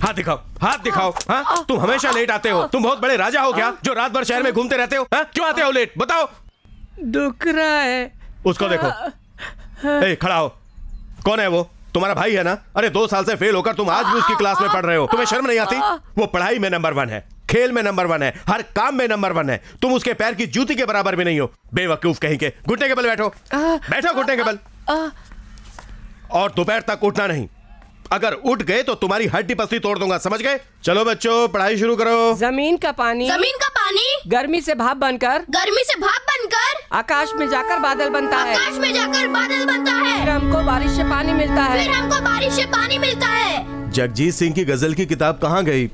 हाथ दिखाओ, हाथ दिखाओ। हाँ, तुम हमेशा लेट आते हो। तुम बहुत बड़े राजा हो क्या, जो रात भर शहर में घूमते रहते हो? हाँ, क्यों आते हो लेट, बताओ। दुख रहा है। उसको देखो। ए, खड़ा हो। कौन है वो? तुम्हारा भाई है ना? अरे 2 साल से फेल होकर तुम आज भी उसकी क्लास में पढ़ रहे हो। तुम्हें शर्म नहीं आती? वो पढ़ाई में नंबर 1 है, खेल में नंबर 1 है, हर काम में नंबर 1 है। तुम उसके पैर की जूती के बराबर भी नहीं हो। बेवकूफ कहीं के। घुटने के बल बैठो, बैठो घुटने के बल। और दोपहर तक उठना नहीं। अगर उठ गए तो तुम्हारी हड्डी पसली तोड़ दूंगा, समझ गए? चलो बच्चों, पढ़ाई शुरू करो। जमीन का पानी, जमीन का पानी गर्मी से भाप बनकर, गर्मी से भाप बनकर आकाश में जाकर बादल बनता है, आकाश में जाकर बादल बनता है, फिर हमको बारिश से पानी मिलता है, फिर हमको बारिश से पानी मिलता है। जगजीत सिंह की गजल की किताब कहाँ गई?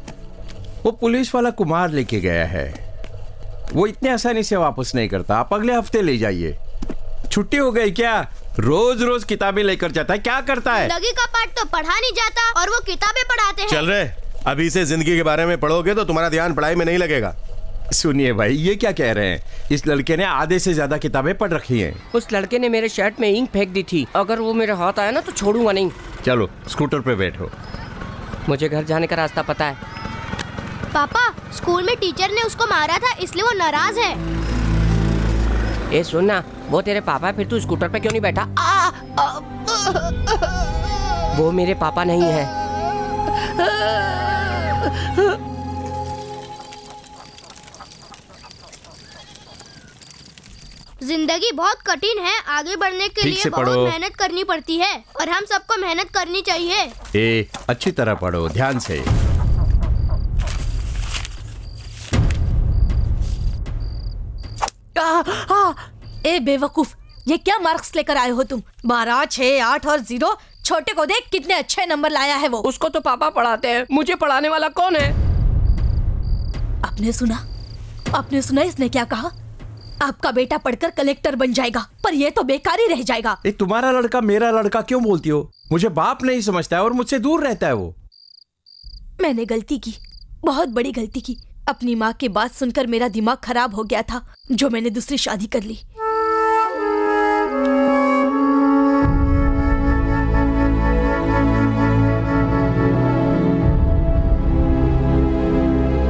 वो पुलिस वाला कुमार लेके गया है। वो इतने आसानी से वापस नहीं करता। आप अगले हफ्ते ले जाइए। छुट्टी हो गई क्या? रोज रोज किताबें लेकर जाता है, क्या करता है? जिंदगी का पाठ तो पढ़ा नहीं जाता और वो किताबें पढ़ाते हैं। चल रहे, अभी से जिंदगी के बारे में पढ़ोगे तो तुम्हारा ध्यान पढ़ाई में नहीं लगेगा। सुनिए भाई, ये क्या कह रहे हैं? इस लड़के ने आधे से ज्यादा किताबें पढ़ रखी हैं। उस लड़के ने मेरे शर्ट में इंक फेंक दी थी। अगर वो मेरे हाथ आया ना तो छोड़ूंगा नहीं। चलो स्कूटर पे बैठो। मुझे घर जाने का रास्ता पता है। पापा, स्कूल में टीचर ने उसको मारा था, इसलिए वो नाराज है। ए सुनना, वो तेरे पापा है, फिर तू स्कूटर पे क्यों नहीं बैठा? वो मेरे पापा नहीं है। जिंदगी बहुत कठिन है। आगे बढ़ने के ठीक लिए से बहुत पढ़ो। मेहनत करनी पड़ती है और हम सबको मेहनत करनी चाहिए। ए, अच्छी तरह पढ़ो, ध्यान से। ए बेवकूफ, ये क्या मार्क्स लेकर आए हो तुम? 12, 6, 8 और 0। छोटे को देख कितने अच्छे नंबर लाया है वो। उसको तो पापा पढ़ाते हैं, मुझे पढ़ाने वाला कौन है? आपने सुना इसने क्या कहा? आपका बेटा पढ़कर कलेक्टर बन जाएगा, पर ये तो बेकार ही रह जाएगा। ए, तुम्हारा लड़का मेरा लड़का क्यों बोलती हो? मुझे बाप नहीं समझता है और मुझसे दूर रहता है वो। मैंने गलती की, बहुत बड़ी गलती की। अपनी माँ की बात सुनकर मेरा दिमाग खराब हो गया था, जो मैंने दूसरी शादी कर ली।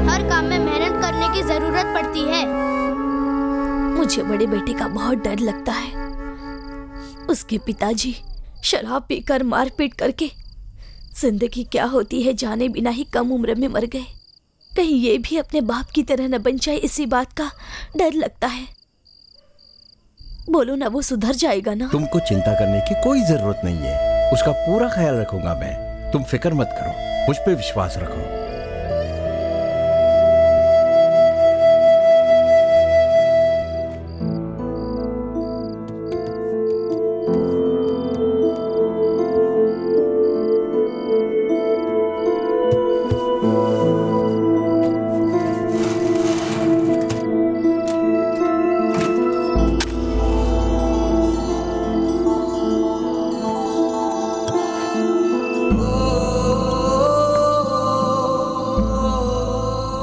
हर काम में मेहनत करने की जरूरत पड़ती है। मुझे बड़े बेटे का बहुत डर लगता है। उसके पिताजी शराब पीकर मारपीट करके जिंदगी क्या होती है जाने बिना ही कम उम्र में मर गए। कहीं ये भी अपने बाप की तरह न बन जाए, इसी बात का डर लगता है। बोलो ना, वो सुधर जाएगा ना? तुमको चिंता करने की कोई जरूरत नहीं है। उसका पूरा ख्याल रखूंगा मैं। तुम फिक्र मत करो, मुझ पे विश्वास रखो।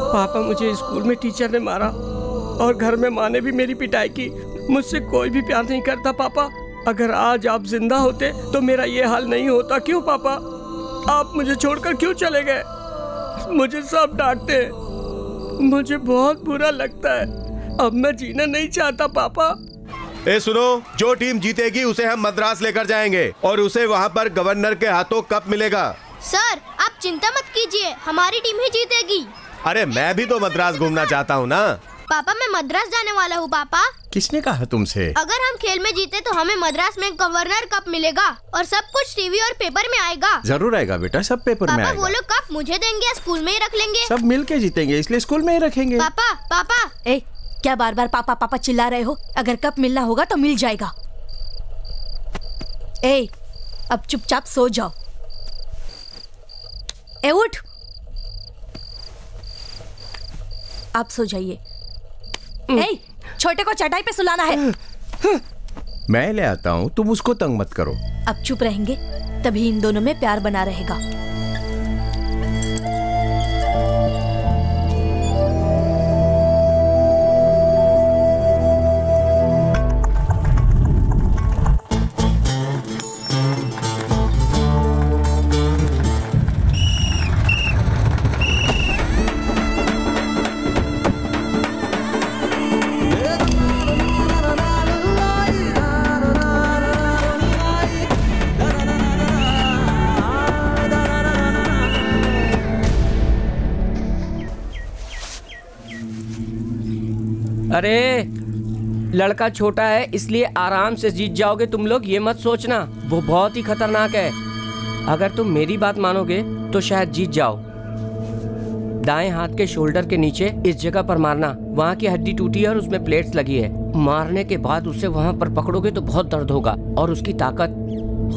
पापा, मुझे स्कूल में टीचर ने मारा और घर में माँ ने भी मेरी पिटाई की। मुझसे कोई भी प्यार नहीं करता पापा। अगर आज आप जिंदा होते तो मेरा ये हाल नहीं होता। क्यों पापा, आप मुझे छोड़कर क्यों चले गए? मुझे सब डांटते हैं, मुझे बहुत बुरा लगता है। अब मैं जीना नहीं चाहता पापा। ए सुनो, जो टीम जीतेगी उसे हम मद्रास लेकर जाएंगे और उसे वहाँ पर गवर्नर के हाथों कप मिलेगा। सर, आप चिंता मत कीजिए, हमारी टीम ही जीतेगी। अरे मैं भी तो मद्रास घूमना चाहता हूँ ना। पापा, मैं मद्रास जाने वाला हूँ। पापा, किसने कहा तुमसे? अगर हम खेल में जीते तो हमें मद्रास में गवर्नर कप मिलेगा और सब कुछ टीवी और पेपर में आएगा। जरूर आएगा बेटा, सब पेपर में पापा, आएगा। वो लोग कप मुझे देंगे या स्कूल में ही रख लेंगे? सब मिल के जीतेंगे, इसलिए स्कूल में ही रखेंगे। पापा, पापा। ए, क्या बार बार पापा पापा चिल्ला रहे हो? अगर कप मिलना होगा तो मिल जाएगा। ए, अब चुपचाप सो जाओ। ए, उठ। आप सो जाइए। ए, छोटे को चटाई पे सुलाना है। मैं ले आता हूँ, तुम उसको तंग मत करो। अब चुप रहेंगे तभी इन दोनों में प्यार बना रहेगा। अरे लड़का छोटा है इसलिए आराम से जीत जाओगे तुम लोग, ये मत सोचना। वो बहुत ही खतरनाक है। अगर तुम मेरी बात मानोगे तो शायद जीत जाओ। दाएं हाथ के शोल्डर के नीचे इस जगह पर मारना। वहाँ की हड्डी टूटी है और उसमें प्लेट्स लगी है। मारने के बाद उसे वहाँ पर पकड़ोगे तो बहुत दर्द होगा और उसकी ताकत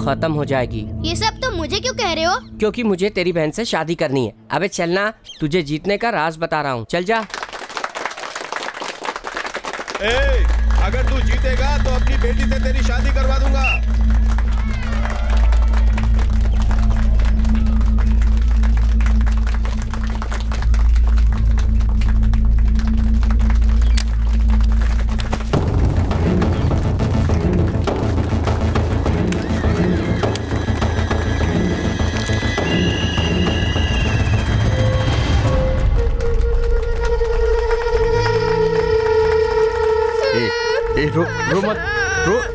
खत्म हो जाएगी। ये सब तो मुझे क्यों कह रहे हो? क्योंकि मुझे तेरी बहन से शादी करनी है। अबे चलना, तुझे जीतने का राज बता रहा हूँ, चल जा। अगर तू जीतेगा तो अपनी बेटी से तेरी शादी करवा दूंगा।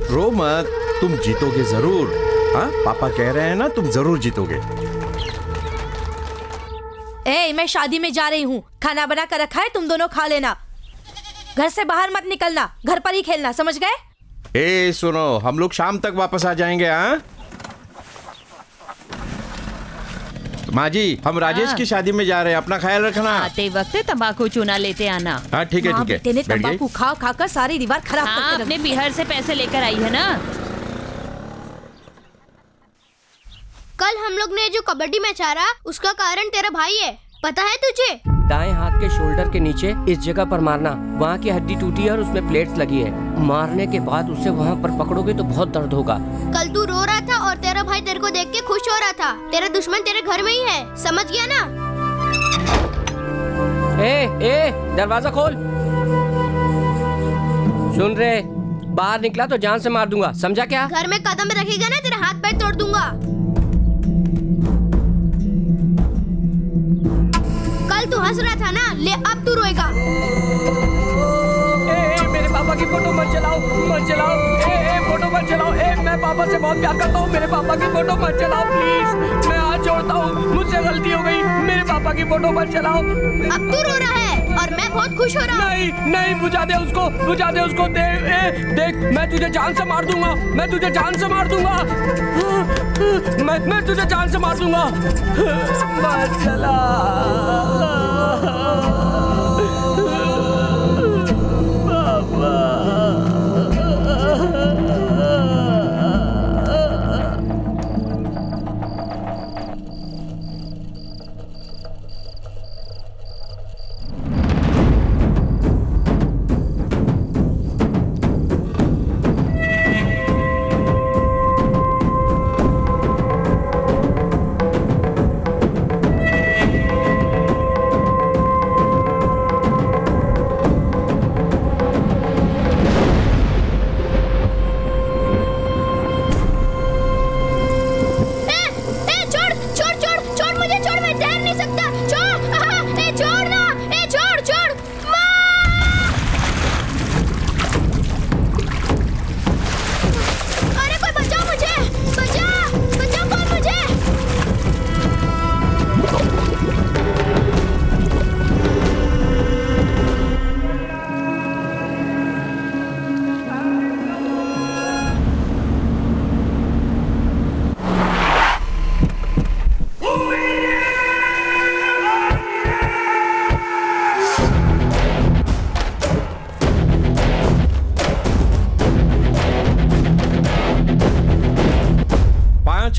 रो मत, तुम जीतोगे जरूर। हाँ, पापा कह रहे हैं ना, तुम जरूर जीतोगे। मैं शादी में जा रही हूँ, खाना बना कर रखा है, तुम दोनों खा लेना। घर से बाहर मत निकलना, घर पर ही खेलना, समझ गए? सुनो, हम लोग शाम तक वापस आ जाएंगे। हाँ माँ जी, हम राजेश की शादी में जा रहे हैं, अपना ख्याल रखना। आते वक्त तंबाकू चूना लेते आना। हाँ ठीक है ठीक है। तेने तंबाकू खा खाकर सारी दीवार खराब करके रख दी। अपने बिहार से पैसे लेकर आई है ना। कल हम लोग ने जो कबड्डी मैच हारा उसका कारण तेरा भाई है, पता है तुझे? दाएं हाथ के शोल्डर के नीचे इस जगह पर मारना। वहाँ की हड्डी टूटी है और उसमें प्लेट्स लगी है। मारने के बाद उसे वहाँ पर पकड़ोगे तो बहुत दर्द होगा। कल तू रो रहा था और तेरा भाई तेरे को देख के खुश हो रहा था। तेरा दुश्मन तेरे घर में ही है, समझ गया ना? दरवाजा खोल। सुन रहे, बाहर निकला तो जान से मार दूंगा, समझा क्या? घर में कदम रखेगा ना, तेरा हाथ पैर तोड़ दूंगा। कल तू हंस रहा था ना, ले अब तू रोएगा। मेरे पापा की फोटो मत चलाओ, मत चलाओ। फोटो मत चलाओ। मैं पापा से बहुत प्यार करता हूँ, मेरे पापा की फोटो मत चलाओ प्लीज। मैं हाथ जोड़ता हूँ, मुझसे गलती हो गई, मेरे पापा की फोटो मत चलाओ। अब तू रो रहा है और मैं बहुत खुश हो रहा हूँ। नहीं, बुझा दे उसको, बुझा दे उसको। देख, मैं तुझे जान से मार दूंगा, मैं तुझे जान से मार दूंगा। मैं तुझे जान से मार दूंगा। मत चला।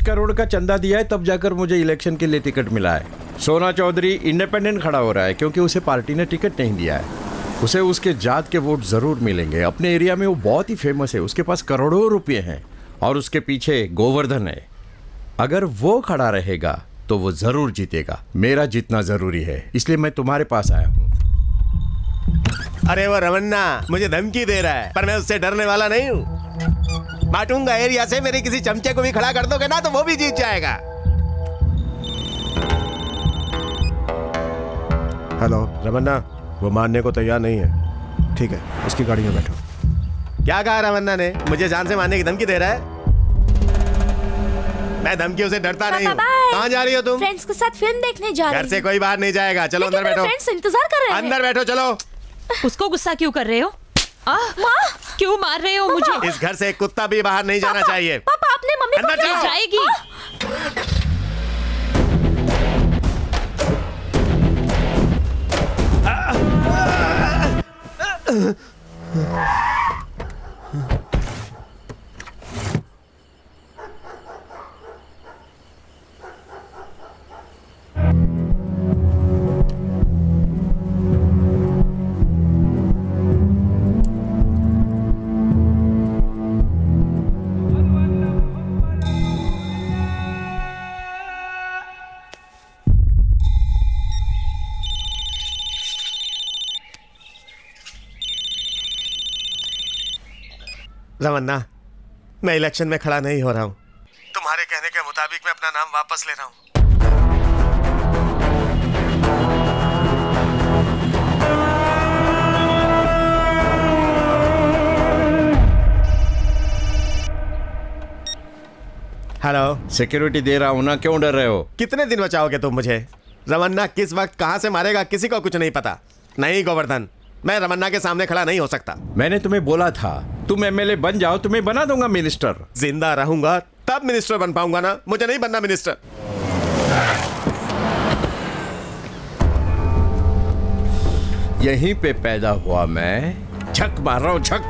करोड़ का चंदा दिया है, तब जाकर मुझे इलेक्शन के लिए टिकट मिला है। सोना चौधरी इंडिपेंडेंट खड़ा हो रहा है क्योंकि उसे पार्टी ने टिकट नहीं दिया है। उसे उसके जात के वोट जरूर मिलेंगे। अपने एरिया में वो बहुत ही फेमस है, उसके पास करोड़ों रुपए हैं और उसके पीछे गोवर्धन है। अगर वो खड़ा रहेगा तो वो जरूर जीतेगा। मेरा जीतना जरूरी है, इसलिए मैं तुम्हारे पास आया हूँ। अरे वो रमन्ना मुझे धमकी दे रहा है, पर मैं उससे डरने वाला नहीं हूँ। बांटूंगा एरिया से, मेरे किसी चमचे को भी खड़ा कर दोगे ना तो वो भी जीत जाएगा। हेलो रमन्ना, वो मानने को तैयार नहीं है। ठीक है, उसकी गाड़ी में बैठो। क्या कहा रमन्ना ने? मुझे जान से मारने की धमकी दे रहा है? मैं धमकियों से डरता नहीं हूँ। कहाँ जा रही हो तुम? फ्रेंड्स के साथ फिल्म देखने जा रही हूँ। घर से कोई बाहर नहीं जाएगा, चलो अंदर बैठो। फ्रेंड्स इंतजार कर रहे हैं। अंदर बैठो, चलो। उसको गुस्सा क्यों कर रहे हो? माँ क्यों मार रहे हो मुझे? इस घर से एक कुत्ता भी बाहर नहीं जाना चाहिए। पापा आपने मम्मी को अंदर क्यों? जाओ। जाएगी। रमन्ना, मैं इलेक्शन में खड़ा नहीं हो रहा हूं। तुम्हारे कहने के मुताबिक मैं अपना नाम वापस ले रहा हूं। हेलो, सिक्योरिटी दे रहा हूं ना, क्यों डर रहे हो? कितने दिन बचाओगे तुम मुझे? रमन्ना किस वक्त कहां से मारेगा किसी को कुछ नहीं पता। नहीं गोवर्धन, मैं रमन्ना के सामने खड़ा नहीं हो सकता। मैंने तुम्हें बोला था तुम एमएलए बन जाओ, तुम्हें बना दूंगा मिनिस्टर। जिंदा रहूंगा तब मिनिस्टर बन पाऊंगा ना, मुझे नहीं बनना मिनिस्टर। यहीं पे पैदा हुआ मैं, छक मार रहा हूं छक।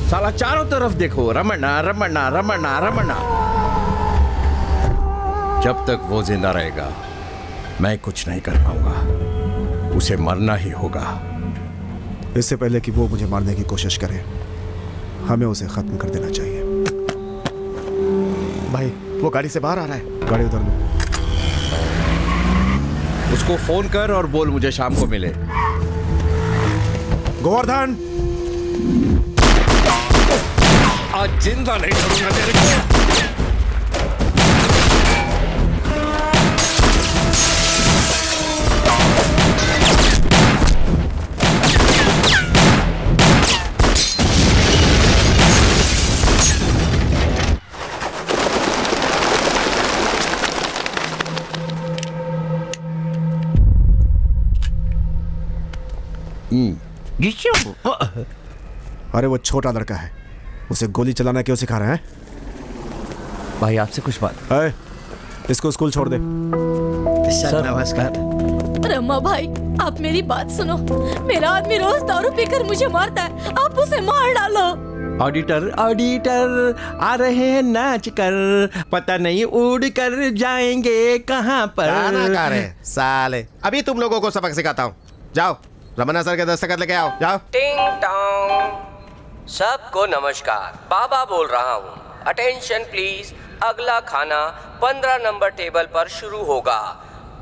साला चारों तरफ देखो, रमन्ना रमन्ना रमन्ना रमन्ना। जब तक वो जिंदा रहेगा मैं कुछ नहीं कर पाऊंगा, उसे मरना ही होगा। इससे पहले कि वो मुझे मारने की कोशिश करे, हमें उसे खत्म कर देना चाहिए। भाई वो गाड़ी से बाहर आ रहा है। गाड़ी उधर लो। उसको फोन कर और बोल मुझे शाम को मिले। गोवर्धन, आज जिंदा नहीं छोड़ूंगा तेरे को। अरे वो छोटा लड़का है, उसे गोली चलाना क्यों सिखा रहे हैं? भाई आपसे कुछ बात। अरे इसको स्कूल छोड़ दे। सर नमस्कार। रमा भाई आप मेरी बात सुनो, मेरा आदमी रोज दारू पीकर मुझे मारता है, आप उसे मार डालो। ऑडिटर ऑडिटर आ रहे हैं नाच कर, पता नहीं उड़ कर जाएंगे कहाँ पर। गाना गा रहे हैं साले। अभी तुम लोगों को सबक सिखाता हूँ। जाओ रमन्ना सर के दस्तखत लेके आओ, जाओ। टिंग टोंग, सबको नमस्कार, बाबा बोल रहा हूँ। अटेंशन प्लीज, अगला खाना 15 नंबर टेबल पर शुरू होगा।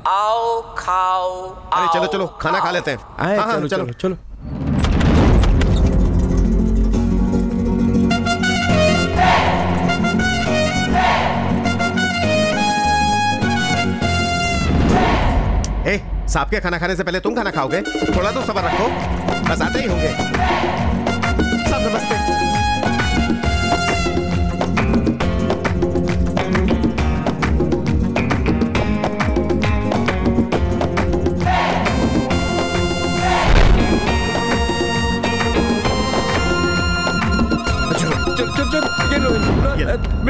आओ खाओ। अरे चलो चलो खाना खा लेते हैं। आए, हाँ, चलो चलो चलो। ए, सांप के खाना खाने से पहले तुम खाना खाओगे? थोड़ा तो सब्र रखो, बस आते ही होंगे। सब नमस्ते।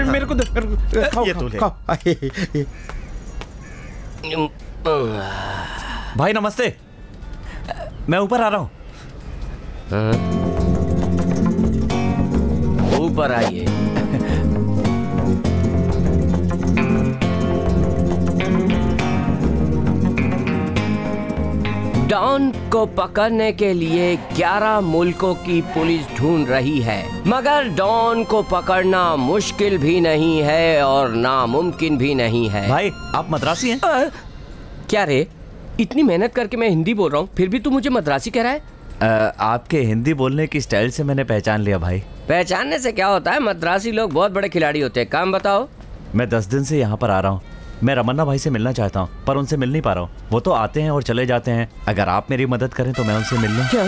मेरे को खाओ, ये तो ले। खाओ। भाई नमस्ते, मैं ऊपर आ रहा हूँ। ऊपर आइए। डॉन को पकड़ने के लिए 11 मुल्कों की पुलिस ढूंढ रही है, मगर डॉन को पकड़ना मुश्किल भी नहीं है और नामुमकिन भी नहीं है। भाई आप मद्रासी हैं? क्या रे, इतनी मेहनत करके मैं हिंदी बोल रहा हूँ, फिर भी तू मुझे मद्रासी कह रहा है? आपके हिंदी बोलने की स्टाइल से मैंने पहचान लिया भाई। पहचानने से क्या होता है, मद्रासी लोग बहुत बड़े खिलाड़ी होते हैं। काम बताओ। मैं 10 दिन से यहाँ पर आ रहा हूँ। मैं रमन्ना भाई से मिलना चाहता हूँ, पर उनसे मिल नहीं पा रहा हूँ। वो तो आते हैं और चले जाते हैं। अगर आप मेरी मदद करें तो मैं उनसे मिल लूँ। क्या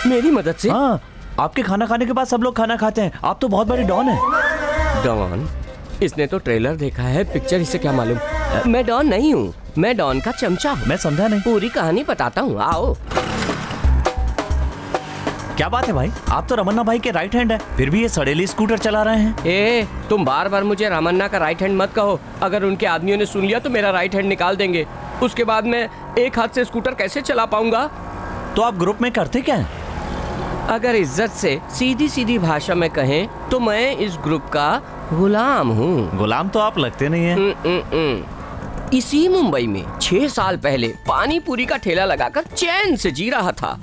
मेरी मदद से? हाँ, आपके खाना खाने के बाद सब लोग खाना खाते हैं। आप तो बहुत बड़ी डॉन है। डॉन? इसने तो ट्रेलर देखा है, पिक्चर, इसे क्या मालूम। मैं डॉन नहीं हूँ, मैं डॉन का चमचा हूँ। मैं समझा नहीं। पूरी कहानी बताता हूँ, आओ। क्या बात है भाई, आप तो रमन्ना भाई के राइट हैंड है, फिर भी ये सड़ेली स्कूटर चला रहे हैं। ए, तुम बार बार मुझे रमन्ना का राइट हैंड मत कहो। अगर उनके आदमियों ने सुन लिया तो मेरा राइट हैंड निकाल देंगे। उसके बाद मैं एक हाथ से स्कूटर कैसे चला पाऊंगा? तो आप ग्रुप में करते क्या हैं? अगर इज्जत से सीधी सीधी भाषा में कहें तो मैं इस ग्रुप का गुलाम हूँ। गुलाम तो आप लगते नहीं हैं। इसी मुंबई में 6 साल पहले पानी पूरी का ठेला लगाकर चैन से जी रहा था।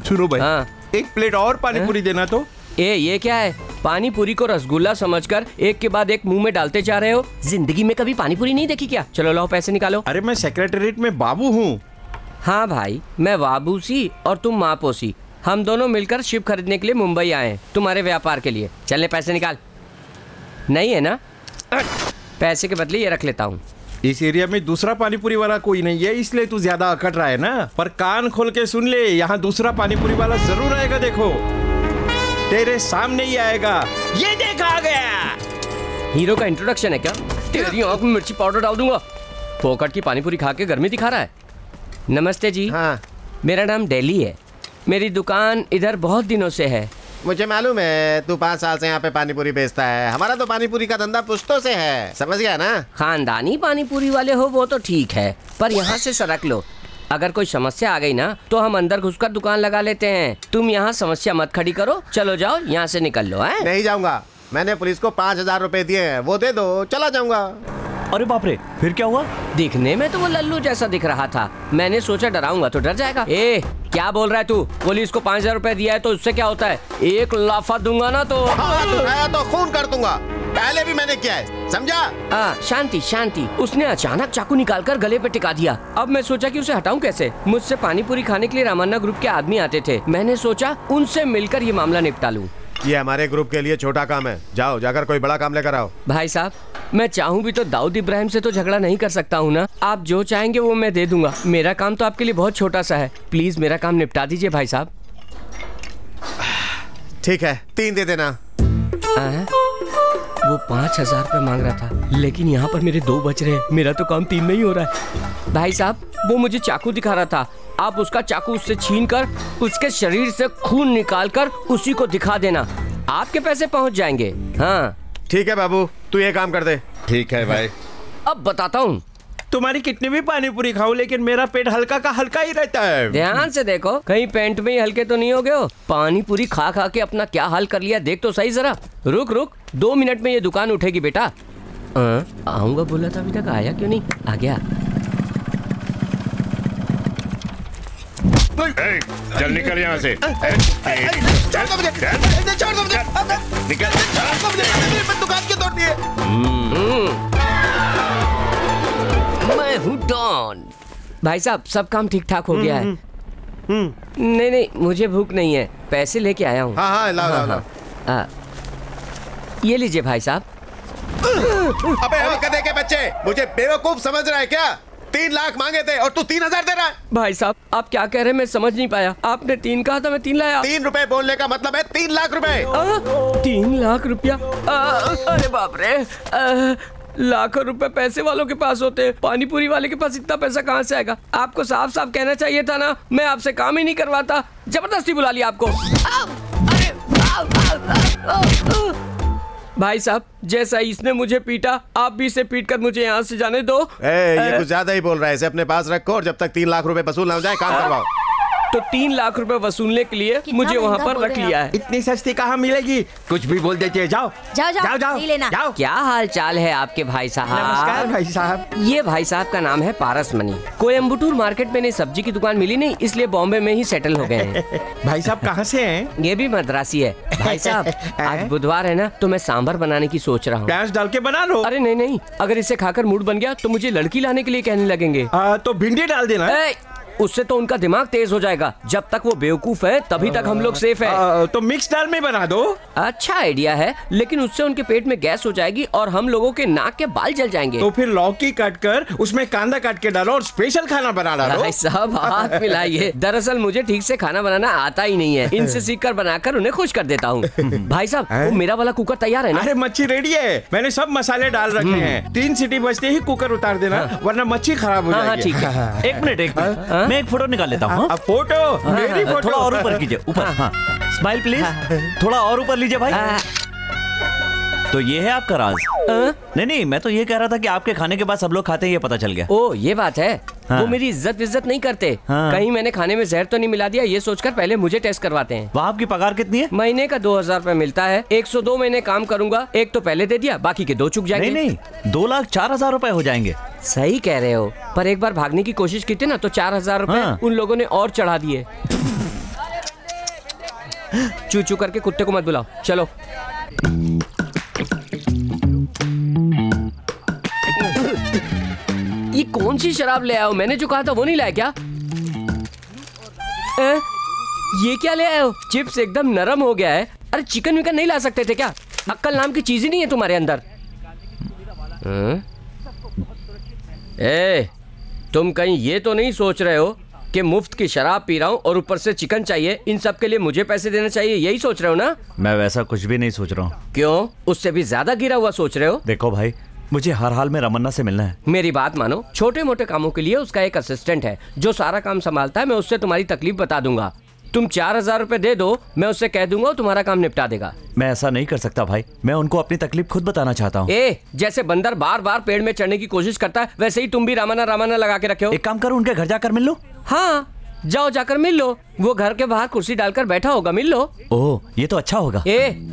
सुनो भाई, हाँ। एक प्लेट और पानी पूरी देना तो। ये क्या है? पानी पूरी को रसगुल्ला समझकर एक के बाद एक मुंह में डालते जा रहे हो। जिंदगी में कभी पानी पूरी नहीं देखी क्या? चलो लाओ पैसे निकालो। अरे मैं सेक्रेटरीट में बाबू हूँ। हाँ भाई, मैं बाबूसी और तुम मापोसी। हम दोनों मिलकर शिप खरीदने के लिए मुंबई आए हैं, तुम्हारे व्यापार के लिए। चलने पैसे निकाल। नहीं है ना? पैसे के बदले ये रख लेता हूँ। इस एरिया में दूसरा पानीपुरी वाला कोई नहीं है, इसलिए तू ज्यादा अकड़ रहा है ना। पर कान खोल के सुन ले, यहाँ दूसरा पानीपुरी वाला जरूर आएगा। देखो तेरे सामने ही आएगा। ये देख आ गया। हीरो का इंट्रोडक्शन है क्या? तेरी आंख में मिर्ची पाउडर डाल दूंगा। फोकट की पानीपुरी खा के गर्मी दिखा रहा है। नमस्ते जी। हाँ। मेरा नाम दिल्ली है। मेरी दुकान इधर बहुत दिनों से है। मुझे मालूम है, तू 5 साल से यहाँ पे पानीपुरी बेचता है। हमारा तो पानीपुरी का धंधा पुश्तों से है, समझ गया ना? खानदानी पानीपुरी वाले हो वो तो ठीक है, पर यहाँ से सरक लो। अगर कोई समस्या आ गई ना तो हम अंदर घुसकर दुकान लगा लेते हैं। तुम यहाँ समस्या मत खड़ी करो, चलो जाओ यहाँ से निकल लो। है? नहीं जाऊंगा, मैंने पुलिस को 5000 रुपए दिए हैं, वो दे दो, चला जाऊंगा। अरे बाप रे, फिर क्या हुआ? दिखने में तो वो लल्लू जैसा दिख रहा था। मैंने सोचा डराऊंगा तो डर जाएगा। ए, क्या बोल रहा है तू? पुलिस को 5000 रुपए दिया है तो उससे क्या होता है? एक लाफा दूंगा ना तो तो खून कर दूंगा। पहले भी मैंने किया है, समझा? शांति शांति। उसने अचानक चाकू निकालकर गले पे टिका दिया। अब मैं सोचा कि उसे हटाऊं कैसे। मुझसे पानीपुरी खाने के लिए रामन्ना ग्रुप के आदमी आते थे। मैंने सोचा उनसे मिलकर ये मामला निपटा लूं। ये हमारे ग्रुप के लिए छोटा काम है, जाओ जाकर कोई बड़ा काम लेकर आओ। भाई साहब, मैं चाहूँ भी तो दाऊद इब्राहिम से तो झगड़ा नहीं कर सकता हूँ ना। आप जो चाहेंगे वो मैं दे दूंगा। मेरा काम तो आपके लिए बहुत छोटा सा है, प्लीज मेरा काम निपटा दीजिए भाई साहब। ठीक है, 3 दे देना। वो 5000 रुपए मांग रहा था, लेकिन यहाँ पर मेरे 2 बच रहे हैं। मेरा तो काम 3 में ही हो रहा है। भाई साहब, वो मुझे चाकू दिखा रहा था। आप उसका चाकू उससे छीनकर उसके शरीर से खून निकालकर उसी को दिखा देना, आपके पैसे पहुँच जाएंगे। हाँ ठीक है बाबू, तू ये काम कर दे। ठीक है भाई। अब बताता हूँ। तुम्हारी कितनी भी पानीपुरी खाओ, लेकिन मेरा पेट हल्का का हल्का ही रहता है। ध्यान से देखो, कहीं पेंट में ही हल्के तो नहीं हो गए हो। पानी पूरी खा खा के अपना क्या हाल कर लिया, देख तो सही जरा। रुक 2 मिनट में ये दुकान उठेगी बेटा। आऊंगा बोला था, अभी तक आया क्यों नहीं? आ गया। चल निकल यहाँ से। मैं हूँ डॉन। भाई साहब, सब काम ठीक ठाक हो गया है। नहीं, मुझे भूख नहीं है, पैसे लेके आया हूँ। हाँ, लाओ। ये लीजिए भाई साहब। अबे गधे के बच्चे, मुझे बेवकूफ समझ रहा है क्या? 3 लाख मांगे थे और तू 3000 दे रहा है। भाई साहब, आप क्या कह रहे हैं मैं समझ नहीं पाया। आपने 3 कहा था, मैं 3 लाया। 3 रुपए बोलने का मतलब है 3 लाख रुपए। 3 लाख रुपया? अरे बाप रे, लाखों रुपए पैसे वालों के पास होते हैं, पानीपुरी वाले के पास इतना पैसा कहाँ से आएगा? आपको साफ साफ कहना चाहिए था ना, मैं आपसे काम ही नहीं करवाता। जबरदस्ती बुला लिया आपको। भाई साहब, जैसा इसने मुझे पीटा, आप भी इसे पीट कर मुझे यहाँ से जाने दो। ये कुछ ज्यादा ही बोल रहा है, इसे अपने पास रखो और जब तक 3 लाख रुपए वसूल ना हो जाए काम करवाओ। तो 3 लाख रुपए वसूलने के लिए मुझे वहाँ पर रख लिया है। इतनी सस्ती कहाँ मिलेगी? कुछ भी बोल देती है। जाओ नहीं लेना। जाओ। क्या हाल चाल है आपके भाई साहब? नमस्कार भाई साहब। ये भाई साहब का नाम है पारस मनी। कोयम्बटूर मार्केट में सब्जी की दुकान मिली नहीं, इसलिए बॉम्बे में ही सेटल हो गए हैं। भाई साहब कहाँ से हैं? ये भी मद्रासी है। भाई साहब, आज बुधवार है ना, तो मैं सांभर बनाने की सोच रहा हूँ। प्याज डाल के बना लो। अरे नहीं, अगर इसे खाकर मूड बन गया तो मुझे लड़की लाने के लिए कहने लगेंगे। तो भिंडी डाल देना। उससे तो उनका दिमाग तेज हो जाएगा। जब तक वो बेवकूफ है तभी तक हम लोग सेफ है। तो मिक्स दाल में बना दो। अच्छा आइडिया है, लेकिन उससे उनके पेट में गैस हो जाएगी और हम लोगों के नाक के बाल जल जाएंगे। तो फिर लौकी काट कर उसमें कांदा काट के डालो और स्पेशल खाना बना डालो। भाई साहब हाथ मिलाइए। दरअसल मुझे ठीक से खाना बनाना आता ही नहीं है, इनसे सीखकर बनाकर उन्हें खुश कर देता हूँ। भाई साहब वो मेरा वाला कुकर तैयार है ना? अरे मच्छी रेडी है, मैंने सब मसाले डाल रखे हैं। 3 सीटी बजते ही कुकर उतार देना, वरना मच्छी खराब हो जाएगी। ठीक है। एक मिनट मैं एक फोटो निकाल लेता हूँ। फोटो मेरी फोटो। थोड़ा और ऊपर कीजिए, ऊपर। हाँ स्माइल प्लीज। थोड़ा और ऊपर लीजिए भाई। तो ये है आपका राज? नहीं, मैं तो ये कह रहा था कि आपके खाने के बाद सब लोग खाते हैं, ये पता चल गया। ओ ये बात है। हाँ। वो मेरी इज्जत नहीं करते। हाँ। कहीं मैंने खाने में जहर तो नहीं मिला दिया, ये सोचकर पहले मुझे टेस्ट करवाते हैं। वहाँ आपकी पगार कितनी है? महीने का 2000 रुपए मिलता है। 102 महीने काम करूंगा, एक तो पहले दे दिया, बाकी के 2 चुक जाएंगे। नहीं 2,04,000 रुपए हो जाएंगे। सही कह रहे हो, पर एक बार भागने की कोशिश की थी ना तो 4000 रुपए हाँ। उन लोगों ने और चढ़ा दिए। चू चू करके कुत्ते को मत बुलाओ, चलो। ये कौन सी शराब ले आया हो? मैंने जो कहा था वो नहीं लाया क्या? ये क्या ले आए हो? चिप्स एकदम नरम हो गया है। अरे चिकन विकन नहीं ला सकते थे क्या? अक्कल नाम की चीज ही नहीं है तुम्हारे अंदर। तुम कहीं ये तो नहीं सोच रहे हो कि मुफ्त की शराब पी रहा हूँ और ऊपर से चिकन चाहिए, इन सब के लिए मुझे पैसे देना चाहिए, यही सोच रहे हो ना? मैं वैसा कुछ भी नहीं सोच रहा हूँ। क्यों? उससे भी ज्यादा गिरा हुआ सोच रहे हो? देखो भाई, मुझे हर हाल में रमन्ना से मिलना है। मेरी बात मानो, छोटे मोटे कामों के लिए उसका एक असिस्टेंट है जो सारा काम संभालता है। मैं उससे तुम्हारी तकलीफ बता दूंगा। तुम 4000 रुपए दे दो, मैं उससे कह दूंगा तुम्हारा काम निपटा देगा। मैं ऐसा नहीं कर सकता भाई, मैं उनको अपनी तकलीफ खुद बताना चाहता हूँ। जैसे बंदर बार बार पेड़ में चढ़ने की कोशिश करता है, वैसे ही तुम भी रामाना लगा के रखे हो। एक काम करो, उनके घर जाकर मिल लो। हाँ जाओ, जाकर मिल लो। वो घर के बाहर कुर्सी डालकर बैठा होगा, मिल लो। ओह ये तो अच्छा होगा।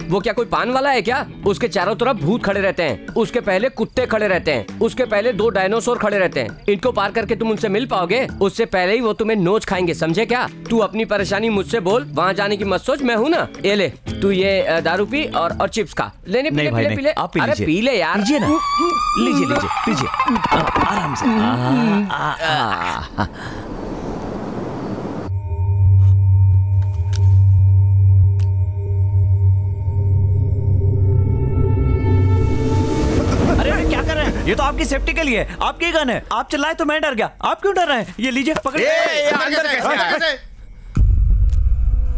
वो क्या कोई पान वाला है क्या? उसके चारों तरफ भूत खड़े रहते हैं, उसके पहले कुत्ते खड़े रहते हैं, उसके पहले 2 डायनासोर खड़े रहते हैं। इनको पार करके तुम उनसे मिल पाओगे? उससे पहले ही वो तुम्हें नोच खाएंगे, समझे क्या? तू अपनी परेशानी मुझसे बोल, वहाँ जाने की मत सोच, मैं हूँ ना। ये ले, तू ये दारू पी और चिप्स खा। लेने पीले आप पी लीजिए। पी ले यार, लीजिए ना, लीजिए आराम से। ये तो आपकी सेफ्टी के लिए है, आपकी गन है। आप चिल्लाए तो मैं डर गया, आप क्यों डर रहे हैं? ये लीजिए पकड़िए। अंदर कैसे आया?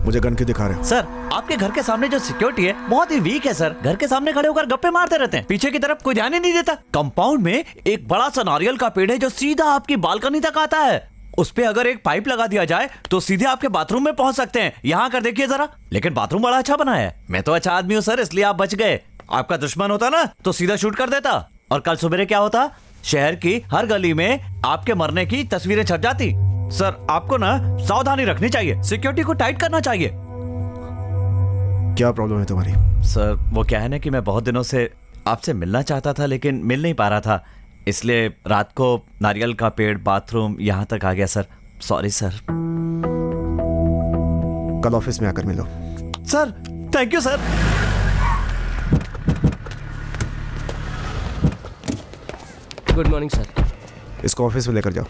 मुझे गन क्यों दिखा रहे हो? सर आपके घर के सामने जो सिक्योरिटी है बहुत ही वीक है सर। घर के सामने खड़े होकर गप्पे मारते रहते हैं, पीछे की तरफ कोई ध्यान ही नहीं देता। कंपाउंड में एक बड़ा सा नारियल का पेड़ है जो सीधा आपकी बालकनी तक आता है। उस पे अगर एक पाइप लगा दिया जाए तो सीधे आपके बाथरूम में पहुंच सकते हैं। यहाँ कर देखिए जरा। लेकिन बाथरूम बड़ा अच्छा बना है। मैं तो अच्छा आदमी हूँ सर, इसलिए आप बच गए। आपका दुश्मन होता ना तो सीधा शूट कर देता, और कल सुबह क्या होता? शहर की हर गली में आपके मरने की तस्वीरें छप जाती। सर आपको ना सावधानी रखनी चाहिए, सिक्योरिटी को टाइट करना चाहिए। क्या प्रॉब्लम है तुम्हारी? सर वो क्या है ना कि मैं बहुत दिनों से आपसे मिलना चाहता था लेकिन मिल नहीं पा रहा था, इसलिए रात को नारियल का पेड़ बाथरूम यहाँ तक आ गया सर। Sorry sir. कल ऑफिस में आकर मिलो। Sir thank you sir. Good morning sir. इसको ऑफिस में लेकर जाओ।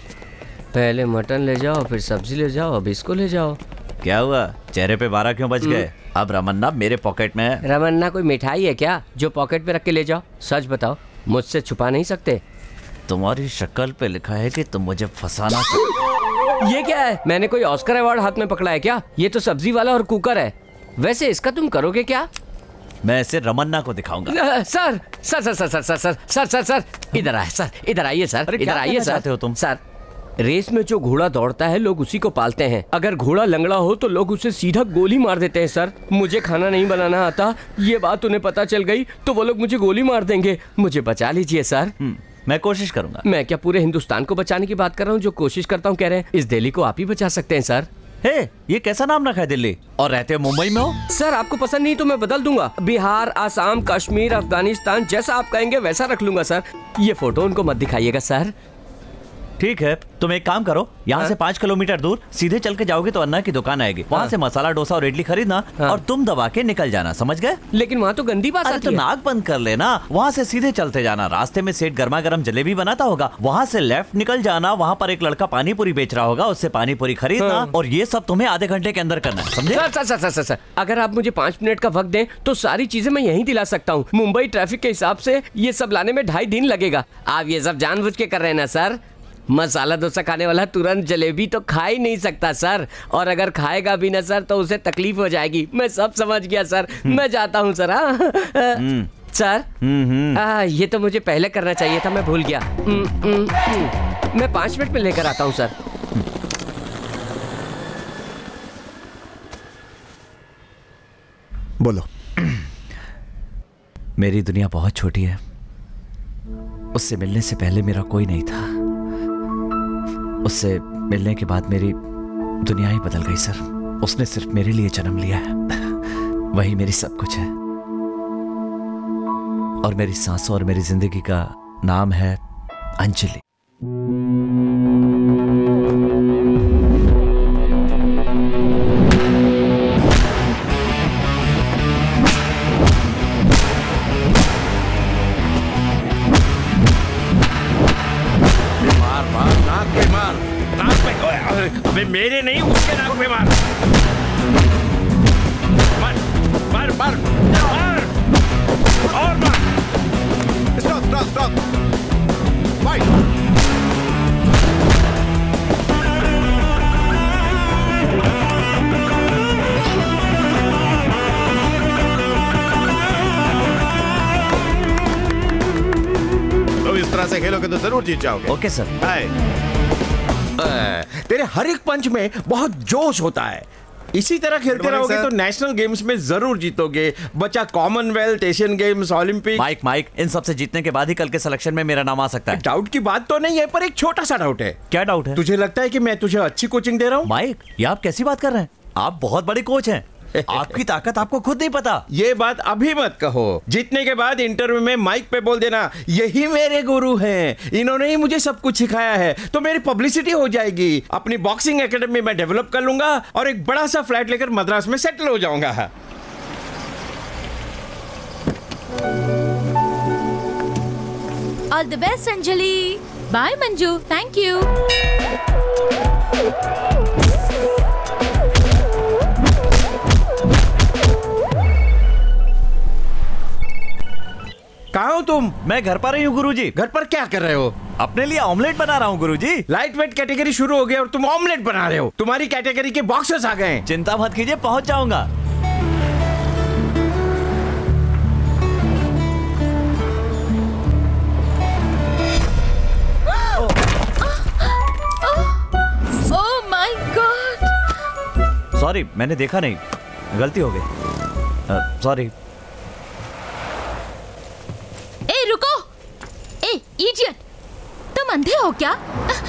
पहले मटन ले जाओ, फिर सब्जी ले जाओ, अब इसको ले जाओ। क्या हुआ? चेहरे पे 12 क्यों बज गए? अब रमन्ना मेरे पॉकेट में है। रमन्ना कोई मिठाई है क्या जो पॉकेट में रख के ले जाओ? सच बताओ, मुझसे छुपा नहीं सकते। तुम्हारी शक्ल पे लिखा है कि तुम मुझे फंसाना। ये क्या है? मैंने कोई ऑस्कर अवार्ड हाथ में पकड़ा है क्या? ये तो सब्जी वाला और कुकर है। वैसे इसका तुम करोगे क्या? मैं इसे रमन्ना को दिखाऊंगा। Sir sir sir sir sir sir sir sir sir sir इधर आए सर, इधर आइए सर, इधर आइए सर। चाहते हो तुम? सर रेस में जो घोड़ा दौड़ता है लोग उसी को पालते हैं। अगर घोड़ा लंगड़ा हो तो लोग उसे सीधा गोली मार देते हैं। सर मुझे खाना नहीं बनाना आता, ये बात उन्हें पता चल गई तो वो लोग मुझे गोली मार देंगे। मुझे बचा लीजिए सर। मैं कोशिश करूंगा। मैं क्या पूरे हिंदुस्तान को बचाने की बात कर रहा हूँ? जो कोशिश करता हूँ कह रहे हैं इस दिल्ली को आप ही बचा सकते हैं सर। ये कैसा नाम रखा है दिल्ली? और रहते हो मुंबई में हो? सर आपको पसंद नहीं तो मैं बदल दूंगा। बिहार, आसाम, कश्मीर, अफगानिस्तान, जैसा आप कहेंगे वैसा रख लूंगा सर। ये फोटो उनको मत दिखाइएगा सर। ठीक है, तुम एक काम करो, यहाँ से 5 किलोमीटर दूर सीधे चल के जाओगे तो अन्ना की दुकान आएगी, वहाँ से मसाला डोसा और इडली खरीदना और तुम दबा के निकल जाना, समझ गए? लेकिन वहाँ तो गंदी बात आती है। तो नाक बंद कर लेना, वहाँ से सीधे चलते जाना, रास्ते में सेठ गर्मा गर्म जलेबी बनाता होगा, वहाँ से लेफ्ट निकल जाना, वहाँ पर एक लड़का पानी पूरी बेच रहा होगा, उससे पानी पूरी खरीदना और ये सब तुम्हें आधे घंटे के अंदर करना है, समझे? सर, अगर आप मुझे 5 मिनट का वक्त दें तो सारी चीजें मैं यहीं दिला सकता हूँ। मुंबई ट्रैफिक के हिसाब से ये सब लाने में 2.5 दिन लगेगा। आप ये सब जानबूझ के कर रहे हैं ना सर? मसाला डोसा खाने वाला तुरंत जलेबी तो खा ही नहीं सकता सर, और अगर खाएगा भी ना सर तो उसे तकलीफ हो जाएगी। मैं सब समझ गया सर, मैं जाता हूँ सर। सर ये तो मुझे पहले करना चाहिए था, मैं भूल गया। मैं 5 मिनट में लेकर आता हूँ सर। बोलो। मेरी दुनिया बहुत छोटी है, उससे मिलने से पहले मेरा कोई नहीं था, उससे मिलने के बाद मेरी दुनिया ही बदल गई सर। उसने सिर्फ मेरे लिए जन्म लिया है, वही मेरी सब कुछ है, और मेरी सांसों और मेरी जिंदगी का नाम है अंजलि। अबे मेरे नहीं, उसके नाक पे मार। मार मार मार मार और मार। Stop fight. तो इस तरह से खेलोगे तो जरूर जीत जाओगे। Okay sir. तेरे हर एक पंच में बहुत जोश होता है, इसी तरह खेलते रहोगे तो नेशनल गेम्स में जरूर जीतोगे। बच्चा कॉमनवेल्थ, एशियन गेम्स, ओलंपिक। माइक इन सब से जीतने के बाद ही कल के सिलेक्शन में मेरा नाम आ सकता है। डाउट की बात तो नहीं है, पर एक छोटा सा डाउट है। क्या डाउट है? तुझे लगता है कि मैं तुझे अच्छी कोचिंग दे रहा हूँ? माइक, ये आप कैसी बात कर रहे हैं? आप बहुत बड़े कोच हैं, आपकी ताकत आपको खुद नहीं पता। ये बात अभी मत कहो, जीतने के बाद इंटरव्यू में माइक पे बोल देना यही मेरे गुरु हैं, इन्होंने ही मुझे सब कुछ सिखाया है, तो मेरी पब्लिसिटी हो जाएगी। अपनी बॉक्सिंग एकेडमी में डेवलप कर लूंगा और एक बड़ा सा फ्लैट लेकर मद्रास में सेटल हो जाऊंगा। All the best Anjali. Bye Manju, thank you. कहाँ हो तुम? मैं घर पर ही हूँ गुरुजी। घर पर क्या कर रहे हो? अपने लिए ऑमलेट बना रहा हूँ गुरुजी। लाइट वेट कैटेगरी शुरू हो गई और तुम ऑमलेट बना रहे हो। तुम्हारी कैटेगरी के बॉक्सेस आ गए। चिंता मत कीजिए, पहुंच जाऊंगा। Oh my God. सॉरी, मैंने देखा नहीं, गलती हो गई। सॉरी। इडियट, तुम अंधे हो क्या?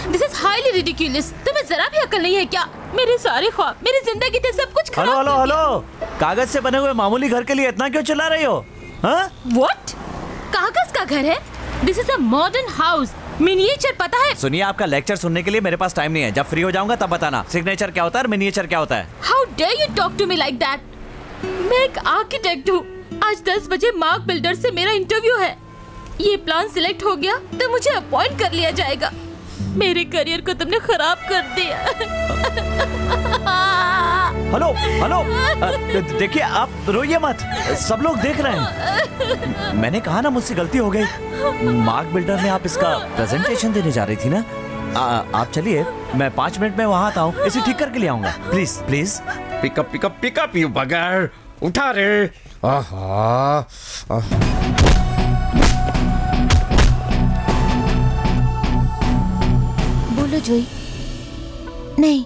This is highly ridiculous. तुम्हें जरा भी अकल नहीं है क्या? मेरे सारे ख्वाब, मेरी जिंदगी थे, सब कुछ खराब। हेलो, कागज से बने हुए मामूली घर के लिए इतना क्यों चिल्ला रही हो? What? कागज का घर है? This is a modern house, miniature, पता है? सुनिए, आपका लेक्चर सुनने के लिए मेरे पास टाइम नहीं है। जब फ्री हो जाऊंगा तब बताना सिग्नेचर क्या होता है और मिनिएचर क्या होता है। How dare you talk to me like that? मैं एक आर्किटेक्ट हूँ। आज 10 बजे मार्क बिल्डर से मेरा इंटरव्यू है। ये प्लान सिलेक्ट हो गया तो मुझे अपॉइंट कर लिया जाएगा। मेरे करियर को तुमने खराब कर दिया। हेलो, देखिए आप रोइए मत, सब लोग देख रहे हैं। मैंने कहा ना मुझसे गलती हो गई। मार्क बिल्डर में आप इसका प्रेजेंटेशन देने जा रही थी ना? आप चलिए, मैं 5 मिनट में वहाँ आता हूँ, इसे ठीक करके ले आऊंगा। Please please. पिकअप यू बगर, उठा रे। बोलो जोई। नहीं,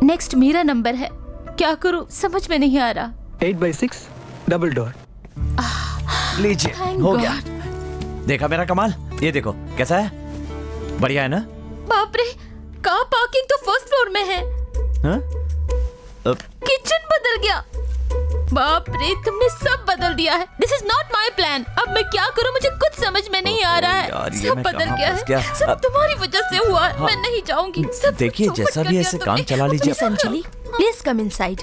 नेक्स्ट मेरा नंबर है। क्या करूं समझ में नहीं आ रहा। 8x6 double door. लीजिए, हो गया। देखा मेरा कमाल? ये देखो कैसा है, बढ़िया है ना? बाप रे, कार पार्किंग तो फर्स्ट फ्लोर में है। हाँ? किचन बदल गया। बाप रे, तुमने सब बदल दिया है। This is not my plan। अब मैं क्या करूं, मुझे कुछ समझ में नहीं आ रहा है। सब बदल गया है, सब तुम्हारी वजह से हुआ है। मैं नहीं जाऊंगी। देखिए जैसा भी ऐसे काम चला लीजिए। Anjali, please come inside.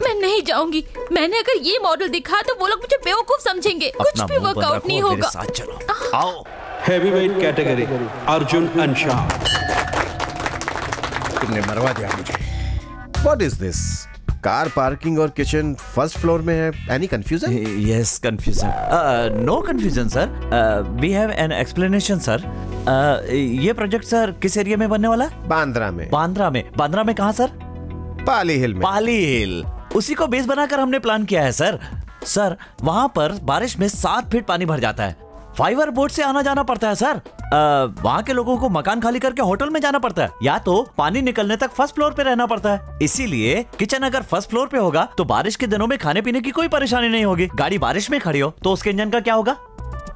मैं नहीं जाऊंगी। मैंने अगर ये मॉडल दिखा तो वो लोग मुझे बेवकूफ समझेंगे। कुछ भी वर्कआउट नहीं होगा। साथ चलो, आओ। हेवीवेट कैटेगरी अर्जुन अंशाह। तुमने मरवा दिया मुझे। What is this? Car parking और किचन फर्स्ट फ्लोर में है। Any confusion? Yes confusion. No confusion sir. We have an explanation sir. ये प्रोजेक्ट सर किस एरिया में बनने वाला है? बांद्रा में। बांद्रा में कहाँ सर? पाली हिल में। पाली हिल, उसी को बेस बनाकर हमने प्लान किया है सर। सर वहाँ पर बारिश में 7 फीट पानी भर जाता है। फाइबर बोट से आना जाना पड़ता है सर। वहाँ के लोगों को मकान खाली करके होटल में जाना पड़ता है, या तो पानी निकलने तक फर्स्ट फ्लोर पे रहना पड़ता है। इसीलिए किचन अगर फर्स्ट फ्लोर पे होगा तो बारिश के दिनों में खाने पीने की कोई परेशानी नहीं होगी। गाड़ी बारिश में खड़ी हो तो उसके इंजन का क्या होगा?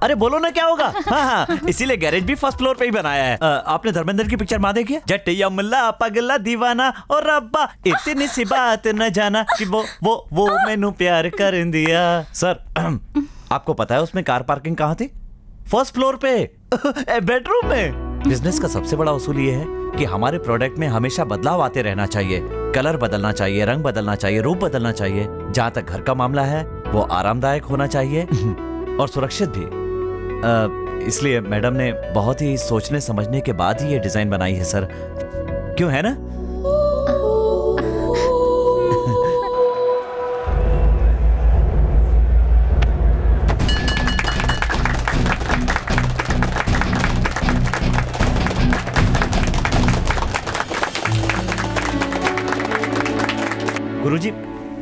अरे बोलो ना क्या होगा? हाँ, इसीलिए गैरेज भी फर्स्ट फ्लोर पे ही बनाया है। आपने धर्मेंद्र की पिक्चर माँ देखी है? जटिया मुल्ला पगला दीवाना और रब्बा इतनी सी बात न जाना कि वो मैनू प्यार कर दिया। सर आपको पता है उसमें कार पार्किंग कहाँ थी? फर्स्ट फ्लोर पे, बेडरूम में। बिजनेस का सबसे बड़ा उसूल ये है कि हमारे प्रोडक्ट में हमेशा बदलाव आते रहना चाहिए। कलर बदलना चाहिए, रंग बदलना चाहिए, रूप बदलना चाहिए। जहाँ तक घर का मामला है वो आरामदायक होना चाहिए और सुरक्षित भी। इसलिए मैडम ने बहुत ही सोचने समझने के बाद ही ये डिजाइन बनाई है सर। क्यों है ना?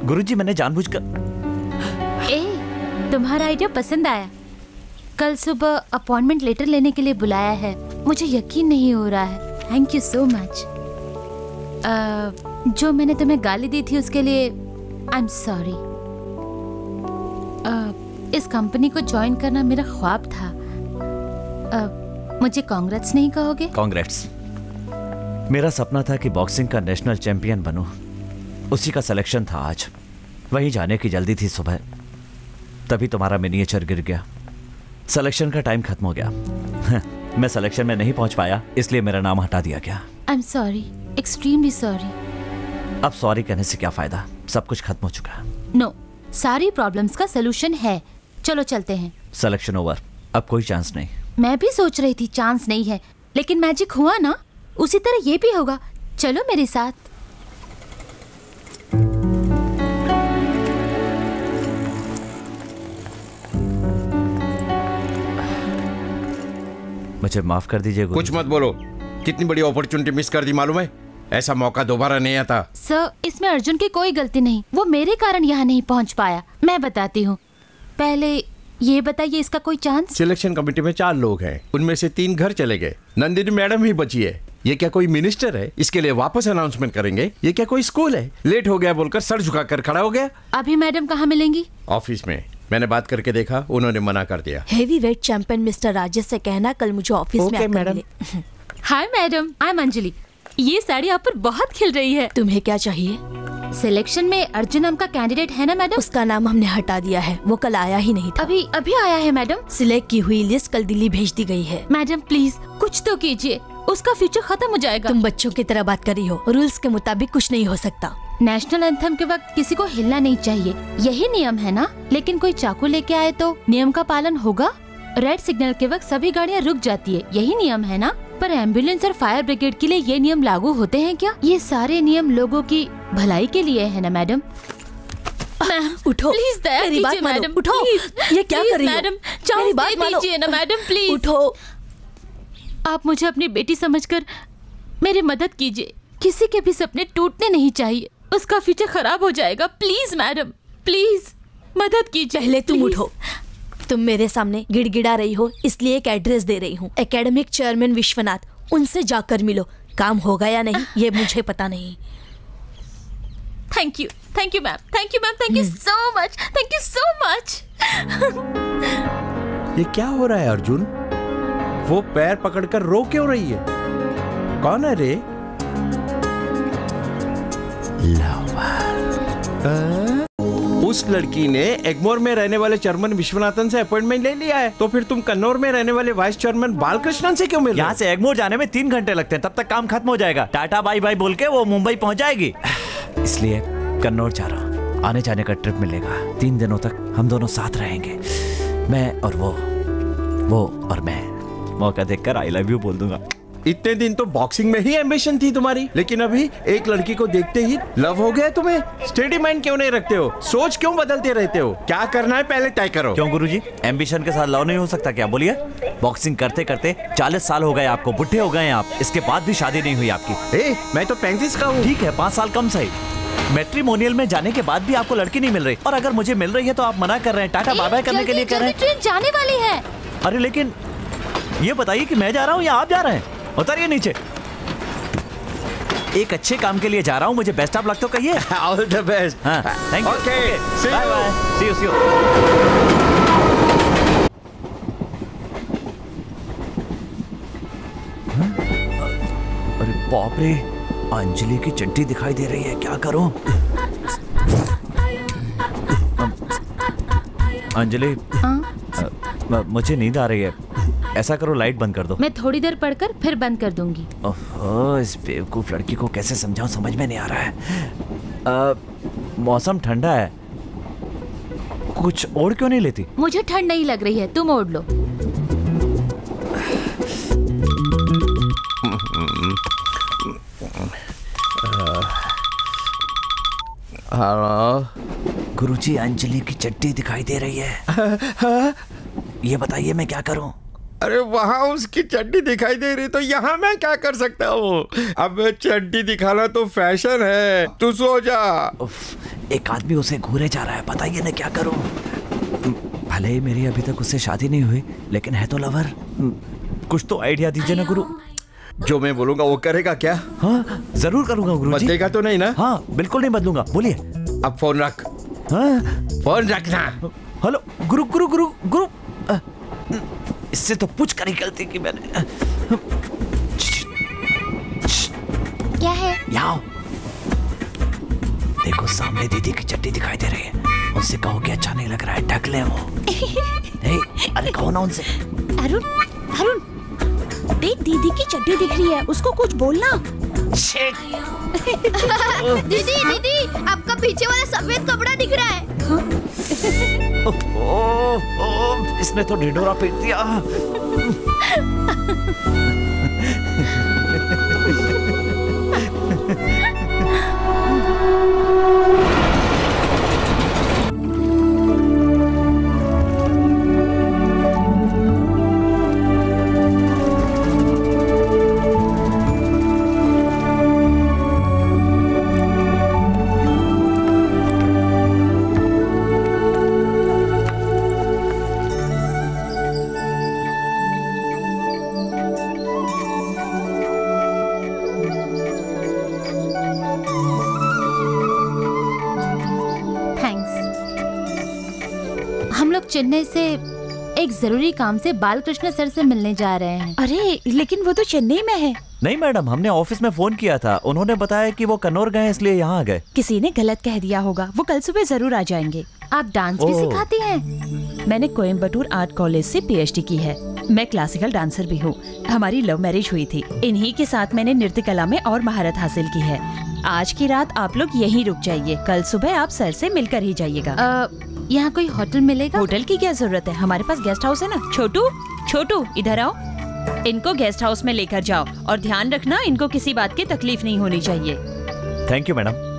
गुरुजी मैंने जानबूझकर। तुम्हारा आइडिया पसंद आया। कल सुबह अपॉइंटमेंट लेटर लेने के लिए बुलाया है। मुझे यकीन नहीं हो रहा है। Thank you so much. जो मैंने तुम्हें गाली दी थी उसके लिए आई एम सॉरी। इस कंपनी को ज्वाइन करना मेरा ख्वाब था। मुझे कांग्रेट्स नहीं कहोगे? कांग्रेट्स। मेरा सपना था कि बॉक्सिंग का नेशनल चैंपियन बनूं। उसी का सिलेक्शन था आज। वहीं जाने की जल्दी थी सुबह, तभी तुम्हारा मिनिएचर गिर गया। सिलेक्शन का टाइम खत्म हो गया। मैं सिलेक्शन में नहीं पहुंच पाया, इसलिए मेरा नाम हटा दिया गया। I am sorry, extremely sorry. अब सॉरी कहने से क्या फायदा, सब कुछ खत्म हो चुका है। नो, सारी प्रॉब्लम्स का सलूशन है। चलो चलते हैं। सिलेक्शन ओवर, अब कोई चांस नहीं। मैं भी सोच रही थी चांस नहीं है, लेकिन मैजिक हुआ ना, उसी तरह ये भी होगा। चलो मेरे साथ। मुझे माफ कर दीजिए। कुछ मत बोलो, कितनी बड़ी अपॉर्चुनिटी मिस कर दी मालूम है? ऐसा मौका दोबारा नहीं आता। सर, इसमें अर्जुन की कोई गलती नहीं, वो मेरे कारण यहाँ नहीं पहुँच पाया। मैं बताती हूँ। पहले ये बताइए, इसका कोई चांस? सिलेक्शन कमेटी में 4 लोग हैं, उनमें से 3 घर चले गए। नंदिनी मैडम ही बची है। ये क्या कोई मिनिस्टर है? इसके लिए वापस अनाउंसमेंट करेंगे? ये क्या कोई स्कूल है? लेट हो गया बोलकर सर झुकाकर खड़ा हो गया। अभी मैडम कहाँ मिलेंगी? ऑफिस में। मैंने बात करके देखा, उन्होंने मना कर दिया। हेवीवेट चैंपियन मिस्टर राजेश से कहना कल मुझे ऑफिस में आकर मैडम। मिले। Hi madam, I am Anjali. ये साड़ी आप पर बहुत खिल रही है। तुम्हें क्या चाहिए? सिलेक्शन में अर्जुन नाम का कैंडिडेट है ना मैडम? उसका नाम हमने हटा दिया है, वो कल आया ही नहीं था। अभी आया है मैडम। सिलेक्ट की हुई लिस्ट कल दिल्ली भेज दी गई है। मैडम प्लीज कुछ तो कीजिए, उसका फ्यूचर खत्म हो जाएगा। तुम बच्चों की तरह बात कर रही हो, रूल्स के मुताबिक कुछ नहीं हो सकता। नेशनल एंथम के वक्त किसी को हिलना नहीं चाहिए, यही नियम है ना? लेकिन कोई चाकू लेके आए तो नियम का पालन होगा? रेड सिग्नल के वक्त सभी गाड़ियाँ रुक जाती है, यही नियम है ना? पर एम्बुलेंस और फायर ब्रिगेड के लिए ये नियम लागू होते हैं क्या? ये सारे नियम लोगों की भलाई के लिए है ना मैडम? उठो प्लीज, दया मेरी बात कीजिए मानो। मैडम। उठो, ये क्या कर रही हो? मैडम, मेरी बात मानो ना मैडम, प्लीज उठो। आप मुझे अपनी बेटी समझकर मेरी मदद कीजिए। किसी के भी सपने टूटने नहीं चाहिए, उसका फ्यूचर खराब हो जाएगा। प्लीज मैडम, प्लीज मदद कीजिए। पहले तुम उठो। तुम मेरे सामने गिड़गिड़ा रही हो, इसलिए एक एड्रेस दे रही हूँ। एकेडमिक चेयरमैन विश्वनाथ, उनसे जाकर मिलो। काम होगा या नहीं ये मुझे पता नहीं। Thank you ma'am, thank you ma'am, thank you so much, thank you so much. ये क्या हो रहा है अर्जुन? वो पैर पकड़कर रो क्यों रही है? कौन है रे? उस लड़की ने एग्मोर में रहने वाले चेयरमैन विश्वनाथन से अपॉइंटमेंट ले लिया है, तो फिर तुम कन्नौर में रहने वाले वाइस चेयरमैन बालकृष्णन से क्यों मिल रहे हो? यहाँ से एग्मोर जाने में 3 घंटे लगते हैं, तब तक काम खत्म हो जाएगा। टाटा बाय बाय बोल के वो मुंबई पहुंच जाएगी। इसलिए कन्नौर जा रहा हूँ, आने जाने का ट्रिप मिलेगा। 3 दिनों तक हम दोनों साथ रहेंगे, मैं और वो और मैं। मौका देखकर आई लव यू बोल दूंगा। इतने दिन तो बॉक्सिंग में ही एम्बिशन थी तुम्हारी, लेकिन अभी एक लड़की को देखते ही लव हो गया तुम्हें। स्टेडी माइंड क्यों नहीं रखते हो? सोच क्यों बदलते रहते हो? क्या करना है पहले तय करो। क्यों गुरुजी, एम्बिशन के साथ लव नहीं हो सकता क्या? बोलिए। बॉक्सिंग करते करते 40 साल हो गए आपको, बुढ़े हो गए आप, इसके बाद भी शादी नहीं हुई आपकी। मैं तो 35 का हूँ। ठीक है, 5 साल कम सही। मैट्रिमोनियल में जाने के बाद भी आपको लड़की नहीं मिल रही, और अगर मुझे मिल रही है तो आप मना कर रहे हैं, टाटा बाय बाय करने के लिए कह रहे हैं। ट्रेन जाने वाली है। अरे लेकिन ये बताइए कि मैं जा रहा हूँ या आप जा रहे हैं? उतरिए नीचे। एक अच्छे काम के लिए जा रहा हूँ, मुझे बेस्ट ऑफ लक तो कहिए। All the best. हाँ, thank you. Okay, bye bye, see you see you. अरे बाप रे, अंजलि की चड्डी दिखाई दे रही है, क्या करूं? अंजलि, मुझे नींद आ रही है, ऐसा करो लाइट बंद कर दो। मैं थोड़ी देर पढ़कर फिर बंद कर दूंगी। ओह, इस बेवकूफ लड़की को कैसे समझाऊं, समझ में नहीं आ रहा है। मौसम ठंडा है, कुछ ओढ़ क्यों नहीं लेती? मुझे ठंड नहीं लग रही है, तुम ओढ़ लो। हेलो गुरुजी, अंजलि की चड्डी दिखाई दे रही है। ये बताइए मैं क्या करूं? अरे वहाँ उसकी चड्डी दिखाई दे रही तो यहाँ मैं क्या कर सकता हूँ? अब चड्डी दिखाना तो फैशन है, तू सो जा। एक आदमी उसे घूरे जा रहा है, बताइए मैं क्या करूं? भले ही मेरी अभी तक उससे शादी नहीं हुई, लेकिन है तो लवर। कुछ तो आइडिया दीजिए ना गुरु। जो मैं बोलूंगा वो करेगा क्या? हाँ, जरूर करूंगा गुरुजी। बदलेगा तो नहीं ना? हाँ, बिल्कुल नहीं बदलूंगा। बोलिए। अब फोन रख। हाँ? फोन रखना। हेलो गुरु गुरु गुरु गुरु, इससे तो पूछ कर ही गलती की मैंने। क्या है? यहाँ देखो, सामने दीदी की चड्डी दिखाई दे रही है, उनसे कहो कि अच्छा नहीं लग रहा है, ढक ले वो। अरे कहो ना उनसे। अरुण, अरुण, देख दीदी की चड्डी दिख रही है, उसको कुछ बोलना। दीदी दीदी, आपका पीछे वाला सफेद कपड़ा दिख रहा है। इसने तो ढिंढोरा पीट दिया। चेन्नई से एक जरूरी काम से बालकृष्ण सर से मिलने जा रहे हैं। अरे लेकिन वो तो चेन्नई में है। नहीं मैडम, हमने ऑफिस में फोन किया था, उन्होंने बताया कि वो कन्नौर गए इसलिए यहाँ आ गए। किसी ने गलत कह दिया होगा, वो कल सुबह जरूर आ जाएंगे। आप डांस भी सिखाती हैं? मैंने कोयम्बटूर आर्ट कॉलेज से PhD की है। मैं क्लासिकल डांसर भी हूँ। हमारी लव मैरिज हुई थी, इन्हीं के साथ मैंने नृत्य कला में और महारत हासिल की है। आज की रात आप लोग यहीं रुक जाइए, कल सुबह आप सर से मिलकर ही जाइएगा। यहाँ कोई होटल मिलेगा? होटल की क्या जरूरत है, हमारे पास गेस्ट हाउस है ना। छोटू, छोटू इधर आओ, इनको गेस्ट हाउस में लेकर जाओ और ध्यान रखना इनको किसी बात की तकलीफ नहीं होनी चाहिए। Thank you madam.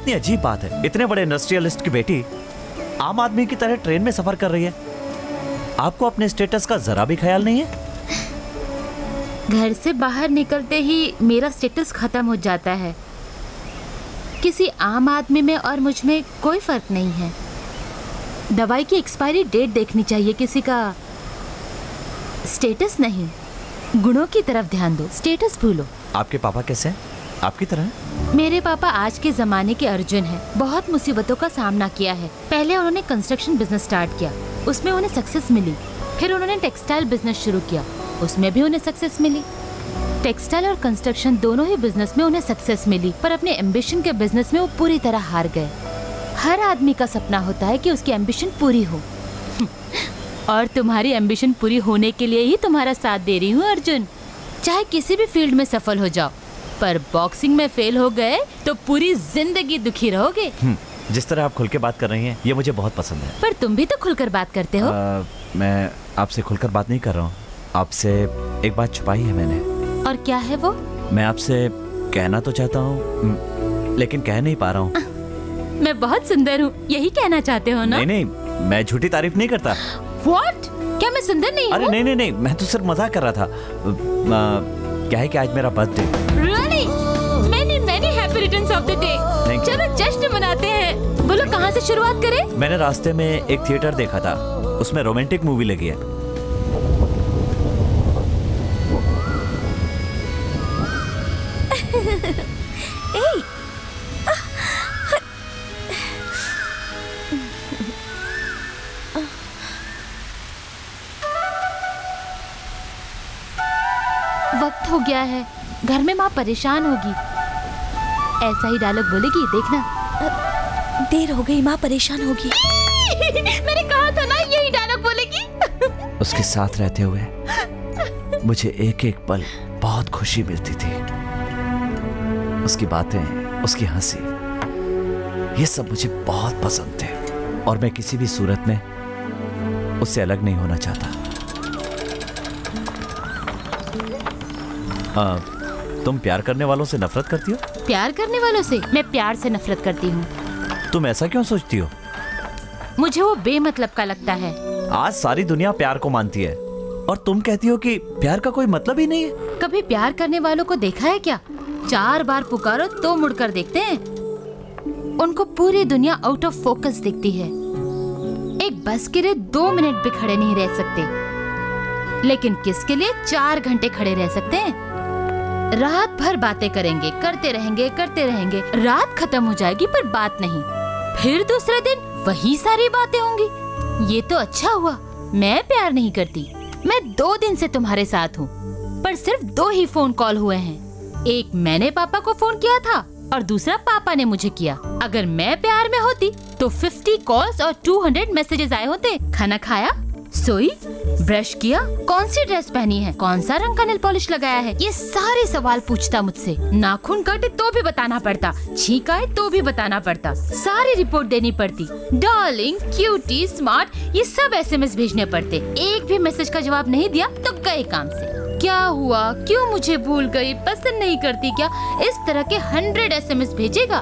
कितनी अजीब बात है, इतने बड़े इंडस्ट्रियलिस्ट की बेटी आम आदमी की तरह ट्रेन में सफर कर रही है। आपको अपने स्टेटस का जरा भी ख्याल नहीं है? घर से बाहर निकलते ही मेरा स्टेटस खत्म हो जाता है। किसी आम आदमी में और मुझ में कोई फर्क नहीं है। दवाई की एक्सपायरी डेट देखनी चाहिए, किसी का स्टेटस नहीं। गुणों की तरफ ध्यान दो, स्टेटस भूलो। आपके पापा कैसे हैं? आपकी तरह? मेरे पापा आज के जमाने के अर्जुन हैं। बहुत मुसीबतों का सामना किया है। पहले उन्होंने कंस्ट्रक्शन बिजनेस स्टार्ट किया, उसमें उन्हें सक्सेस मिली। फिर उन्होंने टेक्सटाइल बिजनेस शुरू किया, उसमें भी उन्हें सक्सेस मिली। टेक्सटाइल और कंस्ट्रक्शन दोनों ही बिजनेस में उन्हें सक्सेस मिली, पर अपने एम्बिशन के बिजनेस में वो पूरी तरह हार गए। हर आदमी का सपना होता है कि उसकी एम्बिशन पूरी हो और तुम्हारी एम्बिशन पूरी होने के लिए ही तुम्हारा साथ दे रही हूँ अर्जुन। चाहे किसी भी फील्ड में सफल हो जाओ, पर बॉक्सिंग में फेल हो गए तो पूरी जिंदगी दुखी रहोगे। जिस तरह आप खुल के बात कर रही हैं, ये मुझे बहुत पसंद है। पर तुम भी तो खुलकर बात करते हो। मैं आपसे खुलकर बात नहीं कर रहा हूँ, आपसे एक बात छुपाई है मैंने। और क्या है वो? मैं आपसे कहना तो चाहता हूँ, लेकिन कह नहीं पा रहा हूँ। मैं बहुत सुंदर हूँ, यही कहना चाहते हो ना? नहीं, मैं झूठी तारीफ नहीं करता। What? क्या मैं सुंदर नहीं हूँ? अरे नहीं, मैं तो सिर्फ मजाक कर रहा था। क्या है कि आज मेरा birthday. Really? Many happy returns of the day. चलो जश्न मनाते हैं। बोलो कहाँ से शुरुआत करें? मैंने रास्ते में एक थिएटर देखा था, उसमें रोमांटिक मूवी लगी है। वक्त हो गया है, घर में माँ परेशान होगी। ऐसा ही डायलॉग बोलेगी, देखना। देर हो गई, माँ परेशान होगी। मैंने कहा था ना यही डायलॉग बोलेगी। उसके साथ रहते हुए मुझे एक एक पल बहुत खुशी मिलती थी। उसकी बातें, उसकी हंसी, ये सब मुझे बहुत पसंद थे और मैं किसी भी सूरत में उससे अलग नहीं होना चाहता। तुम प्यार करने वालों से नफरत करती हो? प्यार करने वालों से? मैं प्यार से नफरत करती हूँ। तुम ऐसा क्यों सोचती हो? मुझे वो बेमतलब का लगता है। आज सारी दुनिया प्यार को मानती है और तुम कहती हो कि प्यार का कोई मतलब ही नहीं है। कभी प्यार करने वालों को देखा है क्या? 4 बार पुकारो तो मुड़कर देखते हैं। उनको पूरी दुनिया आउट ऑफ फोकस दिखती है। एक बस के लिए 2 मिनट भी खड़े नहीं रह सकते, लेकिन किसके लिए 4 घंटे खड़े रह सकते हैं। रात भर बातें करेंगे, करते रहेंगे। रात खत्म हो जाएगी पर बात नहीं। फिर दूसरे दिन वही सारी बातें होंगी। ये तो अच्छा हुआ मैं प्यार नहीं करती। मैं 2 दिन से तुम्हारे साथ हूँ, पर सिर्फ 2 ही फोन कॉल हुए हैं। एक मैंने पापा को फोन किया था और दूसरा पापा ने मुझे किया। अगर मैं प्यार में होती तो 50 कॉल्स और 200 मैसेजेस आए होते। खाना खाया, सोई, ब्रश किया, कौन सी ड्रेस पहनी है, कौन सा रंग का नेल पॉलिश लगाया है, ये सारे सवाल पूछता मुझसे। नाखून काटे तो भी बताना पड़ता, छींक आए तो भी बताना पड़ता, सारी रिपोर्ट देनी पड़ती। डार्लिंग, क्यूटी, स्मार्ट, ये सब एसएमएस भेजने पड़ते। एक भी मैसेज का जवाब नहीं दिया तो गए काम से। क्या हुआ, क्यों मुझे भूल गई, पसंद नहीं करती क्या, इस तरह के 100 एसएमएस भेजेगा।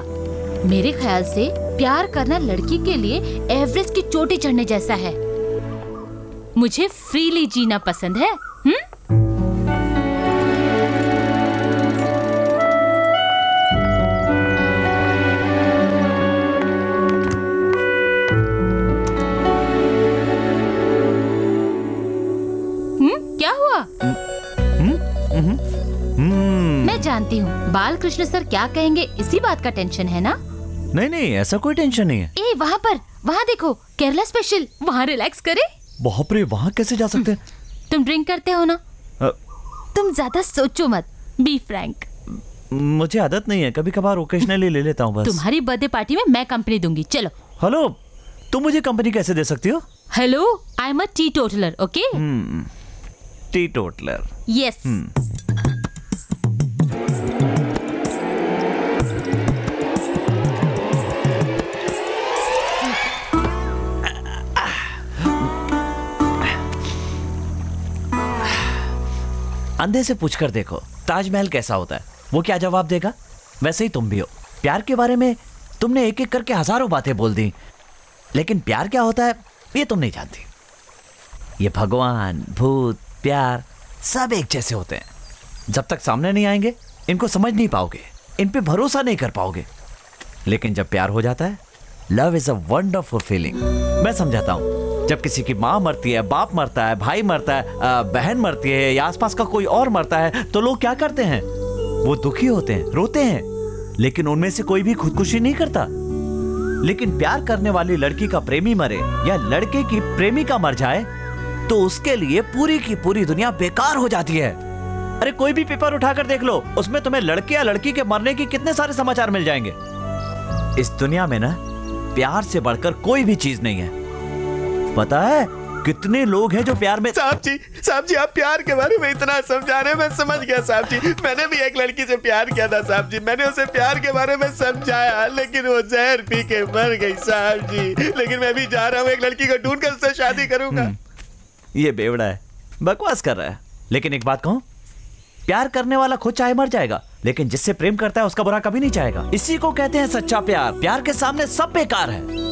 मेरे ख्याल से प्यार करना लड़की के लिए एवरेस्ट की चोटी चढ़ने जैसा है। मुझे फ्रीली जीना पसंद है। क्या हुआ? मैं जानती हूँ बाल कृष्ण सर क्या कहेंगे, इसी बात का टेंशन है ना? नहीं, ऐसा कोई टेंशन नहीं है। ए, वहाँ देखो, केरला स्पेशल, वहाँ रिलैक्स करे। बाप रे, वहाँ कैसे जा सकते हैं? तुम ड्रिंक करते हो ना? तुम ज्यादा सोचो मत, बी फ्रैंक। मुझे आदत नहीं है, कभी कभार ओकेजनली ले लेता हूँ बस। तुम्हारी बर्थडे पार्टी में मैं कंपनी दूंगी, चलो। हेलो, तुम मुझे कंपनी कैसे दे सकती हो? Hello, I am a T toddler, okay? T toddler, yes. अंधे से पूछकर देखो ताजमहल कैसा होता है, वो क्या जवाब देगा। वैसे ही तुम भी हो, प्यार के बारे में तुमने एक एक करके हजारों बातें बोल दी, लेकिन प्यार क्या होता है ये तुम नहीं जानती। ये भगवान, भूत, प्यार सब एक जैसे होते हैं। जब तक सामने नहीं आएंगे इनको समझ नहीं पाओगे, इन पे भरोसा नहीं कर पाओगे। लेकिन जब प्यार हो जाता है, love is a wonderful feeling. मैं समझाता हूं, जब किसी की माँ मरती है, बाप मरता है, भाई मरता है, बहन मरती है या आसपास का कोई और मरता है, तो लोग क्या करते हैं? वो दुखी होते हैं, रोते हैं, लेकिन उनमें से कोई भी खुदकुशी नहीं करता। लेकिन प्यार करने वाली लड़की का प्रेमी मरे या लड़के की प्रेमिका मर जाए तो उसके लिए पूरी की पूरी दुनिया बेकार हो जाती है। अरे कोई भी पेपर उठाकर देख लो, उसमें तुम्हें लड़के या लड़की के मरने की कितने सारे समाचार मिल जाएंगे। इस दुनिया में ना प्यार से बढ़कर कोई भी चीज नहीं है। पता है कितने लोग हैं जो प्यार में। साहब जी आप प्यार के बारे में इतना समझा रहे हैं, मैं समझ गया साहब जी। मैंने भी एक लड़की से प्यार किया था साहब जी, मैंने उसे प्यार के बारे में समझाया, लेकिन वो जहर पी के मर गई साहब जी। लेकिन मैं भी जा रहा हूँ, एक लड़की को ढूंढकर उससे शादी करूंगा। ये बेवड़ा है, बकवास कर रहा है। लेकिन एक बात कहूं, प्यार करने वाला खुद चाहे मर जाएगा, लेकिन जिससे प्रेम करता है उसका बुरा कभी नहीं चाहेगा। इसी को कहते हैं सच्चा प्यार। प्यार के सामने सब बेकार है।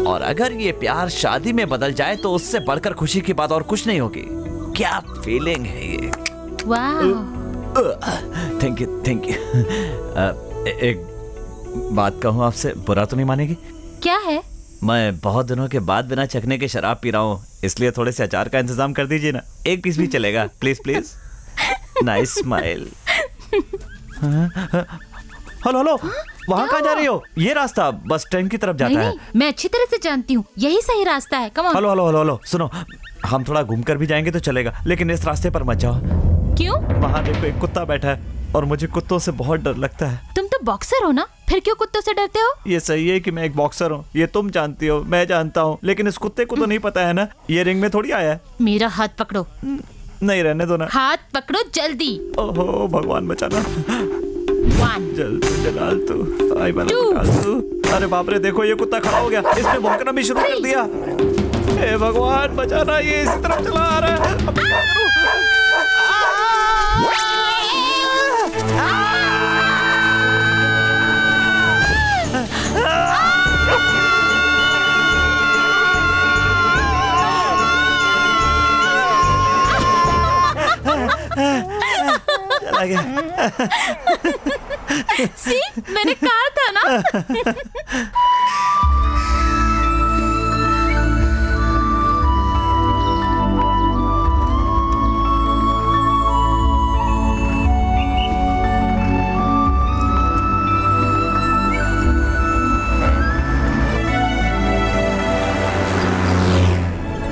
और अगर ये प्यार शादी में बदल जाए तो उससे बढ़कर खुशी की बात और कुछ नहीं होगी। क्या फीलिंग है ये। Thank you. एक बात कहूं आपसे, बुरा तो नहीं मानेगी? क्या है? मैं बहुत दिनों के बाद बिना चखने के शराब पी रहा हूँ, इसलिए थोड़े से अचार का इंतजाम कर दीजिए ना। एक पीस भी चलेगा, please please. Nice smile. Hello, वहाँ कहाँ जा रही हो? ये रास्ता बस स्टैंड की तरफ जाता है। मैं अच्छी तरह से जानती हूँ, यही सही रास्ता है। Come on. हेलो, सुनो, हम थोड़ा घूमकर भी जाएंगे तो चलेगा, लेकिन इस रास्ते पर मत जाओ। क्यों? वहाँ देखो एक कुत्ता बैठा है और मुझे कुत्तों से बहुत डर लगता है। तुम तो बॉक्सर हो ना, फिर क्यों कुत्तों से डरते हो? ये सही है कि मैं एक बॉक्सर हूँ, ये तुम जानती हो, मैं जानता हूँ, लेकिन इस कुत्ते को तो नहीं पता है ना, ये रिंग में थोड़ी आया है। मेरा हाथ पकड़ो। नहीं, रहने दो ना। हाथ पकड़ो जल्दी। ओहो भगवान बचाना। जल्दी अरे बाप रे, देखो ये कुत्ता खड़ा हो गया, इसने भौंकना भी शुरू कर दिया। हे भगवान बचाना, ये इसी तरफ चला आ रहा है। अब क्या करूं? चला गया। सी, मैंने कहा था ना।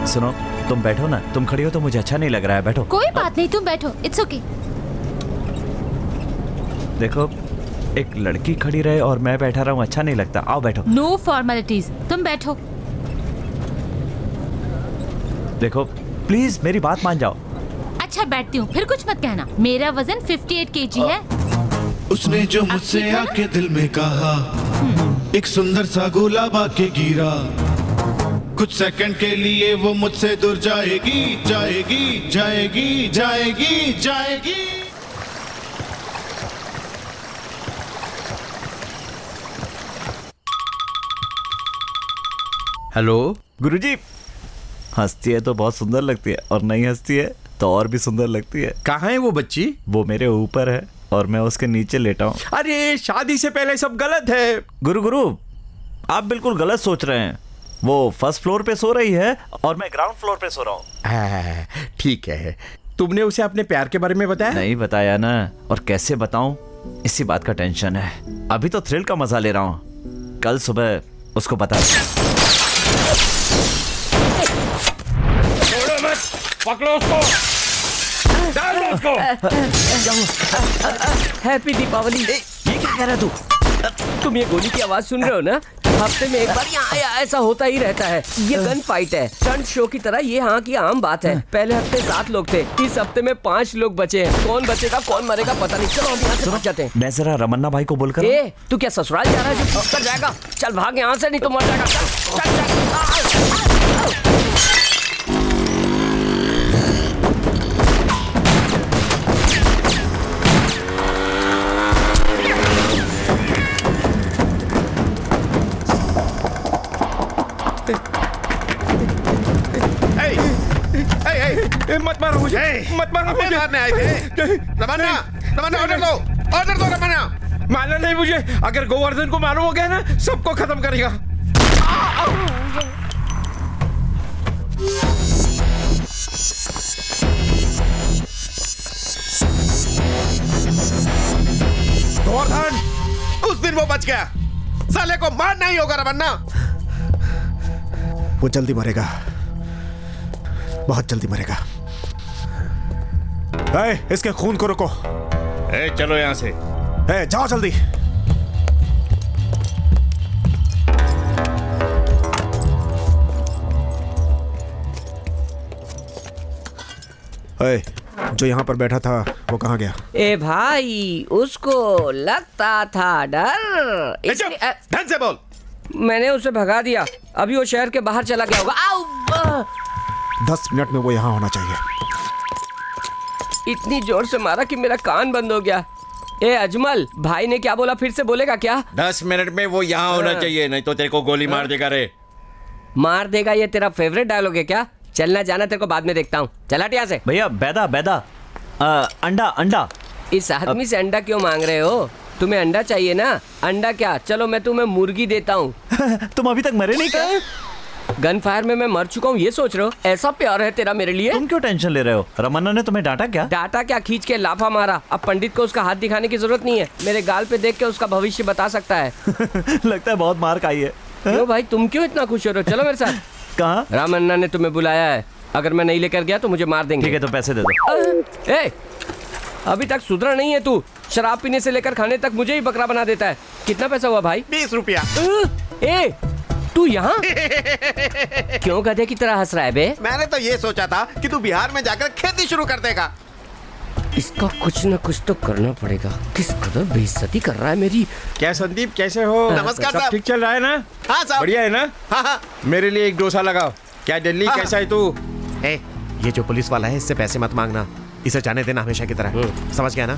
सुनो, तुम बैठो ना, तुम खड़ी हो तो मुझे अच्छा नहीं लग रहा है। बैठो। कोई बात नहीं, तुम बैठो, इट्स ओके। देखो, एक लड़की खड़ी रहे और मैं बैठा रहा हूँ, अच्छा नहीं लगता। आओ बैठो। नो फॉर्मेलिटीज, तुम बैठो। देखो प्लीज मेरी बात मान जाओ। अच्छा बैठती हूँ, फिर कुछ मत कहना। मेरा वजन 58 kg है। उसने जो मुझसे आके दिल में कहा, एक सुंदर सा गुलाब आके गिरा। कुछ सेकंड के लिए वो मुझसे दूर जाएगी, जाएगी, जाएगी, जाएगी, जाएगी। हेलो गुरुजी। हंसती है तो बहुत सुंदर लगती है, और नहीं हंसती है तो और भी सुंदर लगती है। कहाँ है वो बच्ची? वो मेरे ऊपर है और मैं उसके नीचे लेटा हूँ। अरे शादी से पहले सब गलत है। गुरु आप बिल्कुल गलत सोच रहे हैं। वो फर्स्ट फ्लोर पे सो रही है और मैं ग्राउंड फ्लोर पे सो रहा हूँ। ठीक है, तुमने उसे अपने प्यार के बारे में बताया? नहीं बताया ना, और कैसे बताऊं, इसी बात का टेंशन है। अभी तो थ्रिल का मजा ले रहा हूँ, कल सुबह उसको बता। छोड़ो मत, पकड़ो उसको, डाल दो उसको। हैप्पी दीपावली। ये क्या कह रहा तू? तुम ये गोली की आवाज सुन रहे हो ना? हफ्ते में एक बार यहाँ ऐसा होता ही रहता है। ये गन फाइट है, स्टंट शो की तरह। ये यहाँ की आम बात है। पहले हफ्ते 7 लोग थे, इस हफ्ते में 5 लोग बचे हैं। कौन बचेगा कौन मरेगा पता नहीं। चलो हम यहाँ से भाग जाते हैं। मैं जरा रमन्ना भाई को बोलकर। तू क्या ससुराल जा रहा है जो कर जाएगा? चल भाग यहाँ से, नहीं तो मर जाएगा। चल। मारने आए थे? रमन्ना, रमन्ना ऑर्डर दो रमन्ना। मारना नहीं मुझे, अगर गोवर्धन को मालूम हो गया ना सबको खत्म करेगा। गोवर्धन, उस दिन वो बच गया, साले को मारना ही होगा रमन्ना। वो जल्दी मरेगा, बहुत जल्दी मरेगा। इसके खून को रोको। चलो यहां से। जाओ जल्दी। जो यहाँ पर बैठा था वो कहाँ गया? ए भाई, उसको लगता था डर, ढंग से बोल। मैंने उसे भगा दिया, अभी वो शहर के बाहर चला गया होगा। 10 मिनट में वो यहाँ होना चाहिए। इतनी जोर से मारा कि मेरा कान बंद हो गया। ए अजमल, भाई ने क्या बोला, फिर से बोलेगा क्या? 10 मिनट में वो यहाँ होना चाहिए, नहीं तो तेरे को गोली मार देगा रे। मार देगा, ये तेरा फेवरेट डायलॉग है क्या? चलना जाना तेरे को बाद में देखता हूँ, चला यहाँ से। भैया बैदा बैदा, अंडा अंडा। इस आदमी से अंडा क्यों मांग रहे हो? तुम्हें अंडा चाहिए ना? अंडा क्या, चलो मैं तुम्हें मुर्गी देता हूँ। तुम अभी तक मरे नहीं क्या? गन फायर में मैं मर चुका हूँ, ये सोच रहे हो? ऐसा प्यार है तेरा मेरे लिए? तुम क्यों टेंशन ले रहे हो? रमन्ना ने तुम्हें डांटा क्या? डांटा क्या, खींच के लाफा मारा। अब पंडित को उसका हाथ दिखाने की जरूरत नहीं है, मेरे गाल पे देख के उसका भविष्य बता सकता है। लगता है बहुत मार खाई है। क्यों भाई, तुम क्यों इतना खुश हो रहे हो? चलो मेरे साथ। कहाँ? रमन्ना ने तुम्हें बुलाया है, अगर मैं नहीं लेकर गया तो मुझे मार देंगे। ठीक है, तो पैसे दे दो। ए, अभी तक सुधरा नहीं है तू, शराब पीने से लेकर खाने तक मुझे ही बकरा बना देता है। कितना पैसा हुआ भाई? 20 रुपया। ए, तू यहाँ क्यों गधे की तरह हंस रहा है बे? मैंने तो ये सोचा था कि तू बिहार में जाकर खेती शुरू कर देगा। इसका कुछ न कुछ तो करना पड़ेगा। किस कदर बेइज्जती कर रहा है मेरी। क्या संदीप, कैसे हो? नमस्कार सब साहब। ठीक चल रहा है ना? हाँ साहब। बढ़िया है ना? हाँ। मेरे लिए एक डोसा लगाओ। क्या दिल्ली, कैसा है तू? ये जो पुलिस वाला है, इससे पैसे मत मांगना, इसे जाने देना हमेशा की तरह। समझ गया ना?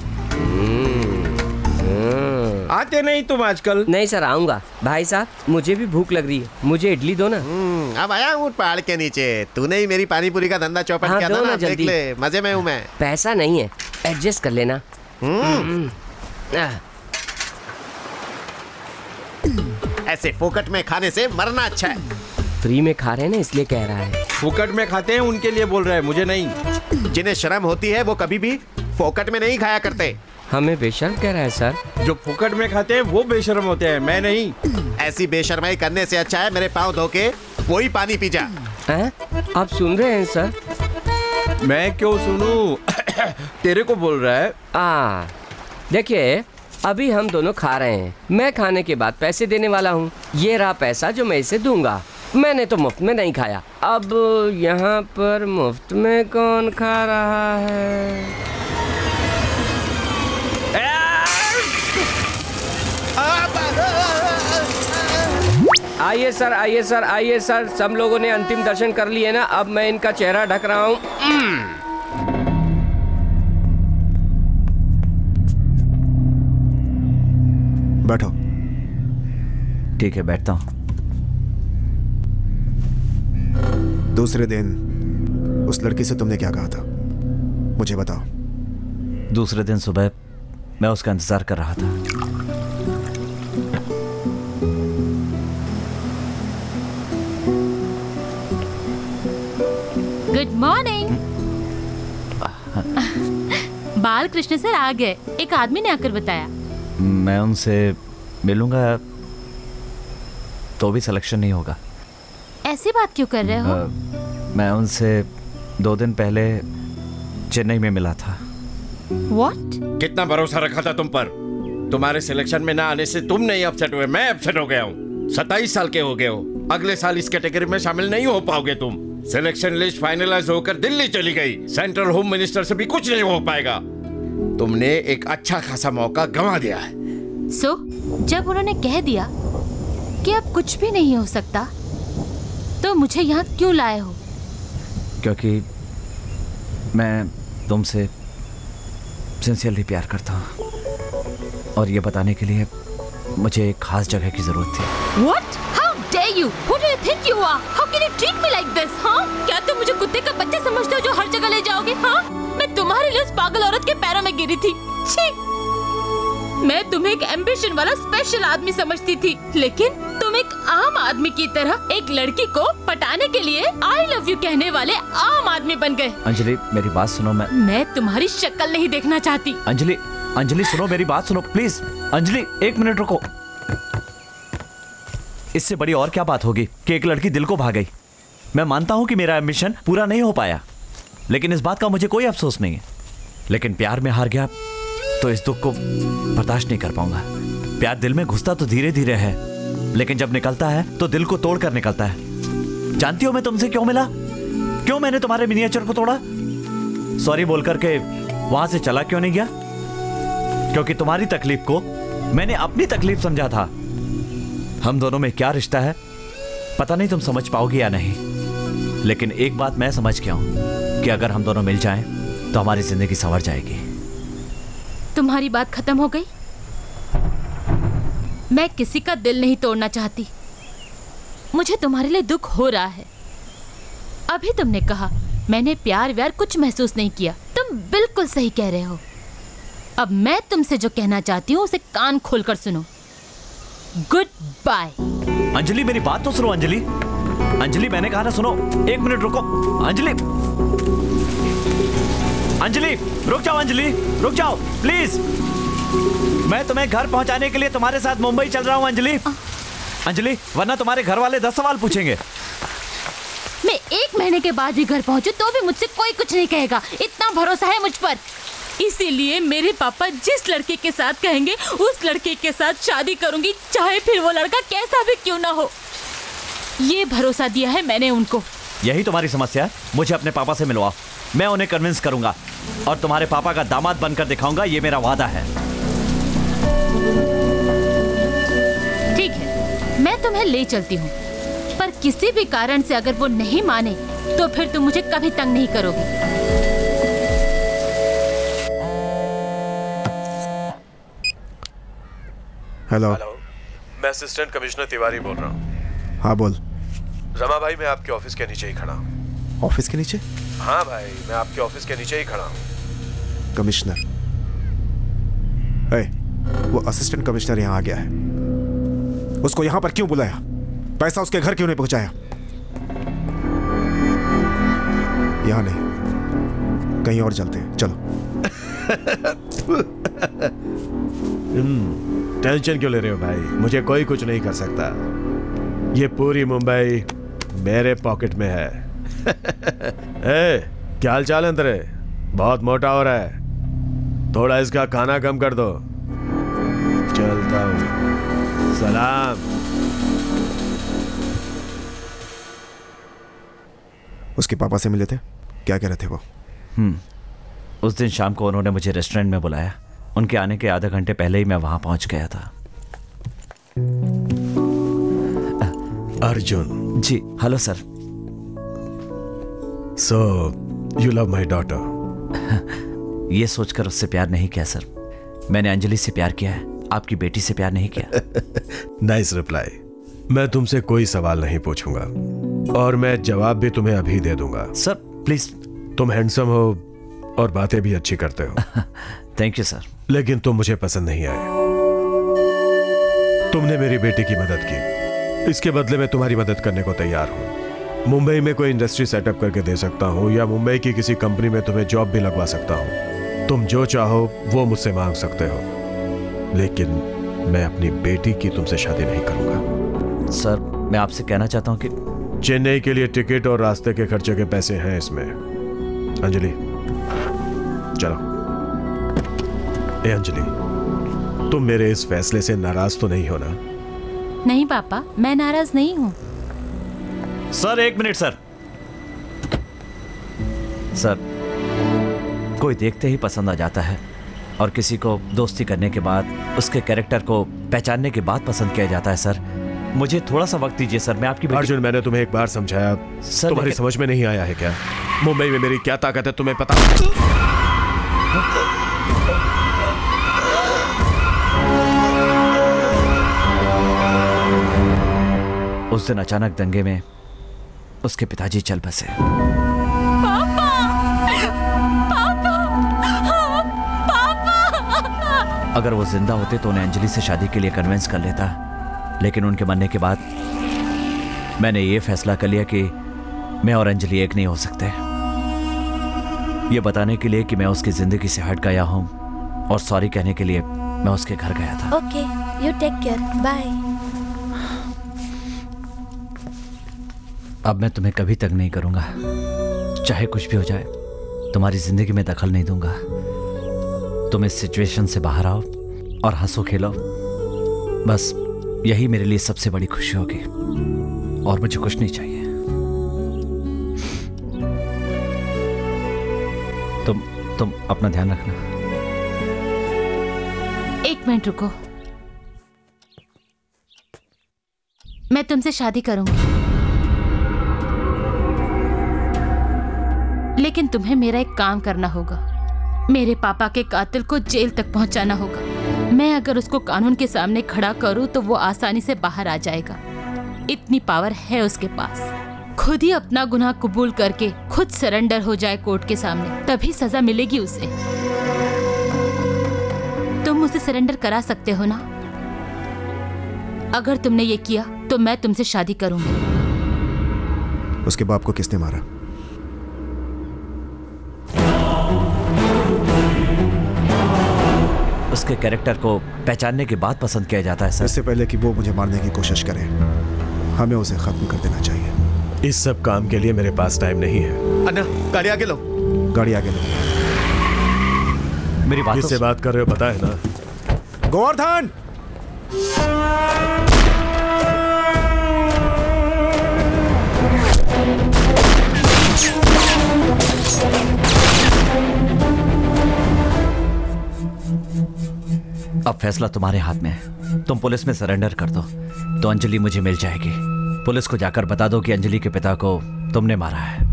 आते नहीं तुम आजकल? नहीं सर, आऊंगा। भाई साहब, मुझे भी भूख लग रही है, मुझे इडली दो ना। अब आया हूँ पहाड़ के नीचे। तूने ही मेरी पानी पूरी का धंधा चौपट किया था ना, देख ले, मजे में हूँ मैं। पैसा नहीं है, एडजस्ट कर लेना। ऐसे फोकट में खाने से मरना अच्छा है। फ्री में खा रहे हैं ना, इसलिए कह रहा है। फोकट में खाते हैं उनके लिए बोल रहा है, मुझे नहीं। जिन्हें शर्म होती है वो कभी भी फोकट में नहीं खाया करते। हमें बेशर्म कह रहा है सर? जो फोकट में खाते हैं वो बेशर्म होते हैं, मैं नहीं। ऐसी बेशर्माई करने से अच्छा है मेरे पाँव धो के वही पानी पी जा। आप सुन रहे हैं सर? मैं क्यों सुनूं? तेरे को बोल रहा है। देखिए, अभी हम दोनों खा रहे हैं, मैं खाने के बाद पैसे देने वाला हूँ। ये रहा पैसा जो मैं इसे दूंगा। मैंने तो मुफ्त में नहीं खाया, अब यहाँ पर मुफ्त में कौन खा रहा है? आइए सर, आइए सर, आइए सर। सब लोगों ने अंतिम दर्शन कर लिए ना, अब मैं इनका चेहरा ढक रहा हूँ। बैठो। ठीक है, बैठता हूँ। दूसरे दिन उस लड़की से तुमने क्या कहा था, मुझे बताओ। दूसरे दिन सुबह मैं उसका इंतजार कर रहा था। Good morning. बालकृष्ण सर आ गए, एक आदमी ने आकर बताया। मैं उनसे मिलूंगा तो भी सिलेक्शन नहीं होगा। ऐसी बात क्यों कर रहे हो? मैं उनसे 2 दिन पहले चेन्नई में मिला था। What? कितना भरोसा रखा था तुम पर। तुम्हारे सिलेक्शन में ना आने से तुम नहीं अपसेट हुए, मैं अपसेट हो गया हूँ। 27 साल के हो गए हो, अगले साल इस कैटेगरी में शामिल नहीं हो पाओगे तुम। सिलेक्शन लिस्ट फाइनलाइज होकर दिल्ली चली गई, सेंट्रल होम मिनिस्टर से भी कुछ नहीं हो पाएगा। तुमने एक अच्छा खासा मौका गंवा दिया है। जब उन्होंने कह दिया कि अब कुछ भी नहीं हो सकता, तो मुझे यहाँ क्यों लाए हो? क्योंकि मैं तुमसे सिंसियरली प्यार करता हूँ, और ये बताने के लिए मुझे एक खास जगह की जरूरत थी। What? How dare you? Who do you think you are? How can you treat me like this? हाँ? क्या तुम मुझे कुत्ते का बच्चा समझते हो जो हर जगह ले जाओगे? हाँ? मैं तुम्हारे लिए उस पागल औरत के पैरों में गिरी थी। छी! मैं तुम्हें एक एम्बिशन वाला स्पेशल आदमी समझती थी, लेकिन तुम एक आम आदमी की तरह एक लड़की को पटाने के लिए आई लव यू कहने वाले आम आदमी बन गए। अंजलि मेरी बात सुनो। मैं तुम्हारी शक्ल नहीं देखना चाहती। अंजलि सुनो, मेरी बात सुनो प्लीज। अंजलि 1 मिनट रुको। इससे बड़ी और क्या बात होगी कि एक लड़की दिल को भा गई। मैं मानता हूं कि मेरा एम्बिशन पूरा नहीं हो पाया, लेकिन इस बात का मुझे कोई अफसोस नहीं है। लेकिन प्यार में हार गया तो इस दुख को बर्दाश्त नहीं कर पाऊंगा। प्यार दिल में घुसता तो धीरे धीरे है, लेकिन जब निकलता है तो दिल को तोड़ कर निकलता है। जानती हो मैं तुमसे क्यों मिला? क्यों मैंने तुम्हारे मिनिएचर को तोड़ा? सॉरी बोल करके वहां से चला क्यों नहीं गया? क्योंकि तुम्हारी तकलीफ को मैंने अपनी तकलीफ समझा था। हम दोनों में क्या रिश्ता है पता नहीं तुम समझ पाओगे या नहीं, लेकिन एक बात मैं समझ गया हूं कि अगर हम दोनों मिल जाएं तो हमारी जिंदगी संवर जाएगी। तुम्हारी बात खत्म हो गई? मैं किसी का दिल नहीं तोड़ना चाहती। मुझे तुम्हारे लिए दुख हो रहा है। अभी तुमने कहा मैंने प्यार व्यार कुछ महसूस नहीं किया। तुम बिल्कुल सही कह रहे हो। अब मैं तुमसे जो कहना चाहती हूँ उसे कान खोलकर सुनो। Good bye. अंजलि मेरी बात तो सुनो। अंजलि मैंने कहा ना सुनो। 1 मिनट रुको। अंजलि रुक जाओ। अंजलि रुक जाओ प्लीज। मैं तुम्हें घर पहुंचाने के लिए तुम्हारे साथ मुंबई चल रहा हूं। अंजलि वरना तुम्हारे घर वाले 10 सवाल पूछेंगे। मैं 1 महीने के बाद भी घर पहुंचू तो भी मुझसे कोई कुछ नहीं कहेगा। इतना भरोसा है मुझ पर। इसीलिए मेरे पापा जिस लड़के के साथ कहेंगे उस लड़के के साथ शादी करूंगी, चाहे फिर वो लड़का कैसा भी क्यों ना हो। ये भरोसा दिया है मैंने उनको। यही तुम्हारी समस्या है? मुझे अपने पापा से मिलवाओ, मैं उन्हें कन्विंस करूंगा और तुम्हारे पापा का दामाद बनकर दिखाऊंगा। ये मेरा वादा है। ठीक है, मैं तुम्हें ले चलती हूँ, पर किसी भी कारण से अगर वो नहीं माने तो फिर तुम मुझे कभी तंग नहीं करोगी। हेलो, मैं असिस्टेंट कमिश्नर तिवारी बोल रहा हूँ। हाँ बोल। रमा भाई मैं आपके ऑफिस के नीचे ही खड़ा हूँ। ऑफिस के नीचे? हाँ भाई मैं आपके ऑफिस के नीचे ही खड़ा हूँ। कमिश्नर, वो असिस्टेंट कमिश्नर यहाँ आ गया है। उसको यहाँ पर क्यों बुलाया? पैसा उसके घर क्यों नहीं पहुंचाया? यहाँ नहीं, कहीं और चलते हैं, चलो। टेंशन क्यों ले रहे हो भाई? मुझे कोई कुछ नहीं कर सकता। ये पूरी मुंबई मेरे पॉकेट में है। क्या हाल चाल है तेरे? बहुत मोटा हो रहा है, थोड़ा इसका खाना कम कर दो। चलता हूँ, सलाम। उसके पापा से मिले थे? क्या कह रहे थे वो? उस दिन शाम को उन्होंने मुझे रेस्टोरेंट में बुलाया। उनके आने के आधा घंटे पहले ही मैं वहां पहुंच गया था। Arjun ji. Hello sir. So you love my daughter? ये सोचकर उससे प्यार नहीं किया सर। मैंने अंजलि से प्यार किया है, आपकी बेटी से प्यार नहीं किया। Nice reply. मैं तुमसे कोई सवाल नहीं पूछूंगा और मैं जवाब भी तुम्हें अभी दे दूंगा। Sir please. तुम हैंडसम हो और बातें भी अच्छी करते हो। Thank you sir. लेकिन तुम मुझे पसंद नहीं आए। तुमने मेरी बेटी की मदद की, इसके बदले में तुम्हारी मदद करने को तैयार हूं। मुंबई में कोई इंडस्ट्री सेटअप करके दे सकता हूं या मुंबई की किसी कंपनी में तुम्हें जॉब भी लगवा सकता हूं। तुम जो चाहो वो मुझसे मांग सकते हो, लेकिन मैं अपनी बेटी की तुमसे शादी नहीं करूंगा। सर मैं आपसे कहना चाहता हूं कि चेन्नई के लिए टिकट और रास्ते के खर्चे के पैसे हैं इसमें। अंजलि चलो। ए अंजलि, तुम मेरे इस फैसले से नाराज तो नहीं हो ना? नहीं पापा, मैं नाराज नहीं हूँ। Sir 1 minute sir. सर कोई देखते ही पसंद आ जाता है और किसी को दोस्ती करने के बाद उसके कैरेक्टर को पहचानने के बाद पसंद किया जाता है। सर मुझे थोड़ा सा वक्त दीजिए सर। मैं आपकी अर्जुन, मैंने तुम्हें एक बार समझाया, सर तुम्हारी समझ में नहीं आया है क्या? मुंबई में मेरी क्या ताकत है तुम्हें पता? उस दिन अचानक दंगे में उसके पिताजी चल बसे। पापा! पापा! अगर वो जिंदा होते तो उन्हें अंजलि से शादी के लिए कन्विंस कर लेता, लेकिन उनके मरने के बाद मैंने ये फैसला कर लिया कि मैं और अंजलि एक नहीं हो सकते। ये बताने के लिए कि मैं उसकी जिंदगी से हट गया हूं और सॉरी कहने के लिए मैं उसके घर गया था। Okay, you take care, bye. अब मैं तुम्हें कभी तक नहीं करूंगा, चाहे कुछ भी हो जाए। तुम्हारी जिंदगी में दखल नहीं दूंगा। तुम इस सिचुएशन से बाहर आओ और हंसो खेलो, बस यही मेरे लिए सबसे बड़ी खुशी होगी और मुझे कुछ नहीं चाहिए। तुम अपना ध्यान रखना। एक मिनट रुको, मैं तुमसे शादी करूंगी, लेकिन तुम्हें मेरा एक काम करना होगा। मेरे पापा के कातिल को जेल तक पहुंचाना होगा। मैं अगर उसको कानून के सामने खड़ा करूं तो वो आसानी से बाहर आ जाएगा। इतनी पावर है उसके पास। खुद ही अपना गुनाह कबूल करके खुद सरेंडर हो जाए कोर्ट के सामने, तभी सजा मिलेगी उसे। तुम उसे सरेंडर करा सकते हो ना? अगर तुमने ये किया तो मैं तुमसे शादी करूंगी। उसके बाप को किसने मारा? उसके कैरेक्टर को पहचानने के बाद पसंद किया जाता है सर। इससे पहले कि वो मुझे मारने की कोशिश करे, हमें उसे खत्म कर देना चाहिए। इस सब काम के लिए मेरे पास टाइम नहीं है। अन्ना, गाड़ी आगे लो। गाड़ी आगे लो। मेरी बात किससे बात कर रहे हो पता है ना? गोवर्धन! अब फैसला तुम्हारे हाथ में है। तुम पुलिस में सरेंडर कर दो तो अंजलि मुझे मिल जाएगी। पुलिस को जाकर बता दो कि अंजलि के पिता को तुमने मारा है।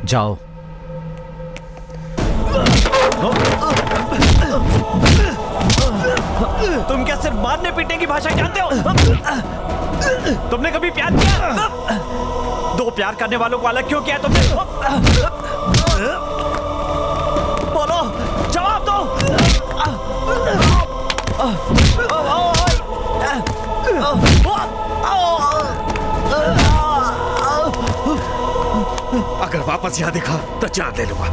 जाओ। तुम क्या सिर्फ मारने पीटने की भाषा जानते हो? तुमने कभी प्यार किया? दो प्यार करने वालों को अलग क्यों किया तुमने? बोलो, जवाब दो। अगर वापस यहाँ दिखा तो जान ले लूंगा।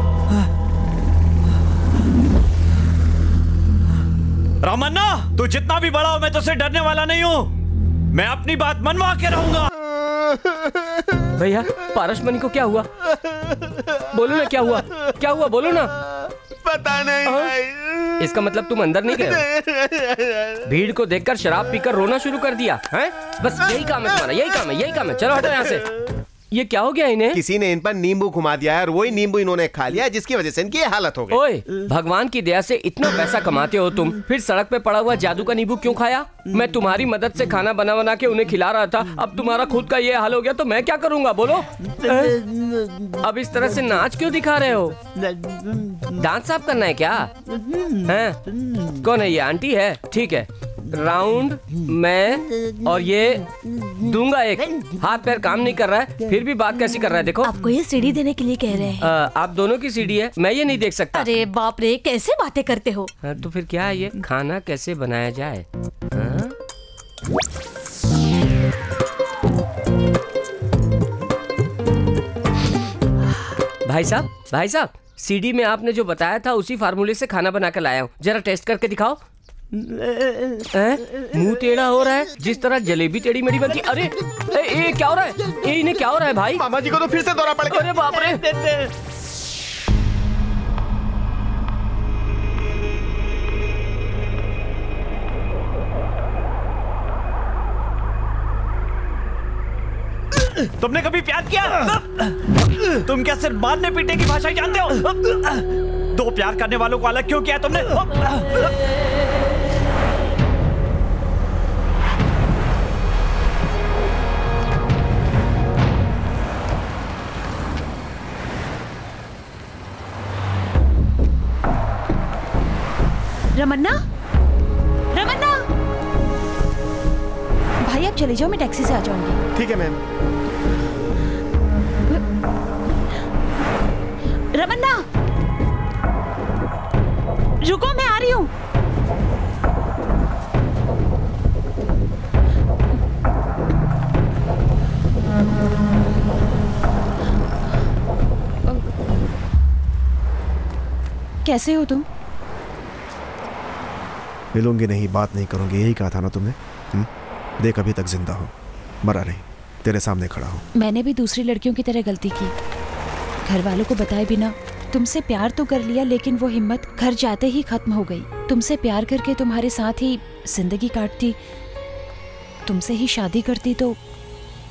रामन्ना, तू जितना भी बड़ा हो मैं तुझसे डरने वाला नहीं हूँ। मैं अपनी बात मनवा के रहूंगा। भैया, पारसमणि को क्या हुआ? बोलो ना, क्या हुआ? क्या हुआ, बोलो ना। पता नहीं भाई। इसका मतलब तुम अंदर नहीं गए? भीड़ को देखकर शराब पीकर रोना शुरू कर दिया हैं? बस यही काम है तुम्हारा, यही काम है, यही काम है। चलो हटो यहाँ से। ये क्या हो गया इन्हें? किसी ने इन पर नींबू घुमा दिया है और वही नींबू इन्होंने खा लिया, जिसकी वजह से इनकी ये हालत हो गई। ओए, भगवान की दया से इतना पैसा कमाते हो तुम, फिर सड़क पे पड़ा हुआ जादू का नींबू क्यों खाया? मैं तुम्हारी मदद से खाना बना बना के उन्हें खिला रहा था। अब तुम्हारा खुद का ये हाल हो गया तो मैं क्या करूंगा, बोलो? अब इस तरह से नाच क्यों दिखा रहे हो? दांत साफ करना है क्या? हैं? कौन है ये? आंटी है? ठीक है, राउंड मैं और ये दूंगा एक। हाथ पैर काम नहीं कर रहा है, फिर भी बात कैसी कर रहा है? देखो, आपको ये सीढ़ी देने के लिए कह रहे हैं। आप दोनों की सीढ़ी है, मैं ये नहीं देख सकता। अरे बाप रे, कैसे बातें करते हो? तो फिर क्या है ये? खाना कैसे बनाया जाए? भाई साहब, सीढ़ी में आपने जो बताया था उसी फार्मूले से खाना बना कर लाया हूँ। जरा टेस्ट करके दिखाओ। मुंह टेढ़ा हो रहा है जिस तरह जलेबी टेढ़ी मेढ़ी बनती। अरे ये क्या हो रहा है? ये इन्हें क्या हो रहा है भाई? मामा जी को तो फिर से दौरा पड़ गया। अरे बाप रे। तुमने कभी प्यार किया? तुम क्या सिर्फ मारने पीटने की भाषा जानते हो? दो प्यार करने वालों को अलग क्यों किया तुमने? रमन्ना, भाई आप चले जाओ, मैं टैक्सी से आ जाऊंगी। ठीक है मैम। रमन्ना, रुको, मैं आ रही रही हूँ। कैसे हो तुम? मिलूंगी नहीं, बात नहीं करूंगी, यही कहा था ना तुमने? देख अभी तक जिंदा हो, मरा नहीं, तेरे सामने खड़ा हूँ। मैंने भी दूसरी लड़कियों की तरह गलती की, घर वालों को बताए बिना तुमसे प्यार तो कर लिया, लेकिन वो हिम्मत घर जाते ही खत्म हो गई। तुमसे प्यार करके तुम्हारे साथ ही जिंदगी काटती, तुमसे ही शादी करती तो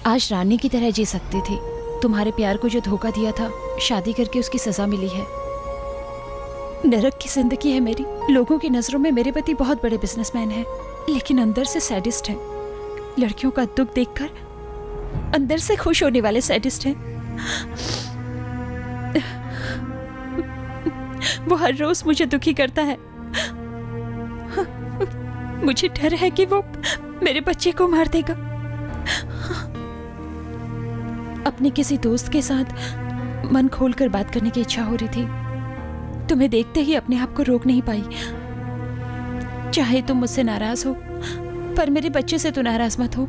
आज रानी की तरह जी सकती थी। तुम्हारे प्यार को जो धोखा दिया था, शादी करके उसकी सजा मिली है। नरक की जिंदगी है मेरी। लोगों की नजरों में मेरे पति बहुत बड़े बिजनेसमैन हैं, लेकिन अंदर से सैडिस्ट हैं। लड़कियों का दुख देखकर अंदर से खुश होने वाले सैडिस्ट हैं। वो हर रोज मुझे दुखी करता है। मुझे डर है कि वो मेरे बच्चे को मार देगा। अपने किसी दोस्त के साथ मन खोलकर बात करने की इच्छा हो रही थी। तुम्हें देखते ही अपने आप को रोक नहीं पाई। चाहे तुम मुझसे नाराज हो, पर मेरे बच्चे से तो नाराज मत हो।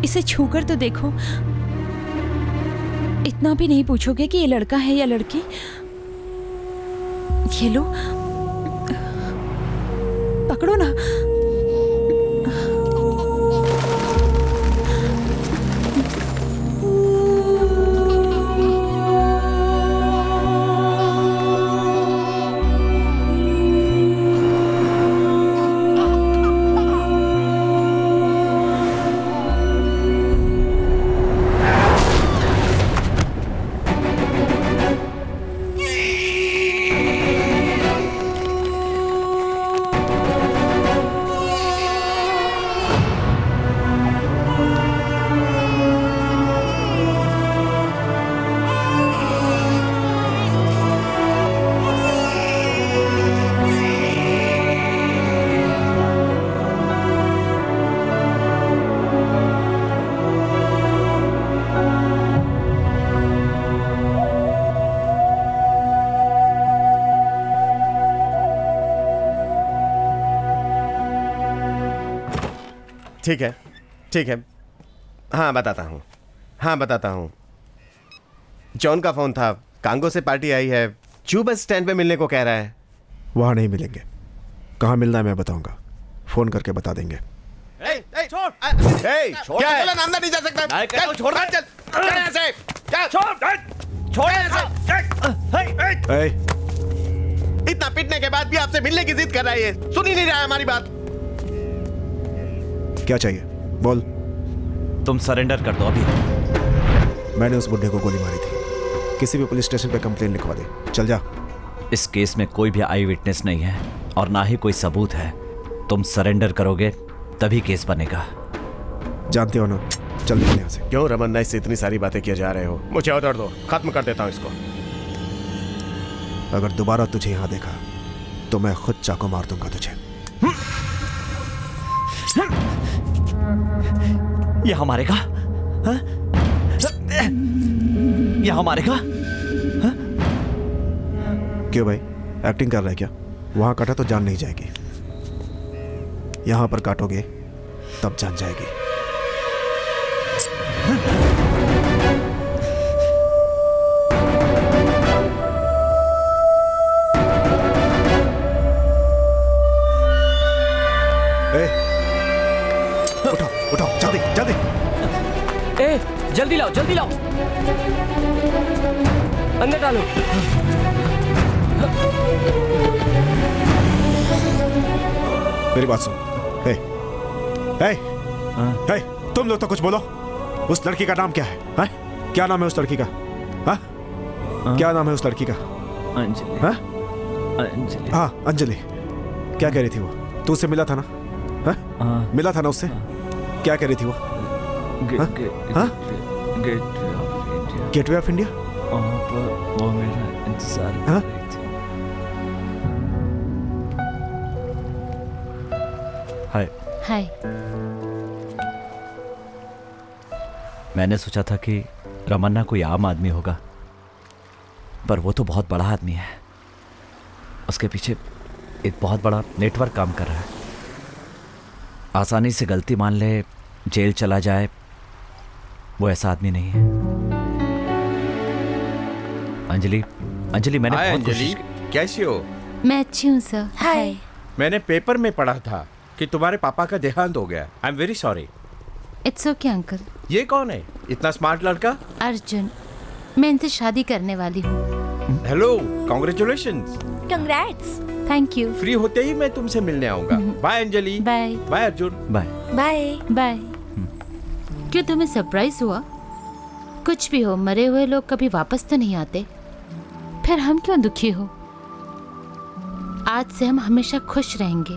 इसे छूकर तो देखो। इतना भी नहीं पूछोगे कि ये लड़का है या लड़की? ये लो, पकड़ो ना। ठीक है, ठीक है, हाँ बताता हूँ। जॉन का फोन था, कांगो से पार्टी आई है, जू बस स्टैंड पे मिलने को कह रहा है। वहां नहीं मिलेंगे, कहाँ मिलना है मैं बताऊंगा, फोन करके बता देंगे। क्या है? अंदर नहीं जा सकता। छोड़ चल, इतना पीटने के बाद भी आपसे मिलने की जिद कर रहा है, सुन ही नहीं रहा है हमारी बात। क्या चाहिए बोल। तुम सरेंडर कर दो अभी। मैंने उस बुड्ढे को गोली मारी थी, किसी भी पुलिस स्टेशन पे कंप्लेन लिखवा दे, चल जा। इस केस में कोई भी आई विटनेस नहीं है और ना ही कोई सबूत है। तुम सरेंडर करोगे तभी केस बनेगा। जानते हो ना, चल निकल यहाँ से। क्यों रमन्ना इससे इतनी सारी बातें किए जा रहे हो? मुझे ऑर्डर दो, खत्म कर देता हूँ इसको। अगर दोबारा तुझे यहाँ देखा तो मैं खुद चाकू मार दूंगा तुझे। ये हमारे का? ये हमारे का? क्यों भाई, एक्टिंग कर रहा है क्या? वहां काटा तो जान नहीं जाएगी, यहां पर काटोगे तब जान जाएगी। उठाओ जल्दी जल्दी। जल्दी लाओ जल्दी लाओ, अंदर डालो। मेरी बात सुन। तुम लोग तो कुछ बोलो। उस लड़की का नाम क्या है? क्या नाम है उस लड़की का? क्या नाम है उस लड़की का? अंजलि। अंजलि। हाँ अंजलि। क्या कह रही थी वो? तू उससे मिला था ना? मिला था ना उससे? क्या कह रही थी वो? Gateway of India. वो मेरा इंतजार कर रही थी। हाय। हाय। मैंने सोचा था कि रमन्ना कोई आम आदमी होगा, पर वो तो बहुत बड़ा आदमी है। उसके पीछे एक बहुत बड़ा नेटवर्क काम कर रहा है। आसानी से गलती मान ले, जेल चला जाए, वो ऐसा आदमी नहीं है। अंजलि, अंजलि मैंने बहुत कोशिश की। कैसी हो? मैं अच्छी हूँ सर। हाय। मैंने पेपर में पढ़ा था कि तुम्हारे पापा का देहांत हो गया। I am very sorry. It's okay uncle. ये कौन है इतना स्मार्ट लड़का? अर्जुन, मैं इनसे शादी करने वाली हूँ। Hello, congratulations. Congrats. Thank you. Free होते ही मैं तुमसे मिलने आऊंगा। Bye Anjali. Bye. Bye Arjun. Bye bye bye. क्यों तुम्हें सरप्राइज हुआ? कुछ भी हो, मरे हुए लोग कभी वापस तो नहीं आते, फिर हम क्यों दुखी हो? आज से हम हमेशा खुश रहेंगे।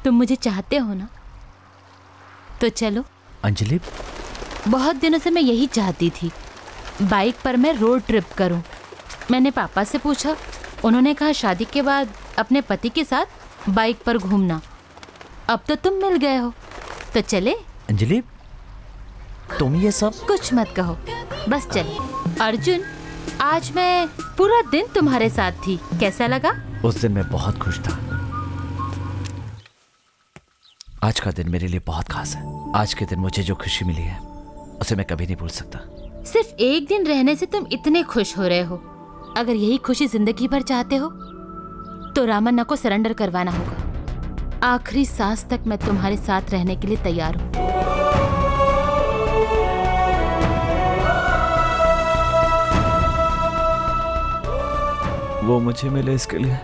तुम मुझे चाहते हो ना? तो चलो। अंजलि, बहुत दिनों से मैं यही चाहती थी, बाइक पर मैं रोड ट्रिप करूं। मैंने पापा से पूछा, उन्होंने कहा शादी के बाद अपने पति के साथ बाइक पर घूमना। अब तो तुम मिल गए हो, तो चले। अंजलि, तुम ये सब कुछ मत कहो, बस चले। अर्जुन, आज मैं पूरा दिन तुम्हारे साथ थी, कैसा लगा? उस दिन मैं बहुत खुश था। आज का दिन मेरे लिए बहुत खास है। आज के दिन मुझे जो खुशी मिली है उसे मैं कभी नहीं भूल सकता। सिर्फ एक दिन रहने से तुम इतने खुश हो रहे हो। अगर यही खुशी जिंदगी भर चाहते हो तो रामन्ना को सरेंडर करवाना होगा। आखिरी सांस तक मैं तुम्हारे साथ रहने के लिए तैयार हूँ। वो मुझे मिले इसके लिए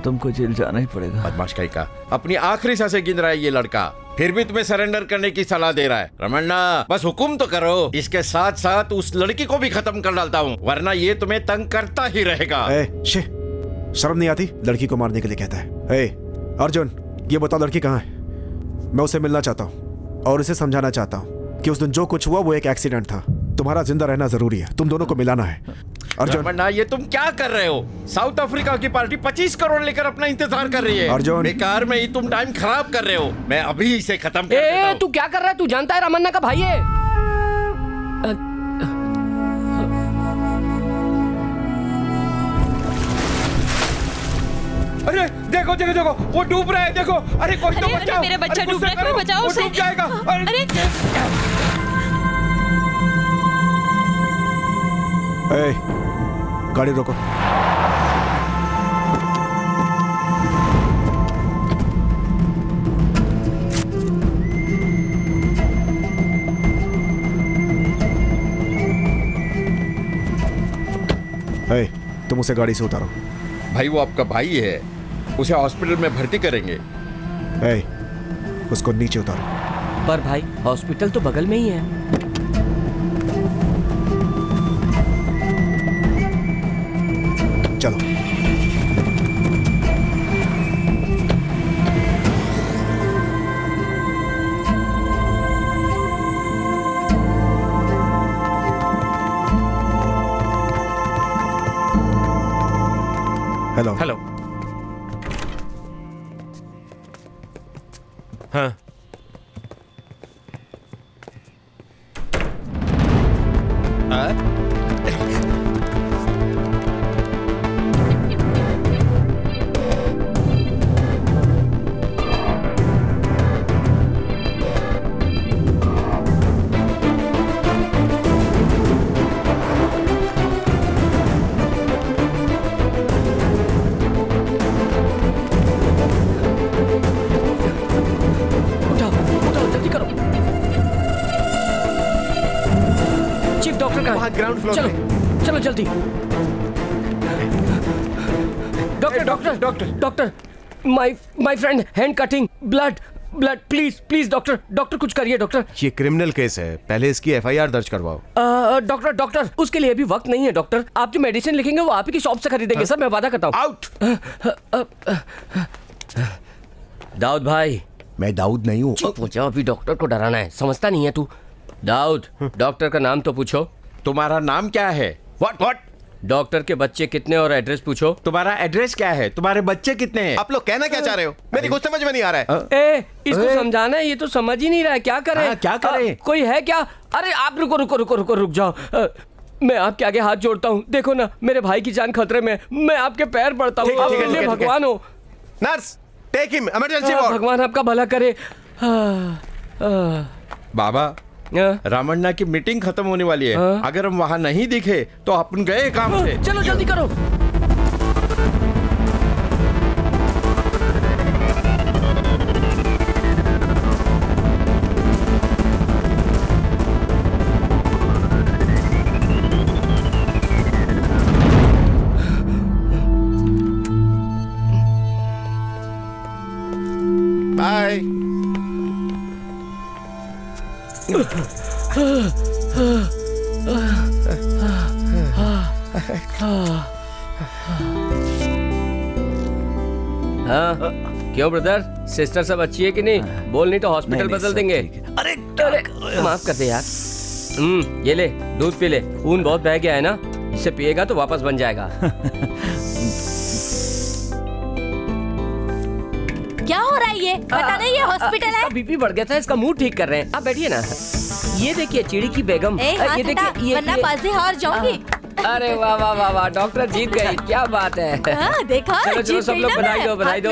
तुमको जेल जाना ही पड़ेगा। बदमाश कहीं का, अपनी आखिरी सांसें गिन रहा है ये लड़का, फिर भी तुम्हें सरेंडर करने की सलाह दे रहा है। रमन्ना, बस हुक्म तो करो। इसके साथ साथ उस लड़की को भी खत्म कर डालता हूँ, वरना ये तुम्हें तंग करता ही रहेगा। शर्म नहीं आती? लड़की को मारने के लिए कहता है। अर्जुन, ये बताओ लड़की कहाँ है? मैं उसे मिलना चाहता हूँ और उसे समझाना चाहता हूँ कि उस दिन जो कुछ हुआ वो एक एक्सीडेंट था। तुम्हारा जिंदा रहना जरूरी है, तुम दोनों को मिलाना है। अर्जुन, रमन्ना, ये तुम क्या कर रहे हो? साउथ अफ्रीका की पार्टी 25 करोड़ लेकर अपना इंतजार कर रही है। अर्जुन, बेकार में ही तुम टाइम खराब कर रहे हो। मैं अभी इसे खत्म कर देता हूं। तू क्या कर रहा है? तू जानता है रमन्ना का भाई है। अरे देखो देखो देखो, वो डूब रहा है, देखो। अरे कोई तो बचाओ। मेरा बच्चा डूब रहा है, कोई बचाओ उसे। वो डूब जाएगा। अरे गाड़ी रोको। तुम उसे गाड़ी से उतारो। भाई, वो आपका भाई है, उसे हॉस्पिटल में भर्ती करेंगे। उसको नीचे उतारो। पर भाई, हॉस्पिटल तो बगल में ही है। चलो। हेलो। हेलो। हाँ, ग्राउंड फ्लोर। चलो चलो जल्दी। Doctor doctor doctor doctor, my friend, hand cutting, blood blood, please please doctor, doctor कुछ करिए डॉक्टर। ये क्रिमिनल केस है, पहले इसकी एफआईआर दर्ज करवाओ। डॉक्टर डॉक्टर, उसके लिए अभी वक्त नहीं है डॉक्टर। आप जो मेडिसिन लिखेंगे वो आप ही की शॉप से खरीदेंगे। सर मैं वादा करता हूँ। आउट। दाऊद भाई। मैं दाऊद नहीं हूँ। चुप हो जाओ, अभी डॉक्टर को डराना है, समझता नहीं है तू। दाऊद, डॉक्टर का नाम तो पूछो। तुम्हारा नाम क्या है? व्हाट? डॉक्टर के बच्चे कितने और एड्रेस पूछो। तुम्हारा एड्रेस क्या है? तुम्हारे बच्चे कितने हैं? आप लोग कहना क्या चाह रहे हो? मेरी कुछ समझ में नहीं आ रहा है। इसको समझाना है, ये तो समझ ही नहीं रहा है। क्या करें? क्या करें? कोई है क्या? अरे आप रुको रुको रुको रुको, रुक जाओ। मैं आपके आगे हाथ जोड़ता हूँ, देखो ना मेरे भाई की जान खतरे में, मैं आपके पैर पड़ता हूँ, आप मेरे लिए भगवान हो। Nurse, take him, emergency ward. भगवान आपका भला करे। बाबा, रामन्ना की मीटिंग खत्म होने वाली है, अगर हम वहाँ नहीं दिखे तो अपन गए काम से। चलो जल्दी करो। बाय। क्यों ब्रदर, सिस्टर सब अच्छी है कि नहीं? बोल नहीं तो हॉस्पिटल बदल देंगे। अरे माफ कर दे यार। ये ले दूध पी ले, खून बहुत बह गया है ना, इसे पिएगा तो वापस बन जाएगा। क्या हो रहा है ये? पता नहीं ये हॉस्पिटल है। बीपी बढ़ गया था, इसका मूड ठीक कर रहे हैं। आप बैठिए ना। ये देखिए चिड़ी की बेगम। ये देखिए, वरना बाजी हार जाऊंगी। अरे वाह वाह वाह वाह, डॉक्टर जीत गई, क्या बात है। देखा, चलो चलो सब लोग बधाई दो, बधाई दो।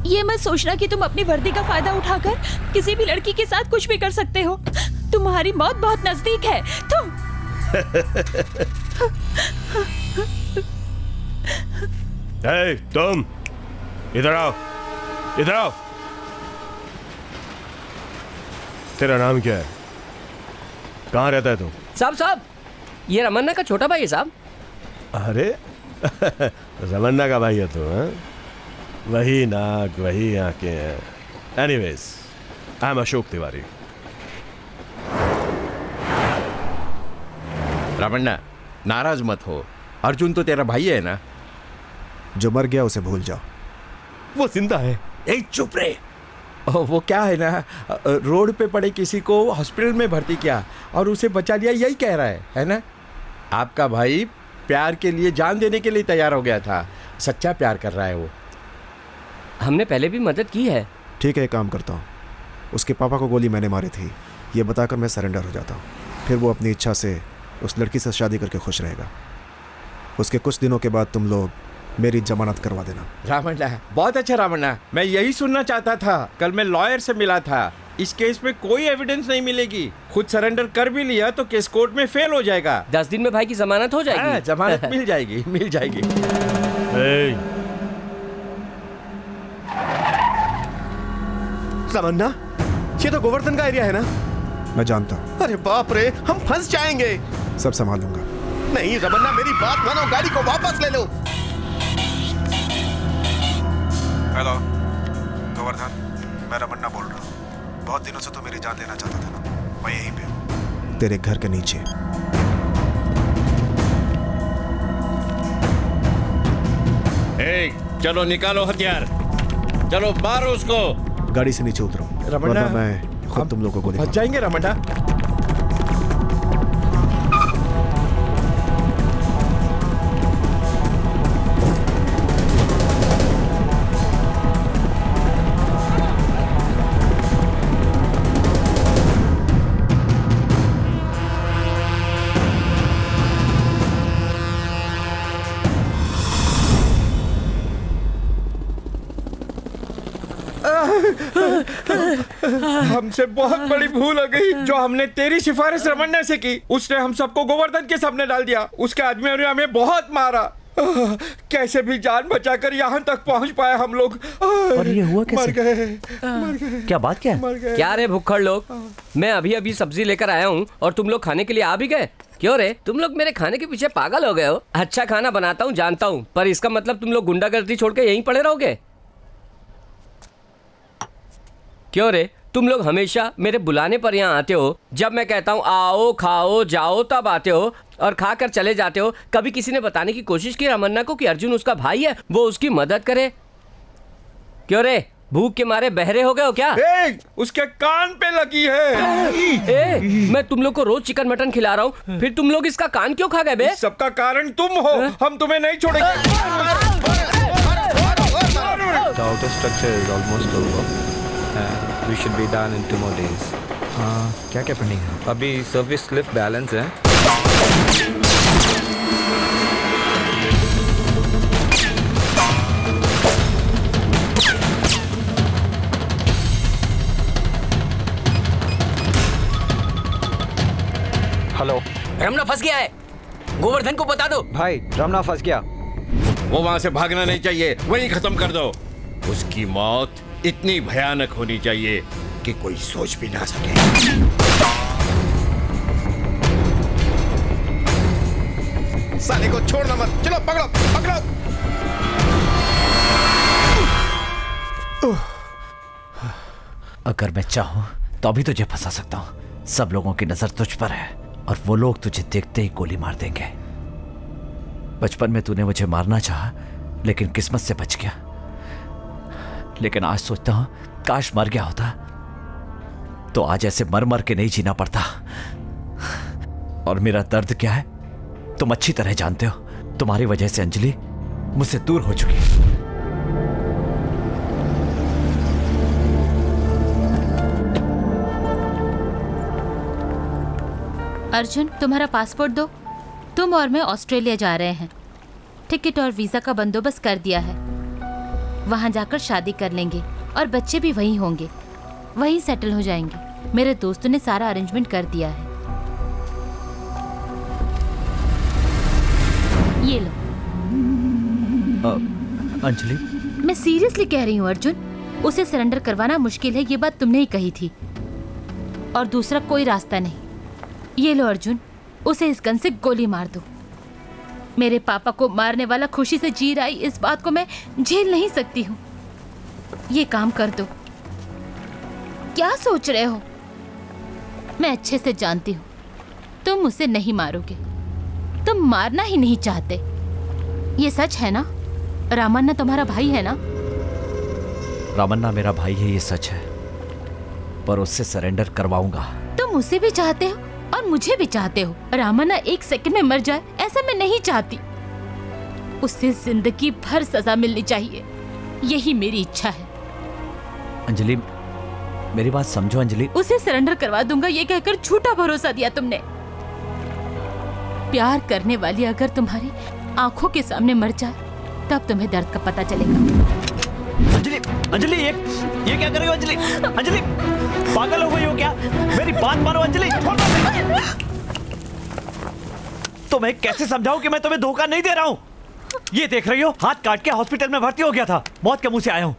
ये मत सोचना कि तुम अपनी वर्दी का फायदा उठाकर किसी भी लड़की के साथ कुछ भी कर सकते हो। तुम्हारी मौत बहुत नजदीक है। तुम इधर आओ, इधर आओ। तेरा नाम क्या है? कहाँ रहता है तू? साहब, ये रमन्ना का छोटा भाई है साहब। अरे रमन्ना का भाई है तू? वही नाक, वही आंखें हैं। Anyways, I am Ashok Tiwari. Ramanna, नाराज मत हो, अर्जुन तो तेरा भाई है ना? जो मर गया उसे भूल जाओ। वो जिंदा है। चुप रहे। वो क्या है ना, रोड पे पड़े किसी को हॉस्पिटल में भर्ती किया और उसे बचा लिया, यही कह रहा है ना? आपका भाई प्यार के लिए जान देने के लिए तैयार हो गया था, सच्चा प्यार कर रहा है वो। हमने पहले भी मदद की है। ठीक है, एक काम करता हूँ, उसके पापा को गोली मैंने मारी थी ये बताकर मैं सरेंडर हो जाता हूँ, फिर वो अपनी इच्छा से उस लड़की से शादी करके खुश रहेगा। उसके कुछ दिनों के बाद तुम लोग मेरी जमानत करवा देना। रामन्ना, बहुत अच्छा रामन्ना, मैं यही सुनना चाहता था। कल मैं लॉयर से मिला था, इस केस में कोई एविडेंस नहीं मिलेगी। खुद सरेंडर कर भी लिया तो केस कोर्ट में फेल हो जाएगा। 10 दिन में भाई की जमानत हो जाएगी। जमानत मिल जाएगी, मिल जाएगी। रमन्ना, ये तो गोवर्धन का एरिया है ना? मैं जानता हूँ। अरे बाप रे, हम फंस जाएंगे। सब संभाल लूंगा। नहीं रमन्ना, मेरी बात मानो, गाड़ी को वापस ले लो। हेलो गोवर्धन, मैं रमन्ना बोल रहा हूँ। बहुत दिनों से तो मेरी जान लेना चाहता था ना, मैं यहीं पे हूँ, तेरे घर के नीचे। चलो निकालो हथियार, चलो मारो उसको। गाड़ी से नीचे उतरो, रमन्ना, मैं खुद तुम लोगों को बच जाएंगे रमन्ना। हमसे बहुत बड़ी भूल हो गई जो हमने तेरी सिफारिश रमन्ना से की। उसने हम सबको गोवर्धन के सामने डाल दिया। उसके आदमियों ने हमें बहुत मारा। कैसे भी जान बचाकर यहाँ तक पहुँच पाए हम लोग। और ये हुआ कैसे? मर गए। क्या बात क्या है? क्या रे भुक्खड़ लोग, मैं अभी अभी सब्जी लेकर आया हूँ और तुम लोग खाने के लिए आ भी गए। क्यों रे, तुम लोग मेरे खाने के पीछे पागल हो गए हो? अच्छा खाना बनाता हूँ जानता हूँ, पर इसका मतलब तुम लोग गुंडागर्दी छोड़ के यहीं पड़े रहोगे? क्यों रे, तुम लोग हमेशा मेरे बुलाने पर यहाँ आते हो, जब मैं कहता हूँ आओ खाओ जाओ तब आते हो और खा कर चले जाते हो। कभी किसी ने बताने की कोशिश की रमन्ना को कि अर्जुन उसका भाई है, वो उसकी मदद करे? क्यों रे, भूख के मारे बहरे हो गए हो क्या? उसके कान पे लगी है। मैं तुम लोग को रोज चिकन मटन खिला रहा हूँ, फिर तुम लोग इसका कान क्यों खा गए बे? सबका कारण तुम हो। हम तुम्हें नहीं छोड़ेंगे। The outer structure is almost over. We should be done in 2 more days. हाँ, क्या क्या पेंडिंग है? अभी सर्विस लिफ्ट बैलेंस है। हेलो, रमना फंस गया है, गोवर्धन को बता दो। भाई रमना फंस गया। वो वहां से भागना नहीं चाहिए, वहीं खत्म कर दो। उसकी मौत इतनी भयानक होनी चाहिए कि कोई सोच भी ना सके। साले को छोड़ना मत, चलो पकड़ो पकड़ो। अगर मैं चाहूं तो अभी तुझे फंसा सकता हूं। सब लोगों की नजर तुझ पर है और वो लोग तुझे देखते ही गोली मार देंगे। बचपन में तूने मुझे मारना चाहा, लेकिन किस्मत से बच गया। लेकिन आज सोचता हूं काश मर गया होता तो आज ऐसे मर मर के नहीं जीना पड़ता। और मेरा दर्द क्या है तुम अच्छी तरह जानते हो। तुम्हारी वजह से अंजलि मुझसे दूर हो चुकी है। अर्जुन, तुम्हारा पासपोर्ट दो। तुम और मैं ऑस्ट्रेलिया जा रहे हैं। टिकट और वीजा का बंदोबस्त कर दिया है। वहां जाकर शादी कर लेंगे और बच्चे भी वहीं होंगे, वहीं सेटल हो जाएंगे। मेरे दोस्तों ने सारा अरेंजमेंट कर दिया है। ये लो। अंजलि, मैं सीरियसली कह रही हूँ अर्जुन, उसे सरेंडर करवाना मुश्किल है, ये बात तुमने ही कही थी। और दूसरा कोई रास्ता नहीं। ये लो अर्जुन, उसे इस गन से गोली मार दो। मेरे पापा को मारने वाला खुशी से जी रहा है, इस बात को मैं झेल नहीं सकती हूँ। ये काम कर दो। क्या सोच रहे हो? मैं अच्छे से जानती हूँ तुम उसे नहीं मारोगे। तुम मारना ही नहीं चाहते। ये सच है ना? रामन्ना तुम्हारा भाई है ना? रामन्ना मेरा भाई है, ये सच है, पर उससे सरेंडर करवाऊंगा। तुम उसे भी चाहते हो और मुझे भी चाहते हो। रामन्ना 1 सेकंड में मर जाए ऐसा मैं नहीं चाहती। उसे जिंदगी भर सजा मिलनी चाहिए, यही मेरी इच्छा है। अंजलि, मेरी बात समझो अंजलि। उसे सरेंडर करवा दूंगा ये कहकर झूठा भरोसा दिया तुमने। प्यार करने वाली अगर तुम्हारी आंखों के सामने मर जाए तब तुम्हें दर्द का पता चलेगा। अंजलि, अंजलि, ये क्या कर रही हो अंजलि? अंजलि, पागल हो गई हो क्या? मेरी बात मानो अंजलि। तो मैं कैसे समझाऊं कि मैं तुम्हें धोखा नहीं दे रहा हूं? ये देख रही हो, हाथ काट के हॉस्पिटल में भर्ती हो गया था। मौत के मुंह से आया हूं।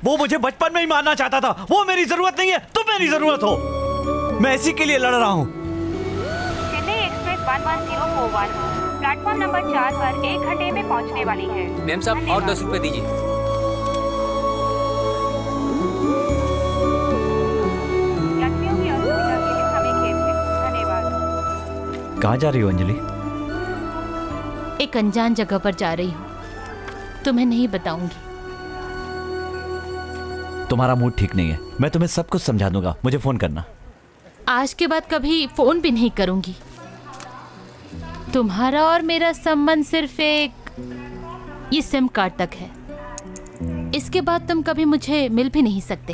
वो मुझे बचपन में ही मारना चाहता था। वो मेरी जरूरत नहीं है, तुम मेरी जरूरत हो। मैं इसी के लिए लड़ रहा हूं। चेन्नई एक्सप्रेस 11041 प्लेटफॉर्म नंबर 4 पर 1 घंटे में पहुंचने वाली है। मैम साहब और 10 रुपए दीजिए। यात्रियों की असुविधा के लिए हमें खेद है। धन्यवाद। कहाँ जा रही हो अंजलि? एक अनजान जगह पर जा रही हूँ, तुम्हें नहीं बताऊंगी। तुम्हारा मूड ठीक नहीं है, मैं तुम्हें सब कुछ समझा दूंगा। मुझे फोन करना। आज के बाद कभी फोन भी नहीं करूंगी। तुम्हारा और मेरा संबंध सिर्फ एक ये सिम कार्ड तक है। इसके बाद तुम कभी मुझे मिल भी नहीं सकते।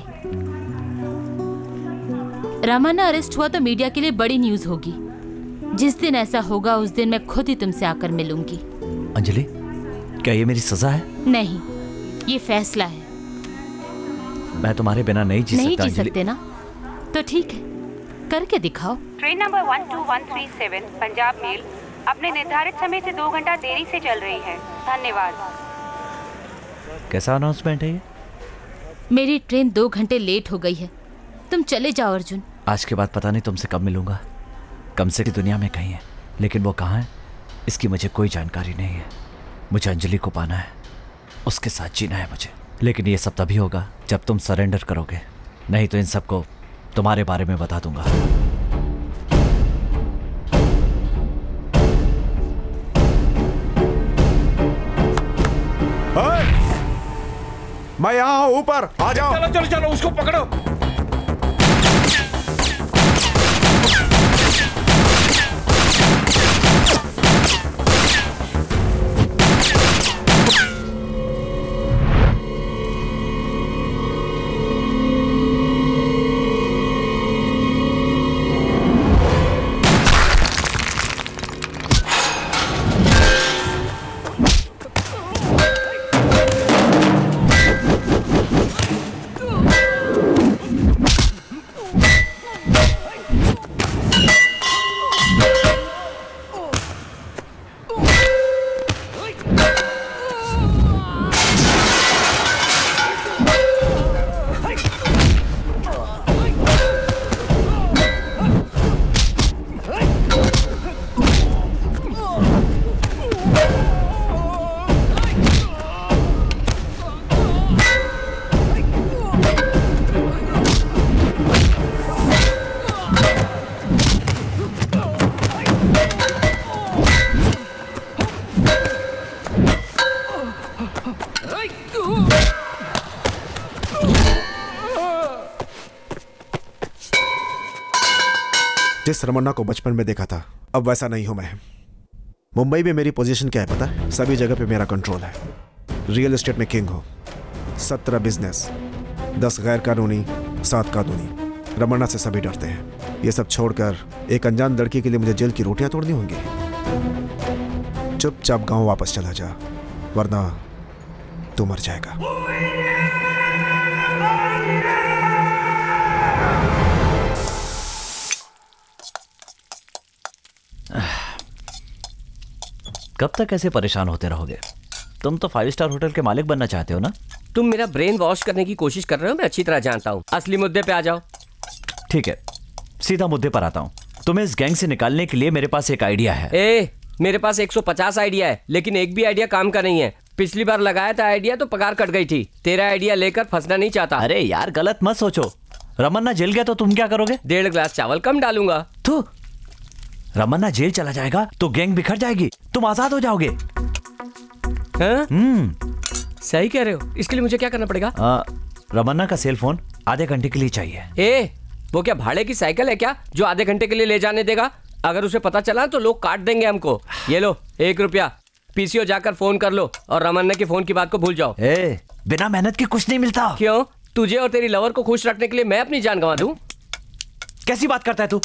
रामन्ना अरेस्ट हुआ तो मीडिया के लिए बड़ी न्यूज होगी। जिस दिन ऐसा होगा उस दिन मैं खुद ही तुमसे आकर मिलूंगी। अंजलि, क्या ये मेरी सजा है? नहीं, ये फैसला है। मैं तुम्हारे बिना नहीं जी सकता। नहीं जी सकते ना? तो ठीक है, करके दिखाओ। ट्रेन नंबर 12137 पंजाब मेल अपने निर्धारित समय से 2 घंटा देरी से चल रही है। धन्यवाद। कैसा अनाउंसमेंट है ये? मेरी ट्रेन 2 घंटे लेट हो गई है। तुम चले जाओ अर्जुन। आज के बाद पता नहीं तुमसे कब मिलूंगा। कम से दुनिया में कहीं है, लेकिन वो कहाँ है इसकी मुझे कोई जानकारी नहीं है। मुझे अंजलि को पाना है, उसके साथ जीना है मुझे। लेकिन ये सब तभी होगा जब तुम सरेंडर करोगे, नहीं तो इन सबको तुम्हारे बारे में बता दूंगा। मैं यहाँ हूँ, ऊपर आ जाओ। चलो चलो चलो, उसको पकड़ो। जिस रमन्ना को बचपन में देखा था, अब वैसा नहीं हूं मैं। मुंबई में मेरी पोजीशन क्या है पता है? सभी जगह पे मेरा कंट्रोल है। रियल एस्टेट में किंग हूं। 17 बिजनेस, 10 गैर कानूनी, 7 कानूनी। रमन्ना से सभी डरते हैं। ये सब छोड़कर एक अनजान लड़की के लिए मुझे जेल की रोटियां तोड़नी होंगी। चुपचाप गांव वापस चला जा, वरना तू मर जाएगा। कब तक ऐसे परेशान होते रहोगे? तुम तो 5 स्टार होटल के मालिक बनना चाहते हो ना? तुम मेरा ब्रेन वॉश करने की कोशिश कर रहे हो, मैं अच्छी तरह जानता हूँ। असली मुद्दे पे आ जाओ। ठीक है, सीधा मुद्दे पर आता हूँ। तुम्हें इस गैंग से निकालने के लिए मेरे पास एक आइडिया है। मेरे पास 150 आइडिया है, लेकिन एक भी आइडिया काम का नहीं है। पिछली बार लगाया था आइडिया तो पगार कट गई थी। तेरा आइडिया लेकर फंसना नहीं चाहता। अरे यार गलत मत सोचो। रमन्ना जेल गया तो तुम क्या करोगे? 1.5 ग्लास चावल कम डालूंगा। तो रमन्ना जेल चला जाएगा तो गैंग बिखर जाएगी, तुम आजाद हो जाओगे। सही कह रहे हो। इसके लिए मुझे क्या करना पड़ेगा? रमन्ना का सेल फोन आधे घंटे के लिए चाहिए। वो क्या भाड़े की साइकिल है क्या जो आधे घंटे के लिए ले जाने देगा? अगर उसे पता चला तो लोग काट देंगे हमको। ये लो 1 रुपया, पीसीओ जाकर फोन कर लो और रमन्ना के फोन की बात को भूल जाओ। बिना मेहनत के कुछ नहीं मिलता। क्यों? तुझे और तेरी लवर को खुश रखने के लिए मैं अपनी जान गंवा दूं? कैसी बात करता है तू?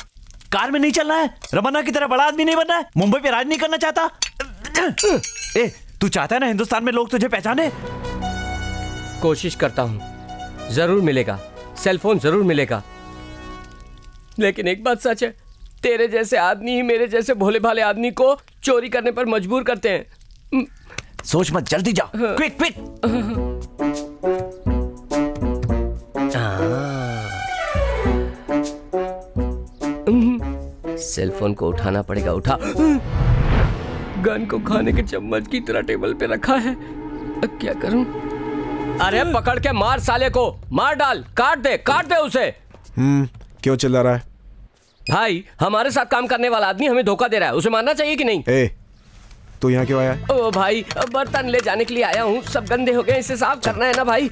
कार में नहीं चलना है, रमन्ना की तरह बड़ा आदमी नहीं बनना है, मुंबई पे राज नहीं करना चाहता। तू चाहता है ना हिंदुस्तान में लोग तुझे पहचाने? कोशिश करता हूं, जरूर मिलेगा, सेलफोन जरूर मिलेगा। लेकिन एक बात सच है, तेरे जैसे आदमी ही मेरे जैसे भोले भाले आदमी को चोरी करने पर मजबूर करते हैं। सोच मत, जल्दी जा। Quick quick. सेलफोन को उठाना पड़ेगा। उठा। गन को खाने के चम्मच की तरह टेबल पे रखा है। अब क्या करूं? अरे पकड़ के मार साले को, मार डाल, काट दे उसे। क्यों चिल्ला रहा है? भाई हमारे साथ काम करने वाला आदमी हमें धोखा दे रहा है, उसे मारना चाहिए कि नहीं? तू यहाँ क्यों आया? ओ भाई बर्तन ले जाने के लिए आया हूँ, सब गंदे हो गए, इसे साफ करना है ना भाई।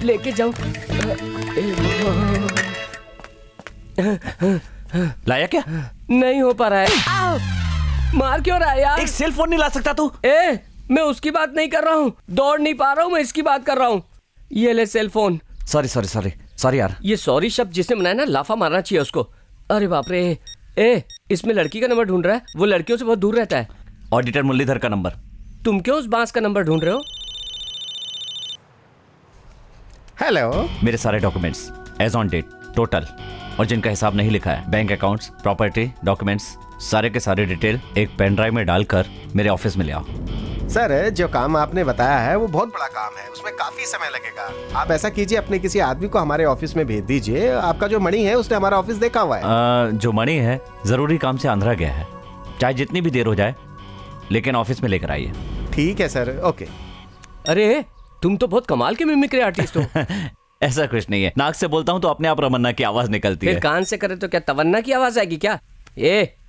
लेके जाऊं? लाया क्या? नहीं हो पा रहा है। मार क्यों रहा है यार? एक सेल फोन नहीं ला सकता तू? मैं उसकी बात नहीं कर रहा हूँ, दौड़ नहीं पा रहा हूँ, मैं इसकी बात कर रहा हूँ। ये ले सेल फोन। सॉरी यार। ये सॉरी शब्द जिसने बनाया ना, लाफा मारना चाहिए उसको। अरे बाप रे। इसमें लड़की का नंबर ढूंढ रहा है, वो लड़कियों से बहुत दूर रहता है। ऑडिटर मुरलीधर का नंबर। तुम क्यों उस बांस का नंबर ढूंढ रहे हो? हेलो। मेरे सारे documents as on date total, और जिनका हिसाब नहीं लिखा है, बैंक अकाउंट्स, प्रॉपर्टी, डॉक्यूमेंट्स, सारे के सारे डिटेल एक पेन ड्राइव में डालकर मेरे ऑफिस में ले आओ। सर जो काम आपने बताया है वो बहुत बड़ा काम है, उसमें काफी समय लगेगा। आप ऐसा कीजिए, अपने किसी आदमी को हमारे ऑफिस में भेज दीजिए। आपका जो मणि है उसने हमारा ऑफिस देखा हुआ है। जो मणि है जरूरी काम से आंध्रा गया है, चाहे जितनी भी देर हो जाए, लेकिन ऑफिस में लेकर आइए। ठीक है सर, ओके। अरे तुम तो बहुत कमाल के मिमिक्री आर्टिस्ट हो। ऐसा कुछ नहीं है, नाक से बोलता हूँ तो अपने आप रमन्ना की आवाज निकलती है। कान से करे तो क्या तवन्ना की आवाज आएगी क्या?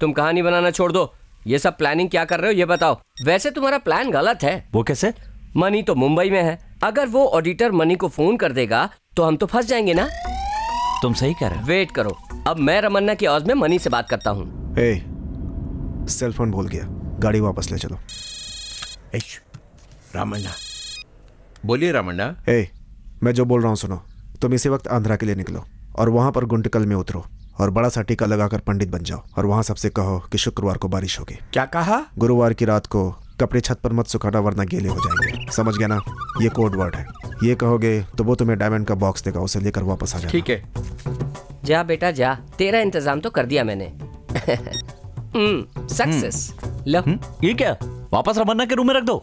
तुम कहानी बनाना छोड़ दो, ये सब प्लानिंग क्या कर रहे हो ये बताओ। वैसे तुम्हारा प्लान गलत है। वो कैसे? मनी तो मुंबई में है, अगर वो ऑडिटर मनी को फोन कर देगा तो हम तो फंस जाएंगे ना। तुम सही कह रहे हो। वेट करो, अब मैं रमन्ना की आवाज में मनी से बात करता हूँ। सेल फोन भूल गया, गाड़ी वापस ले चलो। रामन्ना, बोलिए रामन्ना। मैं जो बोल रहा हूँ सुनो। तुम इसी वक्त आंध्रा के लिए निकलो और वहां पर गुंटकल में उतरो और बड़ा सा टीका लगाकर पंडित बन जाओ और वहां सबसे कहो कि शुक्रवार को बारिश होगी। क्या कहा? गुरुवार की रात को कपड़े छत पर मत सुखाना वरना गीले हो जाएंगे। समझ गया ना? ये कोड वर्ड है। ये कहोगे तो वो तुम्हें डायमंड का बॉक्स देगा, उसे लेकर वापस आ जाना। ठीक है। जा बेटा जा, तेरा इंतजाम तो कर दिया मैंने। सक्सेस। लो। ये क्या? वापस रमन्ना के रूम में रख दो।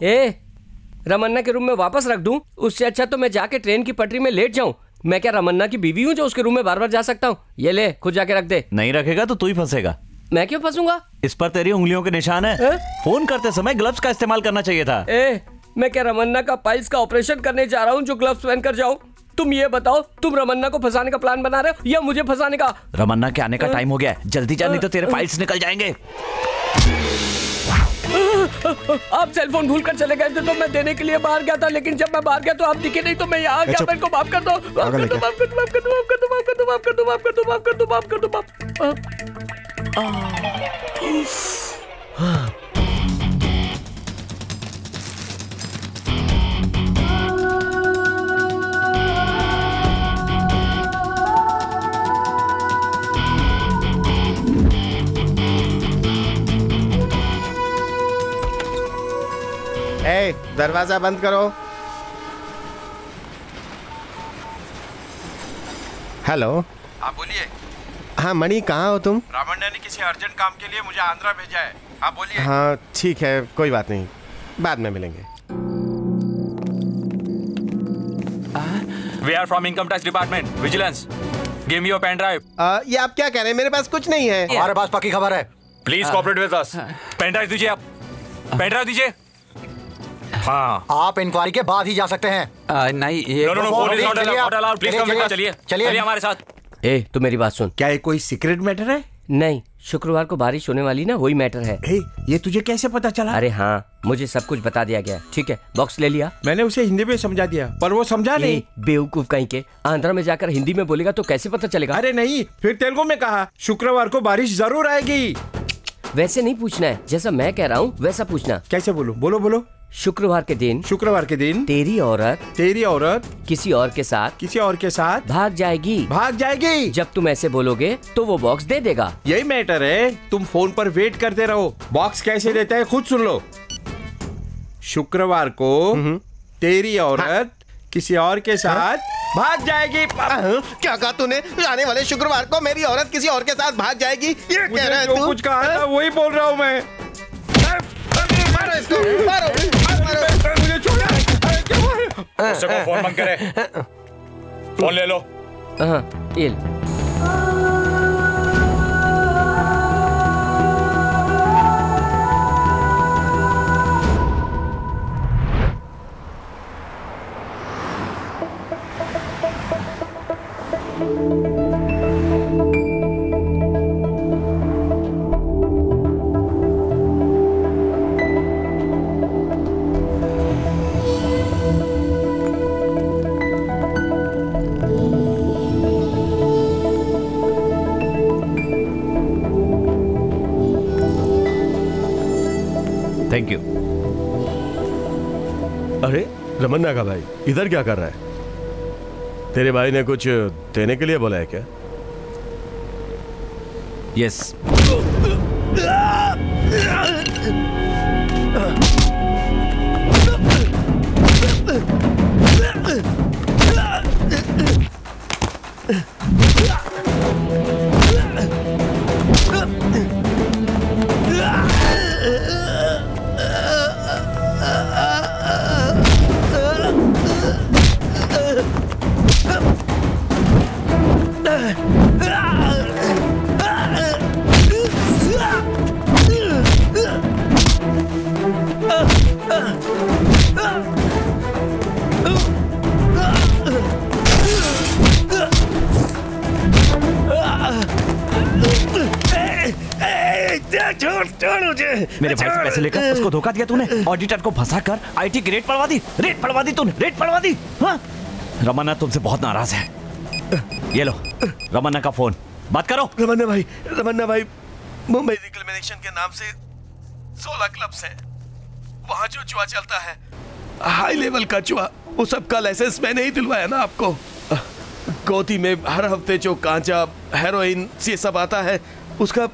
रमन्ना के रूम में वापस रख दूं? उससे अच्छा तो मैं जाके ट्रेन की पटरी में लेट जाऊं। मैं क्या रमन्ना की बीवी हूँ जो उसके रूम में बार बार जा सकता हूँ? ये ले, खुद जाके रख दे। नहीं रखेगा तो तू ही फंसेगा। मैं क्यों फंसूंगा? इस पर तेरी उंगलियों के निशान है। फोन करते समय ग्लव्स का इस्तेमाल करना चाहिए था। मैं क्या रमन्ना का पाइल्स का ऑपरेशन करने जा रहा हूँ जो ग्लव्स पहन कर जाऊँ? तुम ये बताओ, तुम रमन्ना को फंसाने का प्लान बना रहे हो या मुझे फंसाने का? रमन्ना के आने का टाइम हो गया है, जल्दी जा नहीं तो तेरे फाइल्स निकल जाएंगे। आप सेल फोन भूल कर चले गए थे तो मैं देने के लिए बाहर गया था, लेकिन जब मैं बाहर गया तो आप दिखे नहीं तो मैं यहाँ आ गया। मेरे को माफ कर दो, माफ कर दो, माफ कर दो, माफ कर दो, माफ कर दो, माफ कर दो, माफ कर दो, माफ कर दो, माफ कर दो, माफ कर दो, दरवाजा बंद करो। हेलो। हाँ बोलिए। हाँ मणि, कहाँ हो तुम? रामन्ना ने किसी अर्जेंट काम के लिए मुझे आंध्रा भेजा है। हाँ बोलिए। हाँ ठीक है, कोई बात नहीं, बाद में मिलेंगे। We are from Income Tax Department, Vigilance. Give me your pen drive. ये आप क्या कह रहे हैं? मेरे पास कुछ नहीं है। हमारे पास पक्की खबर है। Please cooperate with us. Pen drive दीजिए आप। पेन ड्राइव दीजिए। हाँ। आप इंक्वायरी के बाद ही जा सकते हैं। नहीं ये no, phone is not allowed. Please come with us. चलिए हमारे साथ। तू मेरी बात सुन। क्या ये कोई सीक्रेट मैटर है? नहीं, शुक्रवार को बारिश होने वाली ना, वही मैटर है। ये तुझे कैसे पता चला? अरे हाँ, मुझे सब कुछ बता दिया गया। ठीक है, बॉक्स ले लिया। मैंने उसे हिंदी में समझा दिया पर वो समझा नहीं। बेवकूफ कहीं के, आंध्रा में जाकर हिंदी में बोलेगा तो कैसे पता चलेगा? अरे नहीं, फिर तेलुगु में कहा शुक्रवार को बारिश जरूर आएगी। वैसे नहीं पूछना है, जैसा मैं कह रहा हूँ वैसा पूछना। कैसे बोलो? बोलो बोलो। शुक्रवार के दिन तेरी औरत किसी और के साथ भाग जाएगी। जब तुम ऐसे बोलोगे तो वो बॉक्स दे देगा। यही मैटर है, तुम फोन पर वेट करते रहो। बॉक्स कैसे देता है खुद सुन लो। शुक्रवार को तेरी औरत किसी और के साथ भाग जाएगी। क्या कहा तूने? आने वाले शुक्रवार को मेरी औरत किसी और के साथ भाग जाएगी? ये कह रहा है तू? कुछ कहा था वही बोल रहा हूँ मैं। मारो इसको, मारो। मुझे छोड़ा। उससे को फोन बंद करे। फोन ले लो। ये थैंक यू। अरे रमन्ना का भाई इधर क्या कर रहा है? तेरे भाई ने कुछ देने के लिए बोला है क्या? यस। छोड़ मुझे। मेरे भाई से पैसे लेकर उसको धोखा दिया तूने, ऑडिटर को फंसाकर आईटी की रेट पड़वा दी तूने, रेट पड़वा दी। हाँ? रमन्ना तुमसे बहुत नाराज है। ये लो रमन्ना का फोन, बात करो। रमन्ना भाई मुंबई रिकमेंडेशन के नाम से 16 क्लब्स हैं। वहाँ जो जुआ चलता है, हाई लेवल का जुआ, वो सबका लाइसेंस मैंने ही दिलवाया ना आपको। गोदी में हर हफ्ते जो गांजा, हेरोइन ये सब आता है, उसका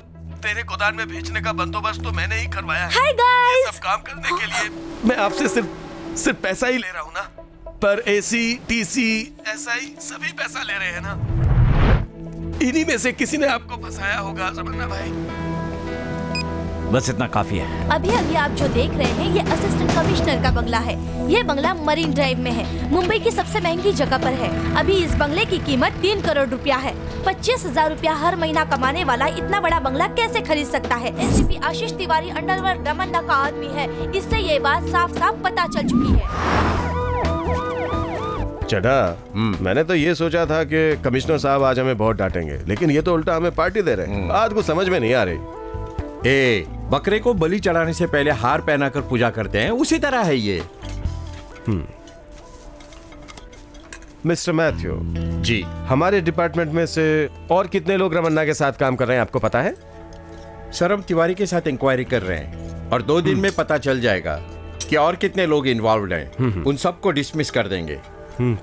तेरे गोदान में भेजने का बंदोबस्त तो मैंने ही करवाया है। Hi guys! ये सब काम करने के लिए मैं आपसे सिर्फ पैसा ही ले रहा हूँ ना, पर एसी, टीसी, एसआई सभी पैसा ले रहे हैं ना। इन्हीं में से किसी ने आपको फंसाया होगा रमन्ना भाई। बस इतना काफी है। अभी आप जो देख रहे हैं ये असिस्टेंट कमिश्नर का बंगला है। ये बंगला मरीन ड्राइव में है, मुंबई की सबसे महंगी जगह पर है। अभी इस बंगले की कीमत 3 करोड़ रुपया है। 25,000 रुपया हर महीना कमाने वाला इतना बड़ा बंगला कैसे खरीद सकता है? एसीपी आशीष तिवारी अंडरवर्ल्ड रमन्ना का आदमी है, इससे ये बात साफ साफ पता चल चुकी है। चढ़ा, मैंने तो ये सोचा था कि कमिश्नर साहब आज हमें बहुत डांटेंगे, लेकिन ये तो उल्टा हमें पार्टी दे रहे हैं। बात को समझ में नहीं आ रही। बकरे को बलि चढ़ाने से पहले हार पहनाकर पूजा करते हैं, उसी तरह है ये। मिस्टर मैथ्यू जी, हमारे डिपार्टमेंट में से और कितने लोग रमन्ना के साथ काम कर रहे हैं आपको पता है? सर हम तिवारी के साथ इंक्वायरी कर रहे हैं और 2 दिन में पता चल जाएगा कि और कितने लोग इन्वॉल्व हैं। उन सबको डिसमिस कर देंगे।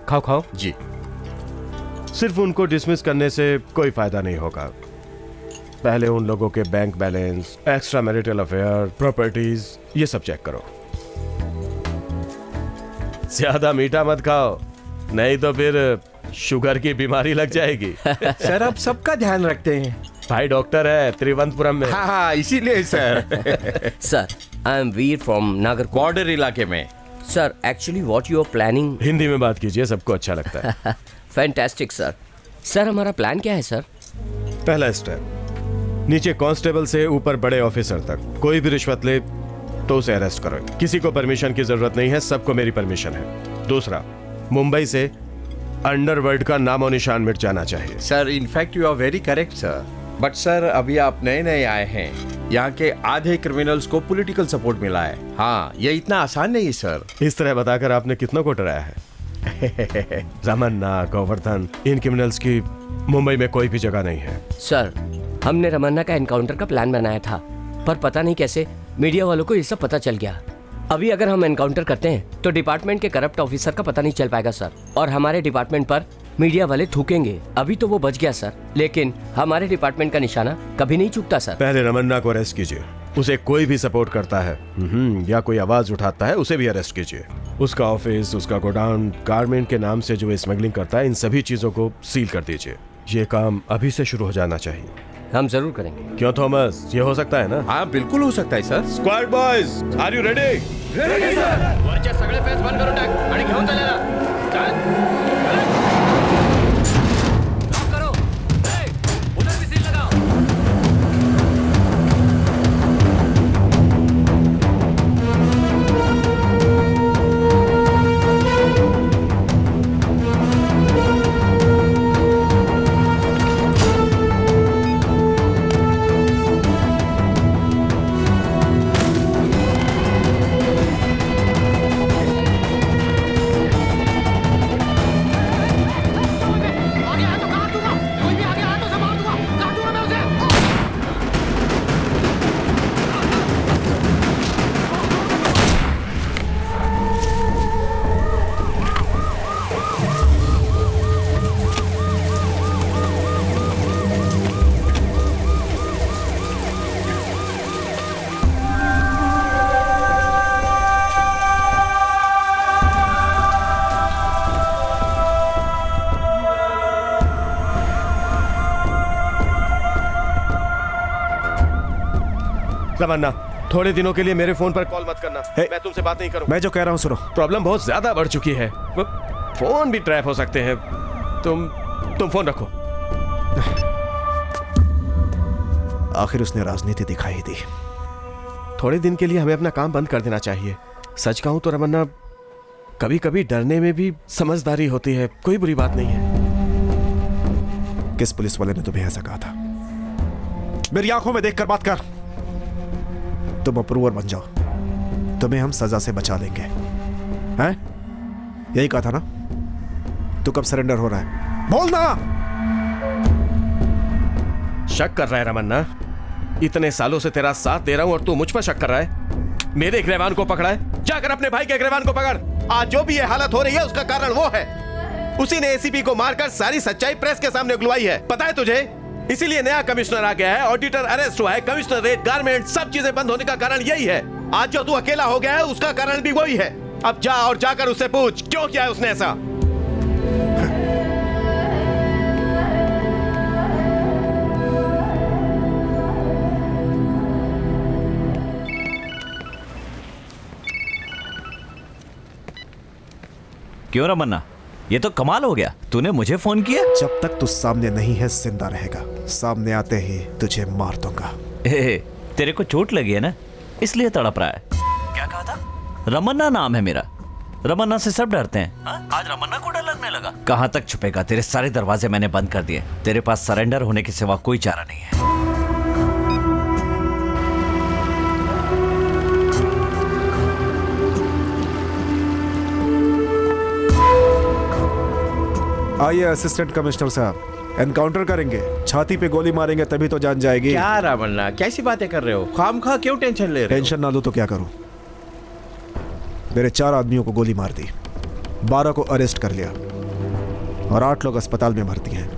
खाओ जी। सिर्फ उनको डिसमिस करने से कोई फायदा नहीं होगा। पहले उन लोगों के bank balance, extra marital affair, properties, ये सब चेक करो। ज्यादा मीठा मत खाओ, नहीं तो फिर शुगर की बीमारी लग जाएगी। सर आप सबका ध्यान रखते हैं। भाई डॉक्टर है त्रिवंतपुरम में। हाँ इसीलिए sir. Sir I am Veer from Nagarkot, border इलाके में। Sir actually what you are planning. Hindi में बात कीजिए, सबको अच्छा लगता है। Fantastic sir. सर हमारा प्लान क्या है सर? पहला स्टेप, नीचे कांस्टेबल से ऊपर बड़े ऑफिसर तक कोई भी रिश्वत ले तो उसे अरेस्ट करो। किसी को परमिशन की जरूरत नहीं है, सबको मेरी परमिशन है। दूसरा, मुंबई से अंडरवर्ल्ड का नामो निशान मिट जाना चाहिए। Sir in fact you are very correct sir, but sir अभी आप नए आए हैं, यहाँ के आधे क्रिमिनल्स को पॉलिटिकल सपोर्ट मिला है। हाँ ये इतना आसान नहीं सर। इस तरह बताकर आपने कितनों को डराया है? रमन्ना, गोवर्धन, इन क्रिमिनल्स की मुंबई में कोई भी जगह नहीं है। सर हमने रमन्ना का एनकाउंटर का प्लान बनाया था, पर पता नहीं कैसे मीडिया वालों को ये सब पता चल गया। अभी अगर हम एनकाउंटर करते हैं तो डिपार्टमेंट के करप्ट ऑफिसर का पता नहीं चल पाएगा सर, और हमारे डिपार्टमेंट पर मीडिया वाले थूकेंगे। अभी तो वो बच गया सर, लेकिन हमारे डिपार्टमेंट का निशाना कभी नहीं चूकता सर। पहले रमन्ना को अरेस्ट कीजिए। उसे कोई भी सपोर्ट करता है या कोई आवाज उठाता है, उसे भी अरेस्ट कीजिए। उसका ऑफिस, उसका गोडाउन, गारमेंट के नाम से जो स्मगलिंग करता है, इन सभी चीजों को सील कर दीजिए। ये काम अभी से शुरू हो जाना चाहिए। हम जरूर करेंगे। क्यों थॉमस, ये हो सकता है ना? हाँ बिल्कुल हो सकता है sir. Squad boys, are you ready? Ready sir. वरचे सगळे फेस बंद करून टाक आणि घेऊन चालेला। चल रमन्ना, थोड़े दिनों के लिए मेरे फोन पर कॉल मत करना। मैं तुमसे बात नहीं करूंगा। मैं जो कह रहा हूं सुनो। प्रॉब्लम बहुत ज्यादा बढ़ चुकी है, फोन भी ट्रैप हो सकते हैं। तुम फोन रखो। आखिर उसने राजनीति दिखाई दी। थोड़े दिन के लिए हमें अपना काम बंद कर देना चाहिए। सच कहूं तो रमन्ना, कभी कभी डरने में भी समझदारी होती है, कोई बुरी बात नहीं है। किस पुलिस वाले ने तुम्हें ऐसा कहा था? मेरी आंखों में देखकर बात कर। तुम अप्रूवर बन जाओ, तुम्हें हम सजा से बचा लेंगे। हैं? यही कहा था ना? तू कब सरेंडर हो रहा है? बोलना। शक कर रहा है रमन्ना? इतने सालों से तेरा साथ दे रहा हूं और तू मुझ पर शक कर रहा है? मेरे गिरबान को पकड़ा है, जाकर अपने भाई के गिरबान को पकड़। आज जो भी ये हालत हो रही है उसका कारण वो है। उसी ने एसीपी को मारकर सारी सच्चाई प्रेस के सामने उगलवाई है, पता है तुझे? इसीलिए नया कमिश्नर आ गया है, ऑडिटर अरेस्ट हुआ है, कमिश्नरेट, गारमेंट, सब चीजें बंद होने का कारण यही है। आज जो तू अकेला हो गया है उसका कारण भी वही है। अब जा और जाकर उससे पूछ क्यों किया है उसने ऐसा। क्यों रमन्ना, ये तो कमाल हो गया, तूने मुझे फोन किया? जब तक तू सामने नहीं है जिंदा रहेगा, सामने आते ही तुझे मार दूंगा। तेरे को चोट लगी है ना, इसलिए तड़प रहा है। क्या कहा था? रमन्ना नाम है मेरा। रमन्ना से सब डरते हैं। आज रमन्ना को डर लगने लगा। कहां तक छुपेगा? तेरे सारे दरवाजे मैंने बंद कर दिए। तेरे पास सरेंडर होने के सिवा कोई चारा नहीं है। आइए असिस्टेंट कमिश्नर साहब, एनकाउंटर करेंगे, छाती पे गोली मारेंगे तभी तो जान जाएगी। क्या रमन्ना, कैसी बातें कर रहे हो? खामखा क्यों टेंशन ले रहे हो? टेंशन ना लो तो क्या करूं? मेरे 4 आदमियों को गोली मार दी, 12 को अरेस्ट कर लिया और 8 लोग अस्पताल में भर्ती हैं।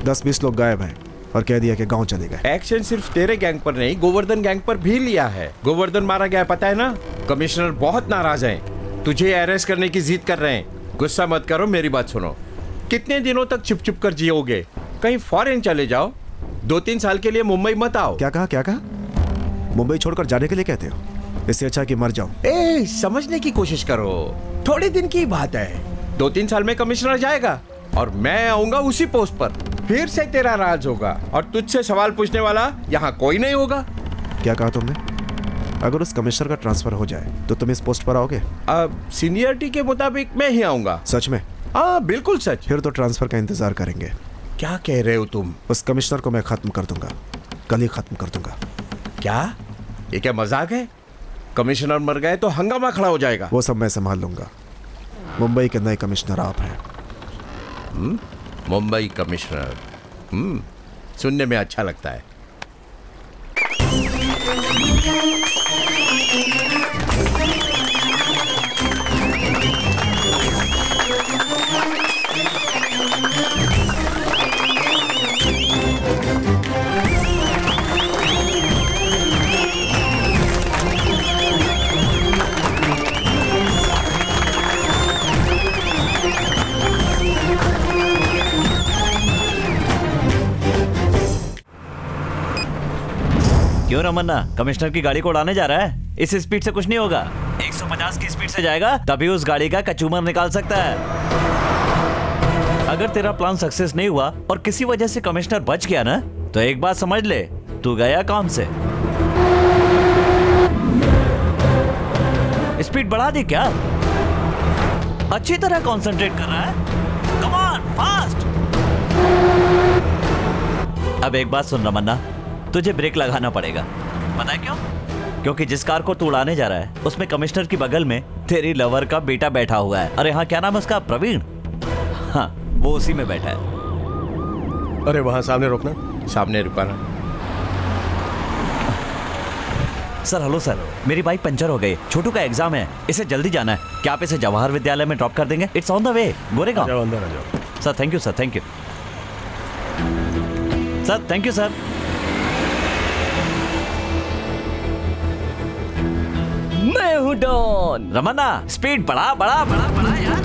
10-20 लोग गायब हैं और कह दिया कि गांव चले गए। एक्शन सिर्फ तेरे गैंग पर नहीं, गोवर्धन गैंग पर भी लिया है। गोवर्धन मारा गया, पता है ना? कमिश्नर बहुत नाराज हैं, तुझे अरेस्ट करने की जिद कर रहे हैं। गुस्सा मत करो, मेरी बात सुनो। कितने दिनों तक छुप छुप कर जियोगे? कहीं फॉरेन चले जाओ, 2-3 साल के लिए मुंबई मत आओ। क्या कहा? क्या कहा? मुंबई छोड़कर जाने के लिए कहते हो? इससे अच्छा कि मर जाओ। समझने की कोशिश करो, थोड़े दिन की बात है। 2-3 साल में कमिश्नर जाएगा और मैं आऊंगा उसी पोस्ट पर। फिर से तेरा राज होगा और तुझसे सवाल पूछने वाला यहाँ कोई नहीं होगा। क्या कहा तुमने? अगर उस कमिश्नर का ट्रांसफर हो जाए तो तुम इस पोस्ट पर आओगे? अब सीनियरिटी के मुताबिक मैं ही आऊंगा। सच में? हाँ बिल्कुल सच। फिर तो ट्रांसफर का इंतजार करेंगे। क्या कह रहे हो तुम? उस कमिश्नर को मैं खत्म कर दूंगा, कल ही खत्म कर दूंगा। क्या? ये क्या मजाक है? कमिश्नर मर गए तो हंगामा खड़ा हो जाएगा। वो सब मैं संभाल लूंगा। मुंबई के नए कमिश्नर आप हैं। मुंबई कमिश्नर, सुनने में अच्छा लगता है। क्यों रमन्ना, कमिश्नर की गाड़ी को उड़ाने जा रहा है? इस स्पीड से कुछ नहीं होगा। 150 की स्पीड से जाएगा तभी उस गाड़ी का कचूमर निकाल सकता है। अगर तेरा प्लान सक्सेस नहीं हुआ और किसी वजह से कमिश्नर बच गया ना, तो एक बात समझ ले, तू गया काम से। स्पीड बढ़ा दी क्या? अच्छी तरह कंसंट्रेट कर रहा है। Come on, fast. अब एक बात सुन रमन्ना, तुझे ब्रेक लगाना पड़ेगा। पता है क्यों? क्योंकि जिस कार को तू उड़ाने जा रहा है उसमें कमिश्नर की बगल में तेरी लवर का बेटा बैठा हुआ है। अरे हाँ, क्या नाम है उसका? प्रवीण। हाँ, वो उसी में बैठा है। अरे वहां सामने रोकना। सामने रुकाना। सर हेलो सर, मेरी बाइक पंचर हो गई, छोटू का एग्जाम है, इसे जल्दी जाना है। क्या आप इसे जवाहर विद्यालय में ड्रॉप कर देंगे? It's on the way, Goregaon. जाओ अंदर आ जाओ। Sir thank you sir, thank you sir, thank you sir. मैं हूँ डॉन। रमन्ना, स्पीड बढ़ा बढ़ा बढ़ा बढ़ा यार।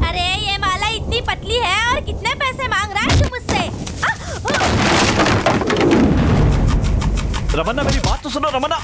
अरे ये माला इतनी पतली है और कितने पैसे मांग रहा है तू मुझसे? रमन्ना मेरी बात तो सुनो रमन्ना।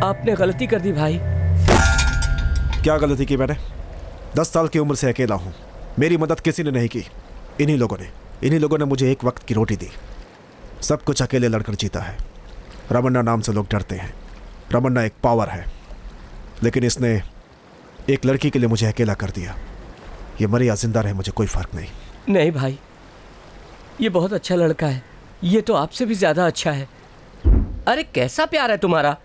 आपने गलती कर दी भाई। क्या गलती की मैंने? 10 साल की उम्र से अकेला हूं, मेरी मदद किसी ने नहीं की। इन्हीं लोगों ने मुझे एक वक्त की रोटी दी। सब कुछ अकेले लड़कर जीता है। रमन्ना नाम से लोग डरते हैं। रमन्ना एक पावर है, लेकिन इसने एक लड़की के लिए मुझे अकेला कर दिया। ये मरे या जिंदा रहे मुझे कोई फर्क नहीं। नहीं भाई, ये बहुत अच्छा लड़का है। ये तो आपसे भी ज्यादा अच्छा है। अरे कैसा प्यार है तुम्हारा?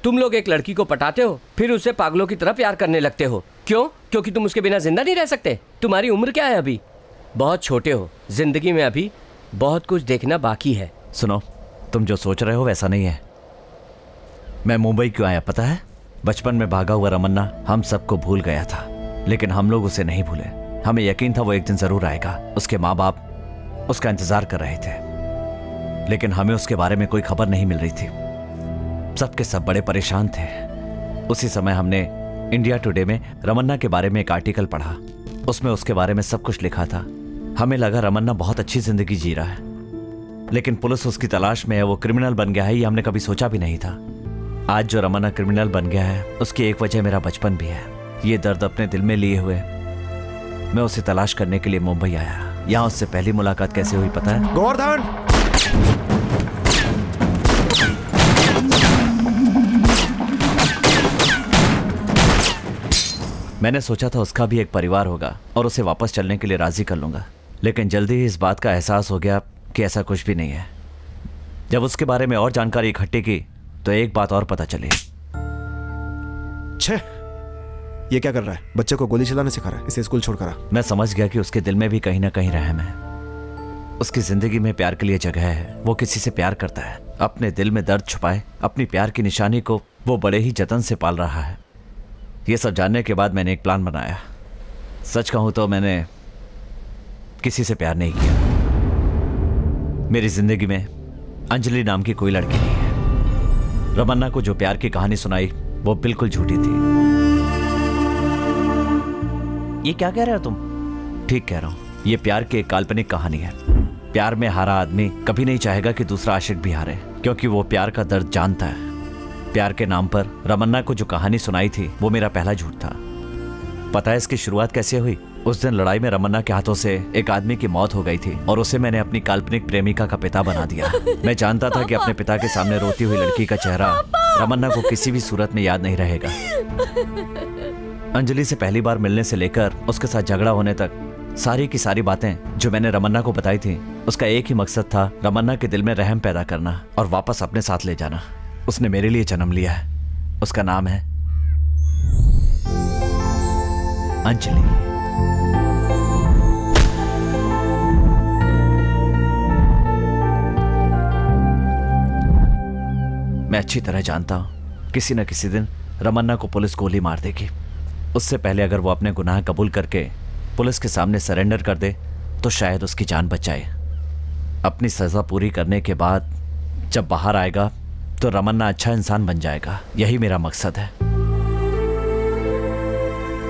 तुम लोग एक लड़की को पटाते हो, फिर उसे पागलों की तरह प्यार करने लगते हो। क्यों? क्योंकि तुम उसके बिना जिंदा नहीं रह सकते। तुम्हारी उम्र क्या है अभी? बहुत छोटे हो। जिंदगी में अभी बहुत कुछ देखना बाकी है। सुनो, तुम जो सोच रहे हो वैसा नहीं है। मैं मुंबई क्यों आया पता है? बचपन में भागा हुआ रमन्ना हम सबको भूल गया था, लेकिन हम लोग उसे नहीं भूले। हमें यकीन था वो एक दिन जरूर आएगा। उसके माँ बाप उसका इंतजार कर रहे थे, लेकिन हमें उसके बारे में कोई खबर नहीं मिल रही थी। सबके सब बड़े परेशान थे। उसी समय हमने इंडिया टुडे में रमन्ना के बारे में एक आर्टिकल पढ़ा। उसमें उसके बारे में सब कुछ लिखा था। हमें लगा रमन्ना बहुत अच्छी जिंदगी जी रहा है, लेकिन पुलिस उसकी तलाश में है। वो क्रिमिनल बन गया है, ये हमने कभी सोचा भी नहीं था। आज जो रमन्ना क्रिमिनल बन गया है, उसकी एक वजह मेरा बचपन भी है। ये दर्द अपने दिल में लिए हुए मैं उसे तलाश करने के लिए मुंबई आया। यहाँ उससे पहली मुलाकात कैसे हुई पता है? गोवर्धन! मैंने सोचा था उसका भी एक परिवार होगा और उसे वापस चलने के लिए राजी कर लूंगा, लेकिन जल्दी ही इस बात का एहसास हो गया कि ऐसा कुछ भी नहीं है। जब उसके बारे में और जानकारी इकट्ठी की तो एक बात और पता चली। छे, ये क्या कर रहा है? बच्चे को गोली चलाने सिखा रहा है। इसे स्कूल छोड़कर आ। मैं समझ गया कि उसके दिल में भी कहीं ना कहीं रहम है। उसकी जिंदगी में प्यार के लिए जगह है। वो किसी से प्यार करता है, अपने दिल में दर्द छुपाए अपनी प्यार की निशानी को वो बड़े ही जतन से पाल रहा है। ये सब जानने के बाद मैंने एक प्लान बनाया। सच कहूं तो मैंने किसी से प्यार नहीं किया। मेरी जिंदगी में अंजलि नाम की कोई लड़की नहीं है। रमन्ना को जो प्यार की कहानी सुनाई वो बिल्कुल झूठी थी। ये क्या कह रहे हो तुम? ठीक कह रहा हूं। ये प्यार की एक काल्पनिक कहानी है। प्यार में हारा आदमी कभी नहीं चाहेगा कि दूसरा आशिक भी हारे, क्योंकि वो प्यार का दर्द जानता है। प्यार के नाम पर रमन्ना को जो कहानी सुनाई थी वो मेरा पहला झूठ था। पता है इसकी शुरुआत कैसे हुई? उस दिन लड़ाई में रमन्ना के हाथों से एक आदमी की मौत हो गई थी और उसे मैंने अपनी काल्पनिक प्रेमिका का पिता बना दिया। मैं जानता था कि अपने पिता के सामने रोती हुई लड़की का चेहरा रमन्ना को किसी भी सूरत में याद नहीं रहेगा। अंजलि से पहली बार मिलने से लेकर उसके साथ झगड़ा होने तक सारी की सारी बातें जो मैंने रमन्ना को बताई थी, उसका एक ही मकसद था, रमन्ना के दिल में रहम पैदा करना और वापस अपने साथ ले जाना। उसने मेरे लिए जन्म लिया है। उसका नाम है अंजलि। मैं अच्छी तरह जानता हूं किसी न किसी दिन रमन्ना को पुलिस गोली मार देगी। उससे पहले अगर वो अपने गुनाह कबूल करके पुलिस के सामने सरेंडर कर दे तो शायद उसकी जान बच जाए। अपनी सजा पूरी करने के बाद जब बाहर आएगा तो रमन्ना अच्छा इंसान बन जाएगा। यही मेरा मकसद है।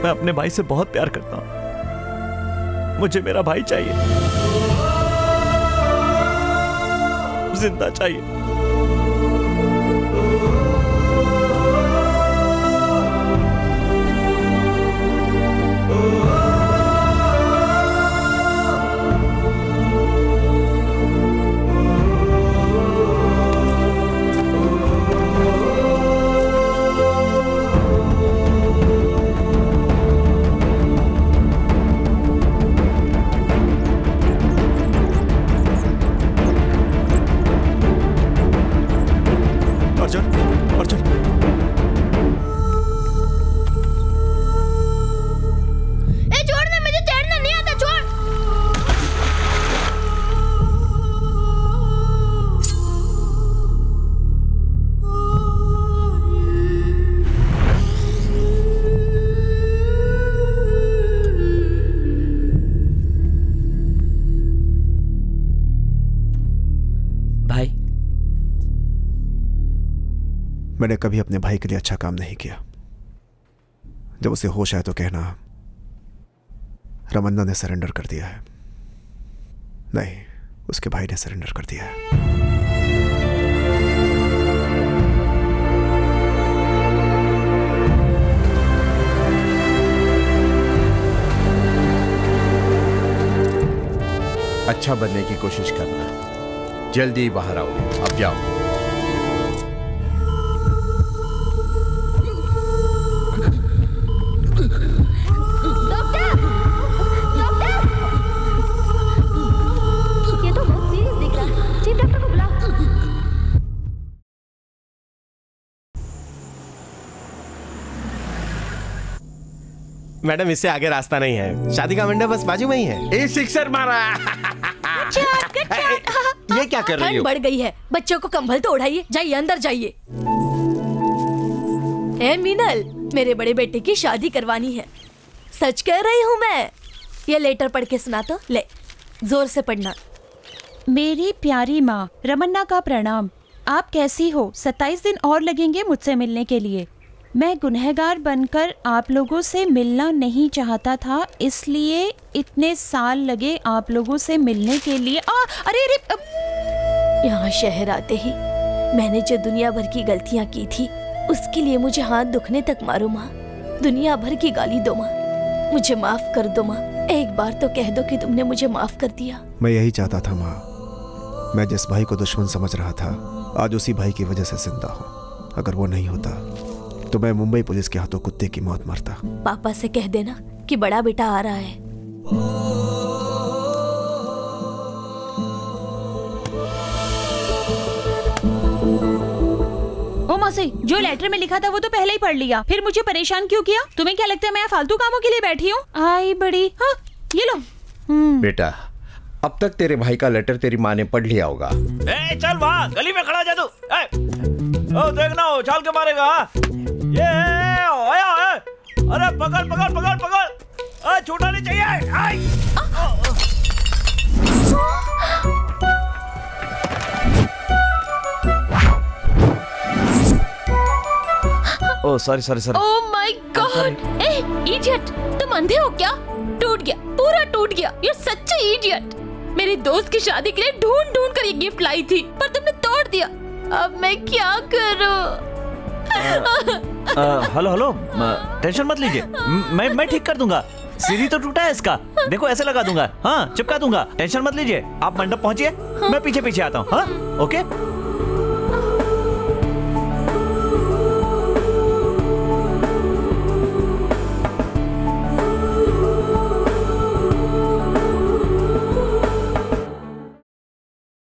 मैं अपने भाई से बहुत प्यार करता हूं। मुझे मेरा भाई चाहिए, जिंदा चाहिए। मैंने कभी अपने भाई के लिए अच्छा काम नहीं किया। जब उसे होश आया तो कहना रमन्ना ने सरेंडर कर दिया है। नहीं, उसके भाई ने सरेंडर कर दिया है। अच्छा बनने की कोशिश करना। जल्दी ही बाहर आओ। अब जाओ। मैडम इससे आगे रास्ता नहीं है, शादी का मंडप बस बाजू में ही है। ए सिक्सर मारा। ये क्या कर रही हो? ठंड बढ़ गई है, बच्चों को कंबल तो उड़ाइए, जाइए अंदर जाइए। ए मीनल, मेरे बड़े बेटे की शादी करवानी है। सच कह रही हूँ मैं। ये लेटर पढ़ के सुना तो ले, जोर से पढ़ना। मेरी प्यारी माँ रमन्ना का प्रणाम। आप कैसी हो? 27 दिन और लगेंगे मुझसे मिलने के लिए। मैं गुनहगार बनकर आप लोगों से मिलना नहीं चाहता था, इसलिए इतने साल लगे आप लोगों से मिलने के लिए। अरे यहाँ शहर आते ही मैंने जो दुनिया भर की गलतियाँ की थी, उसके लिए मुझे हाथ दुखने तक मारो माँ। दुनिया भर की गाली दो माँ, मुझे माफ कर दो माँ। एक बार तो कह दो कि तुमने मुझे माफ कर दिया। मैं यही चाहता था माँ। मैं जिस भाई को दुश्मन समझ रहा था, आज उसी भाई की वजह से जिंदा हूँ। अगर वो नहीं होता तो मैं मुंबई पुलिस के हाथों कुत्ते की मौत मरता। पापा से कह देना कि बड़ा बेटा आ रहा है। ओ मौसी, जो लेटर में लिखा था वो तो पहले ही पढ़ लिया, फिर मुझे परेशान क्यों किया? तुम्हें क्या लगता है मैं फालतू कामों के लिए बैठी हूँ? आई बड़ी। हाँ, ये लो। बेटा, अब तक तेरे भाई का लेटर तेरी माँ ने पढ़ लिया होगा। ए, चल वहाँ गली में खड़ा जा तू। ओ देखना, उछाल के मारेगा। ये आया। अरे पकड़ पकड़ पकड़ पकड़, छूटा नहीं चाहिए। Oh sorry sorry sorry. Oh my God, A idiot, तुम अंधे हो क्या? टूट गया, पूरा टूट गया। You such A idiot. मेरे दोस्त की शादी के लिए ढूंढ ढूंढ कर ये गिफ्ट लाई थी, पर तुमने तोड़ दिया। अब मैं क्या करूं? हेलो हेलो, टेंशन मत लीजिए, मैं ठीक कर दूंगा। सीढ़ी तो टूटा है इसका, देखो ऐसे लगा दूंगा। हाँ, चिपका दूंगा, टेंशन मत लीजिए। आप मंडप पहुंचिए, मैं पीछे पीछे आता हूँ। हाँ, ओके।